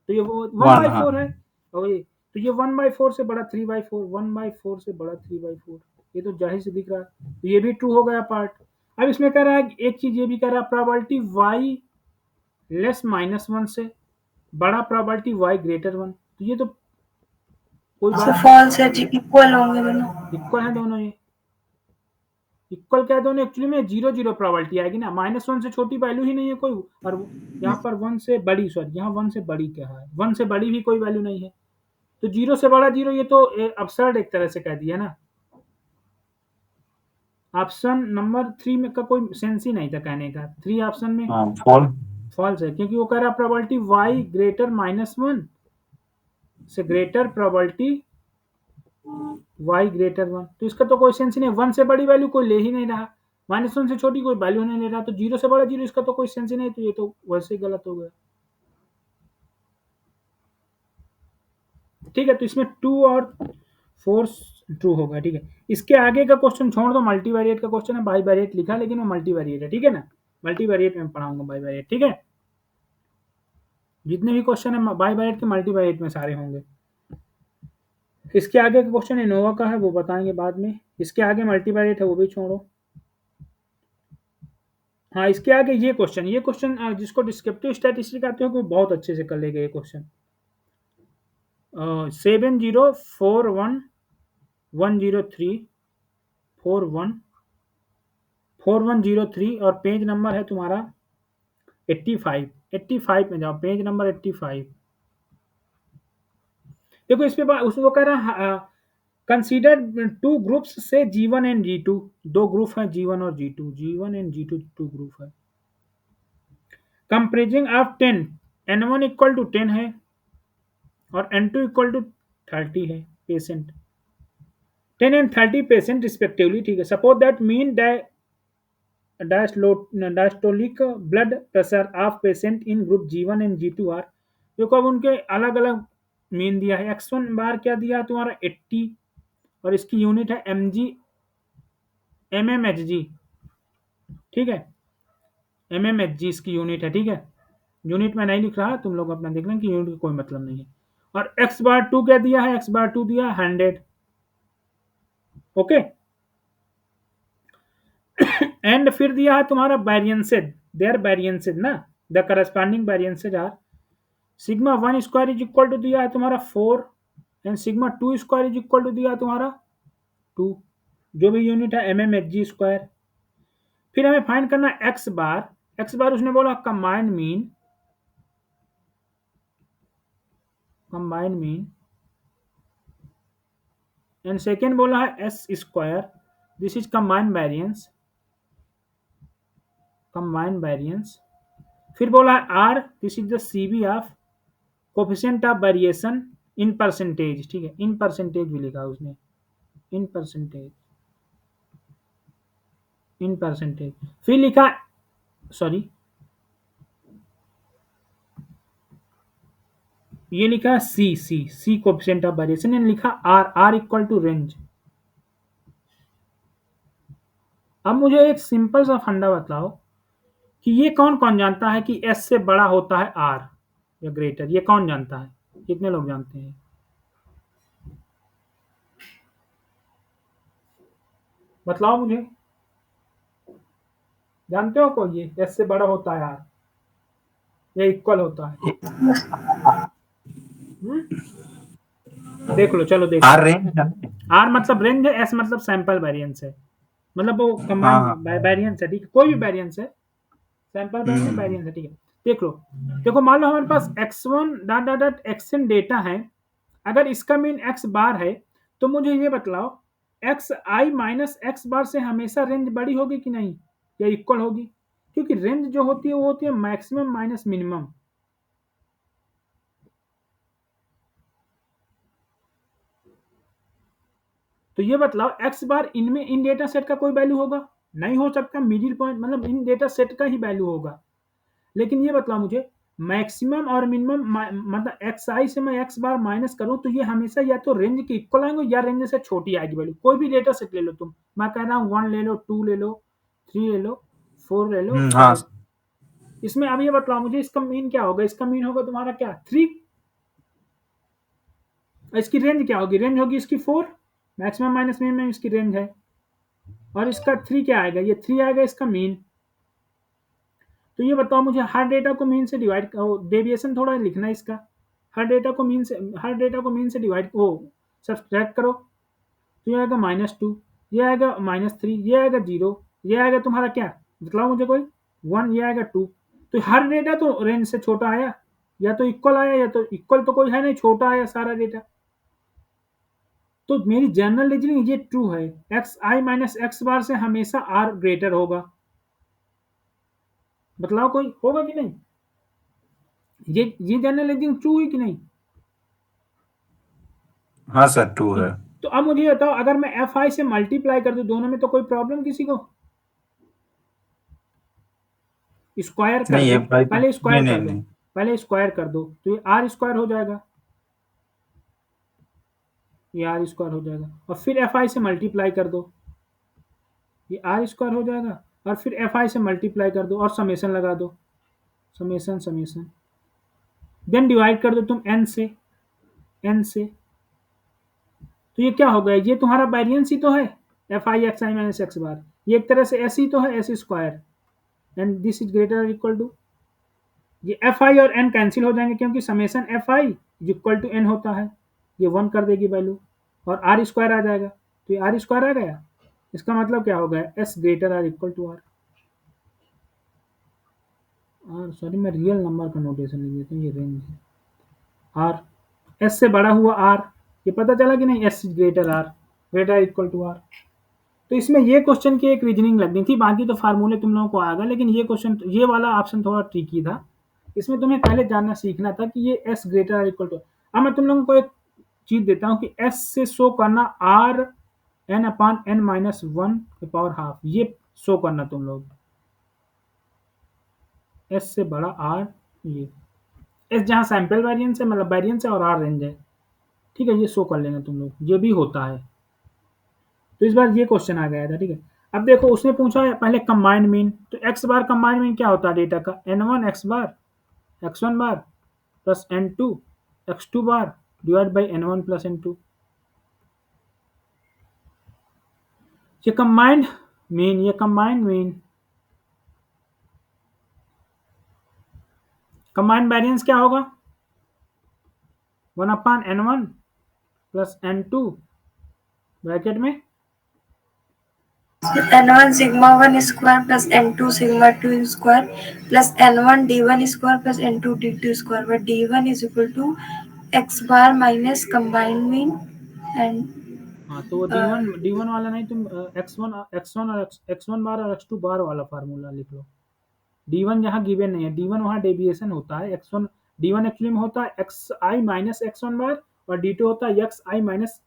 तो ये 1/4 है, और ये तो ये 1/4 से बड़ा 3/4, 1/4 से बड़ा 3/4, ये तो जाहिर से दिख रहा है, तो ये भी ट्रू हो गया पार्ट। अब इसमें कह रहा है एक चीज ये भी कह रहा है, प्रोबेबिलिटी y लेस -1 से बड़ा प्रोबेबिलिटी y ग्रेटर 1, तो ये तो कोई सर बात फॉल्स है जी, इक्वल होंगे दोनों। इक्वल है दोनों, ये इक्वल क्या है दोनों, एक्चुअली में 0 प्रोबेबिलिटी आएगी ना, -1 से छोटी वैल्यू ही नहीं है कोई, और यहाँ पर 1 से बड़ी, सॉरी यहाँ 1 से बड़ी क्या है, 1 से बड़ी भी कोई वैल्यू नहीं है, तो 0 से बड़ा 0, ये तो अब्सर्ड एक तरह से कह दिया ना। ऑप्शन नंबर 3 में का कोई सेंस ही नहीं था कहने का, 3 ऑप्शन में फॉल्स है, क्योंकि वो कह रहा है प्रोबेबिलिटी y ग्रेटर -1 से ग्रेटर प्रोबेबिलिटी y ग्रेटर 1, तो इसका तो कोई सेंस ही नहीं, 1 से बड़ी वैल्यू कोई ले ही नहीं रहा, -1 से छोटी कोई वैल्यू नहीं ले रहा, तो 0 से बड़ा 0 इसका तो कोई सेंस ही नहीं, तो ये तो वैसे ही गलत हो गया, ठीक है। तो इसमें 2 और 4 ट्रू होगा, ठीक है। इसके आगे का क्वेश्चन छोड़ दो, मल्टीवेरिएट का क्वेश्चन है, बाईवेरिएट लिखा लेकिन वो मल्टीवेरिएट है, ठीक है ना, मल्टीवेरिएट में पढ़ाऊंगा बाईवेरिएट, ठीक है। जितने भी क्वेश्चन है बाईवेरिएट के मल्टीवेरिएट में सारे होंगे। इसके आगे का क्वेश्चन इनोवा का है, वो बताएंगे बाद में, इसके आगे मल्टीवेरिएट है वो भी छोड़ो। हाँ, इसके आगे ये क्वेश्चन जिसको डिस्क्रिप्टिव स्टैटिस्टिक्स आते हो वो बहुत अच्छे से कर लेगा ये क्वेश्चन। 70411034141003 और पेज नंबर है तुम्हारा 85 में जाओ, पेज नंबर 85। देखो इस पे उसको कह रहा है कंसीडर 2 ग्रुप्स से G1 एंड G2, 2 ग्रुप हैं G1 और G2, G1 and G2 2 group है, कंप्रेजिंग ऑफ 10, N1 इक्वल टू 10 है और N2 इक्वल टू 30 है पेशेंट, 10 एंड 30 पेशेंट रिस्पेक्टिवली, ठीक है। Suppose that mean diastolic blood pressure of patient in group G1 and G2 are, देखो अब उनके अलग अलग मीन दिया है, x1 बार क्या दिया है तुम्हारा 80 और इसकी यूनिट है mmHg, ठीक है, mmHg इसकी यूनिट है, ठीक है। यूनिट में नहीं लिख रहा, तुम लोग अपना देख लें कि यूनिट का कोई मतलब नहीं है। और x/2 क्या दिया है, x/2 दिया है 100, ओके। एंड फिर दिया है तुम्हारा वेरिएंसेज, देयर वेरिएंसेज ना, the corresponding variances are sigma 1 square is equal to दिया है तुम्हारा 4 and sigma 2 square is equal to दिया है तुम्हारा 2, जो भी यूनिट है mmHg स्क्वायर। फिर हमें फाइंड करना है x बार उसने बोला कंबाइंड मीन एंड सेकेंड बोला है s square, this is combined variance. फिर बोला है r, this is the CB of coefficient of variation in percentage, ठीक है, इन परसेंटेज भी लिखा उसने, इन परसेंटेज। फिर लिखा, सॉरी ये लिखा सी कोफिशिएंट ऑफ वेरिएशन एंड लिखा r इक्वल टू रेंज। अब मुझे एक सिंपल सा फंडा बताओ कि ये कौन कौन जानता है कि s से बड़ा होता है r या ग्रेटर, ये कौन जानता है, कितने लोग जानते हैं? बतलाओ मुझे, जानते हो कोई ये एस से बड़ा होता है आर या इक्वल होता है? देख लो, चलो देख आर लो। रेंज है। आर मतलब रेंज है, एस मतलब सैंपल वेरिएंस है, मतलब वो हाँ कमांड हाँ। वेरिएंस है, ठीक है, कोई भी वेरिएंस है, सैंपल वेरिएंस हम्म। वेरिएंस है, ठीक है। देख लो, देखो मान लो हमारे पास x1 dot dot dot xn data है, अगर इसका मीन x बार है, तो मुझे ये बतलाओ एक्स आई माइनस एक्स बार से हमेशा रेंज बड़ी होगी कि नहीं, या इक्वल होगी? क्योंकि रेंज जो होती है वो होती है मैक्सिमम माइनस मिनिमम। तो ये बतलाओ एक्स बार इनमें इन डेटा सेट का कोई वैल्यू होगा? नहीं हो सकता, मिडिल पॉइंट मतलब इन डेटा सेट का ही वैल्यू होगा। लेकिन ये बतलाओ मुझे, मैक्सिमम और मिनिमम मतलब एक्स आई से मैं एक्स बार माइनस करूं तो ये हमेशा या तो रेंज के इक्वल आएंगे या रेंज से छोटी आएगी वैल्यू। कोई भी डेटा सेट ले लो तुम, मैं कह रहा हूँ 1 ले लो, 2 ले लो, 3 ले लो, 4 ले लो, हाँ 5। इसमें अब ये बतलाओ मुझे, इसका मीन क्या होगा? इसका मीन होगा तुम्हारा क्या, 3। इसकी रेंज क्या होगी? रेंज होगी इसकी 4, मैक्सिमम माइनस मिनिमम इसकी रेंज है। और इसका 3 क्या आएगा? ये 3 आएगा इसका मीन। तो ये बताओ मुझे, हर डेटा को मीन से डिवाइड, डेविएशन थोड़ा लिखना है इसका, हर डेटा को मीन से डिवाइड सब्सट्रैक्ट करो, तो ये आएगा -2, ये आएगा -3, ये आएगा 0, ये आएगा तुम्हारा क्या, बताओ मुझे कोई, 1, ये आएगा 2। तो हर डेटा तो रेंज से छोटा आया, या तो इक्वल आया, या तो इक्वल तो कोई है नहीं, छोटा आया सारा डेटा। तो मेरी जनरल रीजनिंग ये ट्रू है, एक्स आई माइनस एक्स बार से हमेशा आर ग्रेटर होगा। बतलाओ कोई होगा कि नहीं? ये जनरल रीजनिंग ट्रू है कि नहीं? हाँ सर, टू है। तो अब मुझे बताओ, अगर मैं एफ आई से मल्टीप्लाई कर दूं दोनों में, तो कोई प्रॉब्लम किसी को? स्क्वायर कर नहीं दो, ये भाई तो पहले नहीं स्क्वायर नहीं कर दो, नहीं। पहले स्क्वायर कर दो, तो ये आर स्क्वायर हो जाएगा, ये आर स्क्वायर हो जाएगा, और फिर एफ आई से मल्टीप्लाई कर दो, ये आर स्क्वायर हो जाएगा, और फिर एफ आई से मल्टीप्लाई कर दो और समेसन लगा दो, समेसन समेसन, देन डिवाइड कर दो तुम एन से। तो ये क्या हो गया? ये तुम्हारा वेरिएंस ही तो है, f i x i minus x bar, ये एक तरह से एस ही तो है, s square, and this is greater equal to, ये एफ आई और एन कैंसिल हो जाएंगे, क्योंकि summation f i equal to n होता है, ये 1 कर देगी वैल्यू, और आर स्क्वायर आ जाएगा, तो ये आर स्क्वायर आ गया। इसका मतलब क्या हो गया? S greater are equal to R. Sorry, मैं रियल नंबर का नोटेशन नहीं देता, ये रेंज है आर, एस से बड़ा हुआ आर, ये पता चला कि नहीं, S greater R, greater equal to R. तो इसमें ये क्वेश्चन की एक रीजनिंग लगनी थी, बाकी तो फार्मूले तुम लोगों को आएगा, लेकिन ये क्वेश्चन, ये वाला ऑप्शन थोड़ा ट्रिकी था। इसमें तुम्हें पहले जानना सीखना था कि ये S greater are equal to. अब मैं तुम लोगों को एक चीज देता हूँ कि एस से शो करना R n upon n minus 1 के पावर हाफ, ये शो करना तुम लोग, एस से बड़ा आर, ये एस जहाँ सैंपल वेरिएंस है, मतलब वेरिएंस है, और आर रेंज है, ठीक है, ये शो कर लेना तुम लोग, ये भी होता है। तो इस बार ये क्वेश्चन आ गया था, ठीक है। अब देखो, उसने पूछा है पहले कंबाइंड मीन, तो एक्स बार कंबाइंड मीन क्या होता है डेटा का, n1 x bar x1 bar plus n2 x2 bar divide by n1 plus n2। ये कंबाइंड मीन, ये कंबाइंड मीन, कंबाइंड वेरिएंस क्या होगा, 1 अपान n1 प्लस n2 ब्रैकेट में n1 sigma 1 square plus n2 sigma 2 square plus n1 d1 square plus n2 d2 square, where d1 is equal to x bar minus combined mean and हाँ, तो वो D one वाला नहीं, तुम x one bar और x to बार वाला formula लिख लो। D1 जहाँ गिवन नहीं है, डी1 वहाँ डेविएशन होता है, x1 डी1 एक्चुअली में होता है एक्स आई माइनस x1 बार, और डी2 होता है x i minus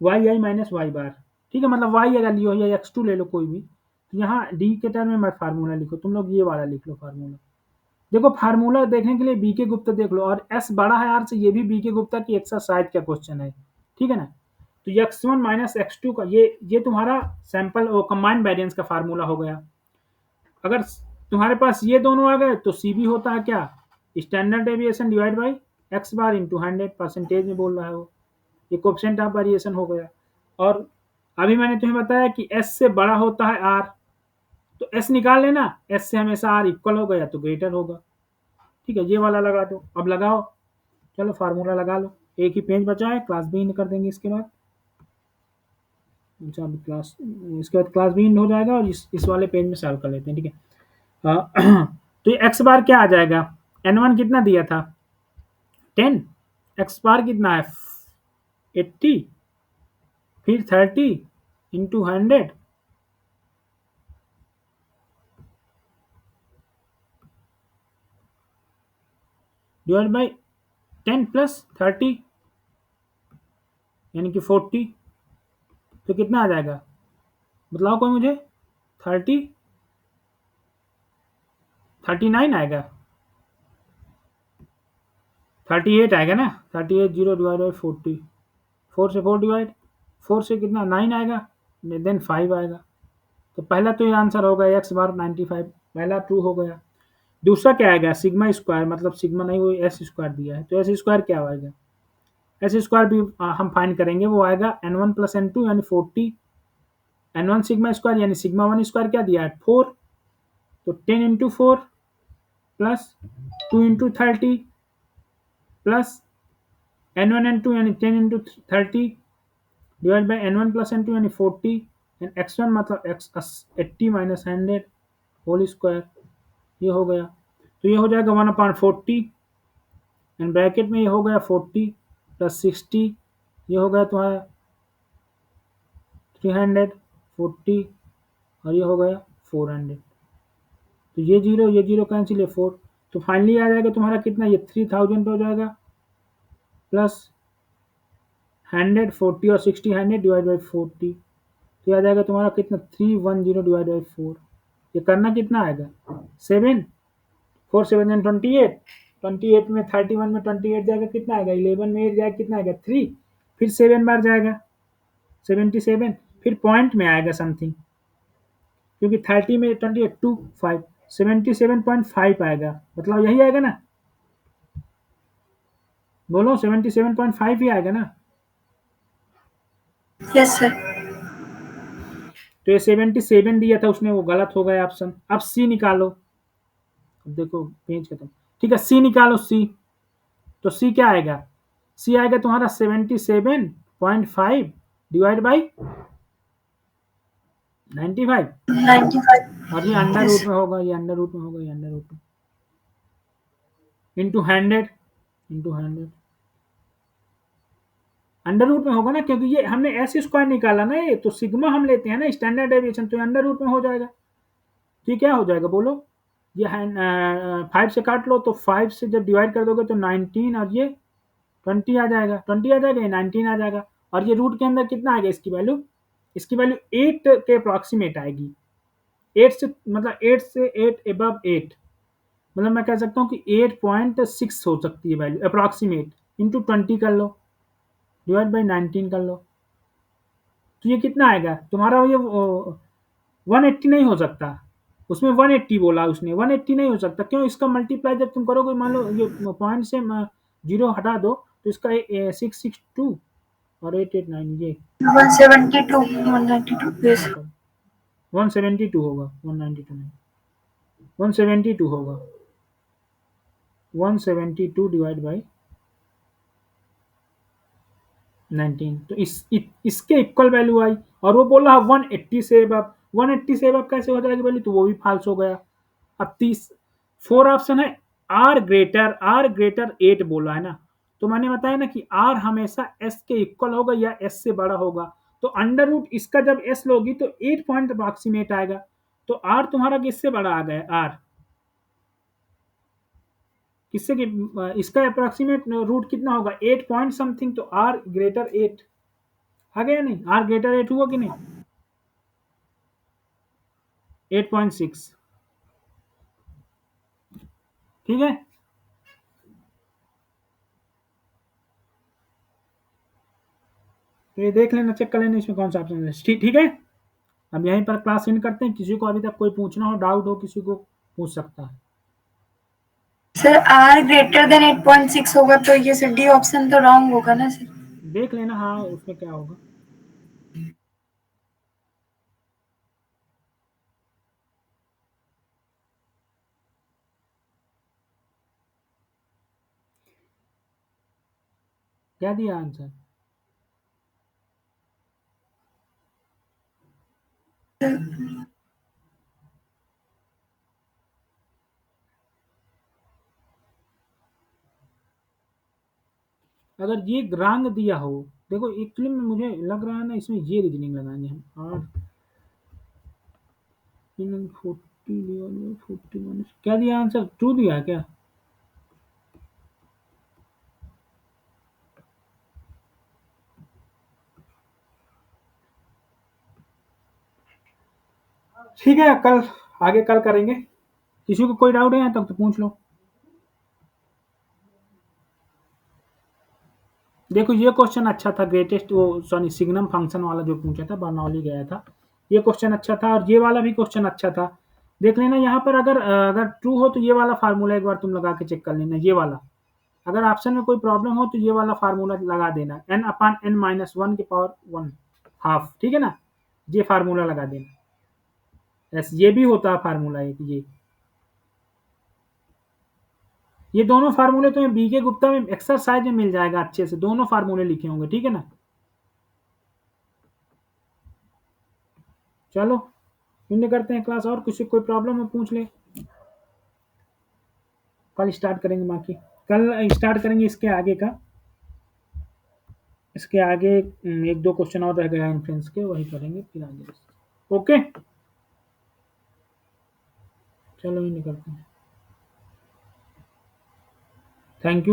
Y i minus Y बार, ठीक है, मतलब वाई अगर लियो या x2 ले लो कोई भी, तो यहाँ डी के टर्म में मत फार्मूला लिखो, तुम लोग ये वाला लिख लो फार्मूला। देखो, फार्मूला देखने के लिए बी के गुप्ता देख लो, और एस बड़ा है आर से, ये भी बी के गुप्ता की एक्सरसाइज का क्वेश्चन है, ठीक है ना। तो x1 माइनस x2 का ये तुम्हारा सैंपल वो कंबाइंड वेरिएंस का फार्मूला हो गया। अगर तुम्हारे पास ये दोनों आ गए तो सी बी होता है क्या, standard deviation divide by x bar into 100, percentage में बोल रहा है वो, ये कोएफिशिएंट ऑफ वेरिएशन हो गया। और अभी मैंने तुम्हें बताया कि s से बड़ा होता है r, तो s निकाल लेना, s से हमेशा r इक्वल होगा या तो ग्रेटर होगा। ठीक है, ये वाला लगा दो। अब लगाओ, चलो फार्मूला लगा लो। एक ही पेज बचा है, क्लास बी कर देंगे इसके बाद। अच्छा, अभी क्लास, इसके बाद क्लास बी हो जाएगा और इस वाले पेज में सॉल्व कर लेते हैं। ठीक है, तो ये x बार क्या आ जाएगा, n1 कितना दिया था 10, x बार कितना है 80, फिर 30 इंटू 100 डिवाइड बाई 10 प्लस 30 यानी कि 40, तो कितना आ जाएगा बताओ कोई मुझे, 39 आएगा, 38 आएगा ना, 38 0 डिवाइड बाई 40, 4 से 4 डिवाइड, 4 से कितना 9 आएगा, देन 5 आएगा। तो पहला तो ये आंसर होगा x बार 95, पहला ट्रू हो गया। दूसरा क्या आएगा, सिग्मा स्क्वायर, मतलब सिग्मा नहीं, वो एस स्क्वायर दिया है, तो एस स्क्वायर क्या आएगा, एस स्क्वायर भी हम फाइंड करेंगे, वो आएगा n1 प्लस n2 यानी 40, n1 सिग्मा स्क्वायर यानी सिग्मा 1 स्क्वायर क्या दिया है 4, तो 10 into 4 plus 2 into 30 plus n1 n2 यानी 10 into 30 divide by n1 plus n2 यानी 40 एंड x1 मतलब x 80 माइनस 100 होल स्क्वायर, ये हो गया। तो ये हो जाएगा 1/40 एंड ब्रैकेट में ये हो गया 40 प्लस 60, ये हो गया तुम्हारा 340 और ये हो गया 400, तो ये जीरो कैंसिल है 4, तो फाइनली आ जाएगा तुम्हारा कितना, ये 3000 हो जाएगा प्लस 100 40 और 60 100 डिवाइड बाई 40, तो आ जाएगा तुम्हारा कितना 310 डिवाइड बाई 4। ये करना कितना आएगा 7, 4 7 28, 28 में 31 में 28 जाएगा कितना आएगा, 11 में 8 जाएगा कितना आएगा 3, फिर 7 बार जाएगा 77, फिर पॉइंट में आएगा समथिंग, क्योंकि 30 में 28 2 5 77.5 आएगा, मतलब यही आएगा ना, बोलो 77.5 ही आएगा ना। Yes sir. तो ये 77 दिया था उसने, वो गलत हो गया ऑप्शन। अब सी निकालो, अब देखो पेज खत्म। ठीक है, सी निकालो सी, तो सी क्या आएगा, सी आएगा तुम्हारा 77.5 डिवाइड बाई 95, 95 और ये अंडर रूट में होगा, ये अंडर रूट में होगा, ये अंडर रूट में इंटू 100 अंडर रूट में होगा ना, क्योंकि ये हमने एस स्क्वायर निकाला ना, ये तो सिग्मा हम लेते हैं ना स्टैंडर्ड डेविएशन, तो अंडर रूट में हो जाएगा। तो क्या हो जाएगा बोलो, ये 5 से काट लो, तो 5 से जब डिवाइड कर दोगे तो 19 और ये 20 आ जाएगा, 20 आ जाएगा, ये 19 आ जाएगा, और ये रूट के अंदर कितना आएगा इसकी वैल्यू 8 के अप्रॉक्सीमेट आएगी, 8 से मतलब 8 से 8 एबव 8, मतलब मैं कह सकता हूँ कि 8.6 हो सकती है वैल्यू अप्रॉक्सीमेट, इंटू 20 कर लो डिवाइड बाई 19 कर लो, तो ये कितना आएगा तुम्हारा, ये 180 नहीं हो सकता, उसमें 180 बोला उसने, 180 नहीं हो सकता, क्यों, इसका मल्टीप्लाई जब तुम करोगे, मान लो ये पॉइंट से 0 हटा दो, तो इसका 662 और 889 ये 172 192 यस 172 होगा, 192 नहीं, 172 होगा, 172 डिवाइड बाई 19, तो इसके इक्वल वैल्यू आई, और वो बोल रहा 180 से अब 180 से अब कैसे हो जाएगी वैल्यू, तो वो भी फाल्स हो गया। अब 4 ऑप्शन है, आर ग्रेटर 8 बोला है ना, तो मैंने बताया ना कि आर हमेशा एस के इक्वल होगा या एस से बड़ा होगा, तो अंडर रूट इसका जब एस लोगी तो 8 पॉइंट अप्रॉक्सीमेट आएगा, तो आर तुम्हारा किससे बड़ा आ गया, आर किससे, इसका अप्रॉक्सीमेट रूट कितना होगा 8 पॉइंट समथिंग, तो आर ग्रेटर 8 आ गया, नहीं आर ग्रेटर 8 हुआ कि नहीं, 8.6, ठीक है। तो ये देख लेना, चेक कर लेना इसमें कौन सा ऑप्शन है, ठीक है। अब यहीं पर क्लास एंड करते हैं, किसी को अभी तक कोई पूछना हो, डाउट हो, किसी को पूछ सकता है। सर आर ग्रेटर देन 8.6 होगा तो ये सर डी ऑप्शन तो रॉन्ग होगा ना सर, देख लेना हाँ उसमें क्या होगा। क्या दिया आंसर? अगर ये ग्रांग दिया हो, देखो एक्चुअली में मुझे लग रहा है ना इसमें ये रीजनिंग लगाएंगे हम। और 40 40 क्या दिया आंसर? 2 दिया है क्या? ठीक है, कल आगे कल करेंगे। किसी को कोई डाउट है यहाँ तक तो पूछ लो। देखो ये क्वेश्चन अच्छा था, ग्रेटेस्ट वो सॉरी सिग्नम फंक्शन वाला जो पूछा था, बर्नौली गया था। ये क्वेश्चन अच्छा था और ये वाला भी क्वेश्चन अच्छा था। देख लेना यहाँ पर, अगर ट्रू हो तो ये वाला फार्मूला एक बार तुम लगा के चेक कर लेना, ये वाला। अगर ऑप्शन में कोई प्रॉब्लम हो तो ये वाला फार्मूला लगा देना, n अपान n माइनस 1 की पावर 1 हाफ, ठीक है ना? ये फार्मूला लगा देना। यस, ये भी होता है फार्मूला एक ये दोनों फार्मूले तुम्हें बी के गुप्ता में एक्सरसाइज में मिल जाएगा अच्छे से, दोनों फार्मूले लिखे होंगे, ठीक है ना? चलो इन्हें करते हैं क्लास, और किसी कोई प्रॉब्लम है पूछ ले। कल स्टार्ट करेंगे, बाकी कल स्टार्ट करेंगे इसके आगे का। इसके आगे एक दो क्वेश्चन और रह गया इन्फ्लुएंस के, वही करेंगे फिर आगे। ओके, चलो इन्हें करते हैं। Thank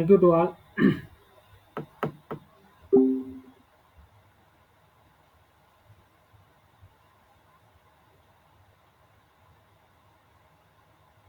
you to all.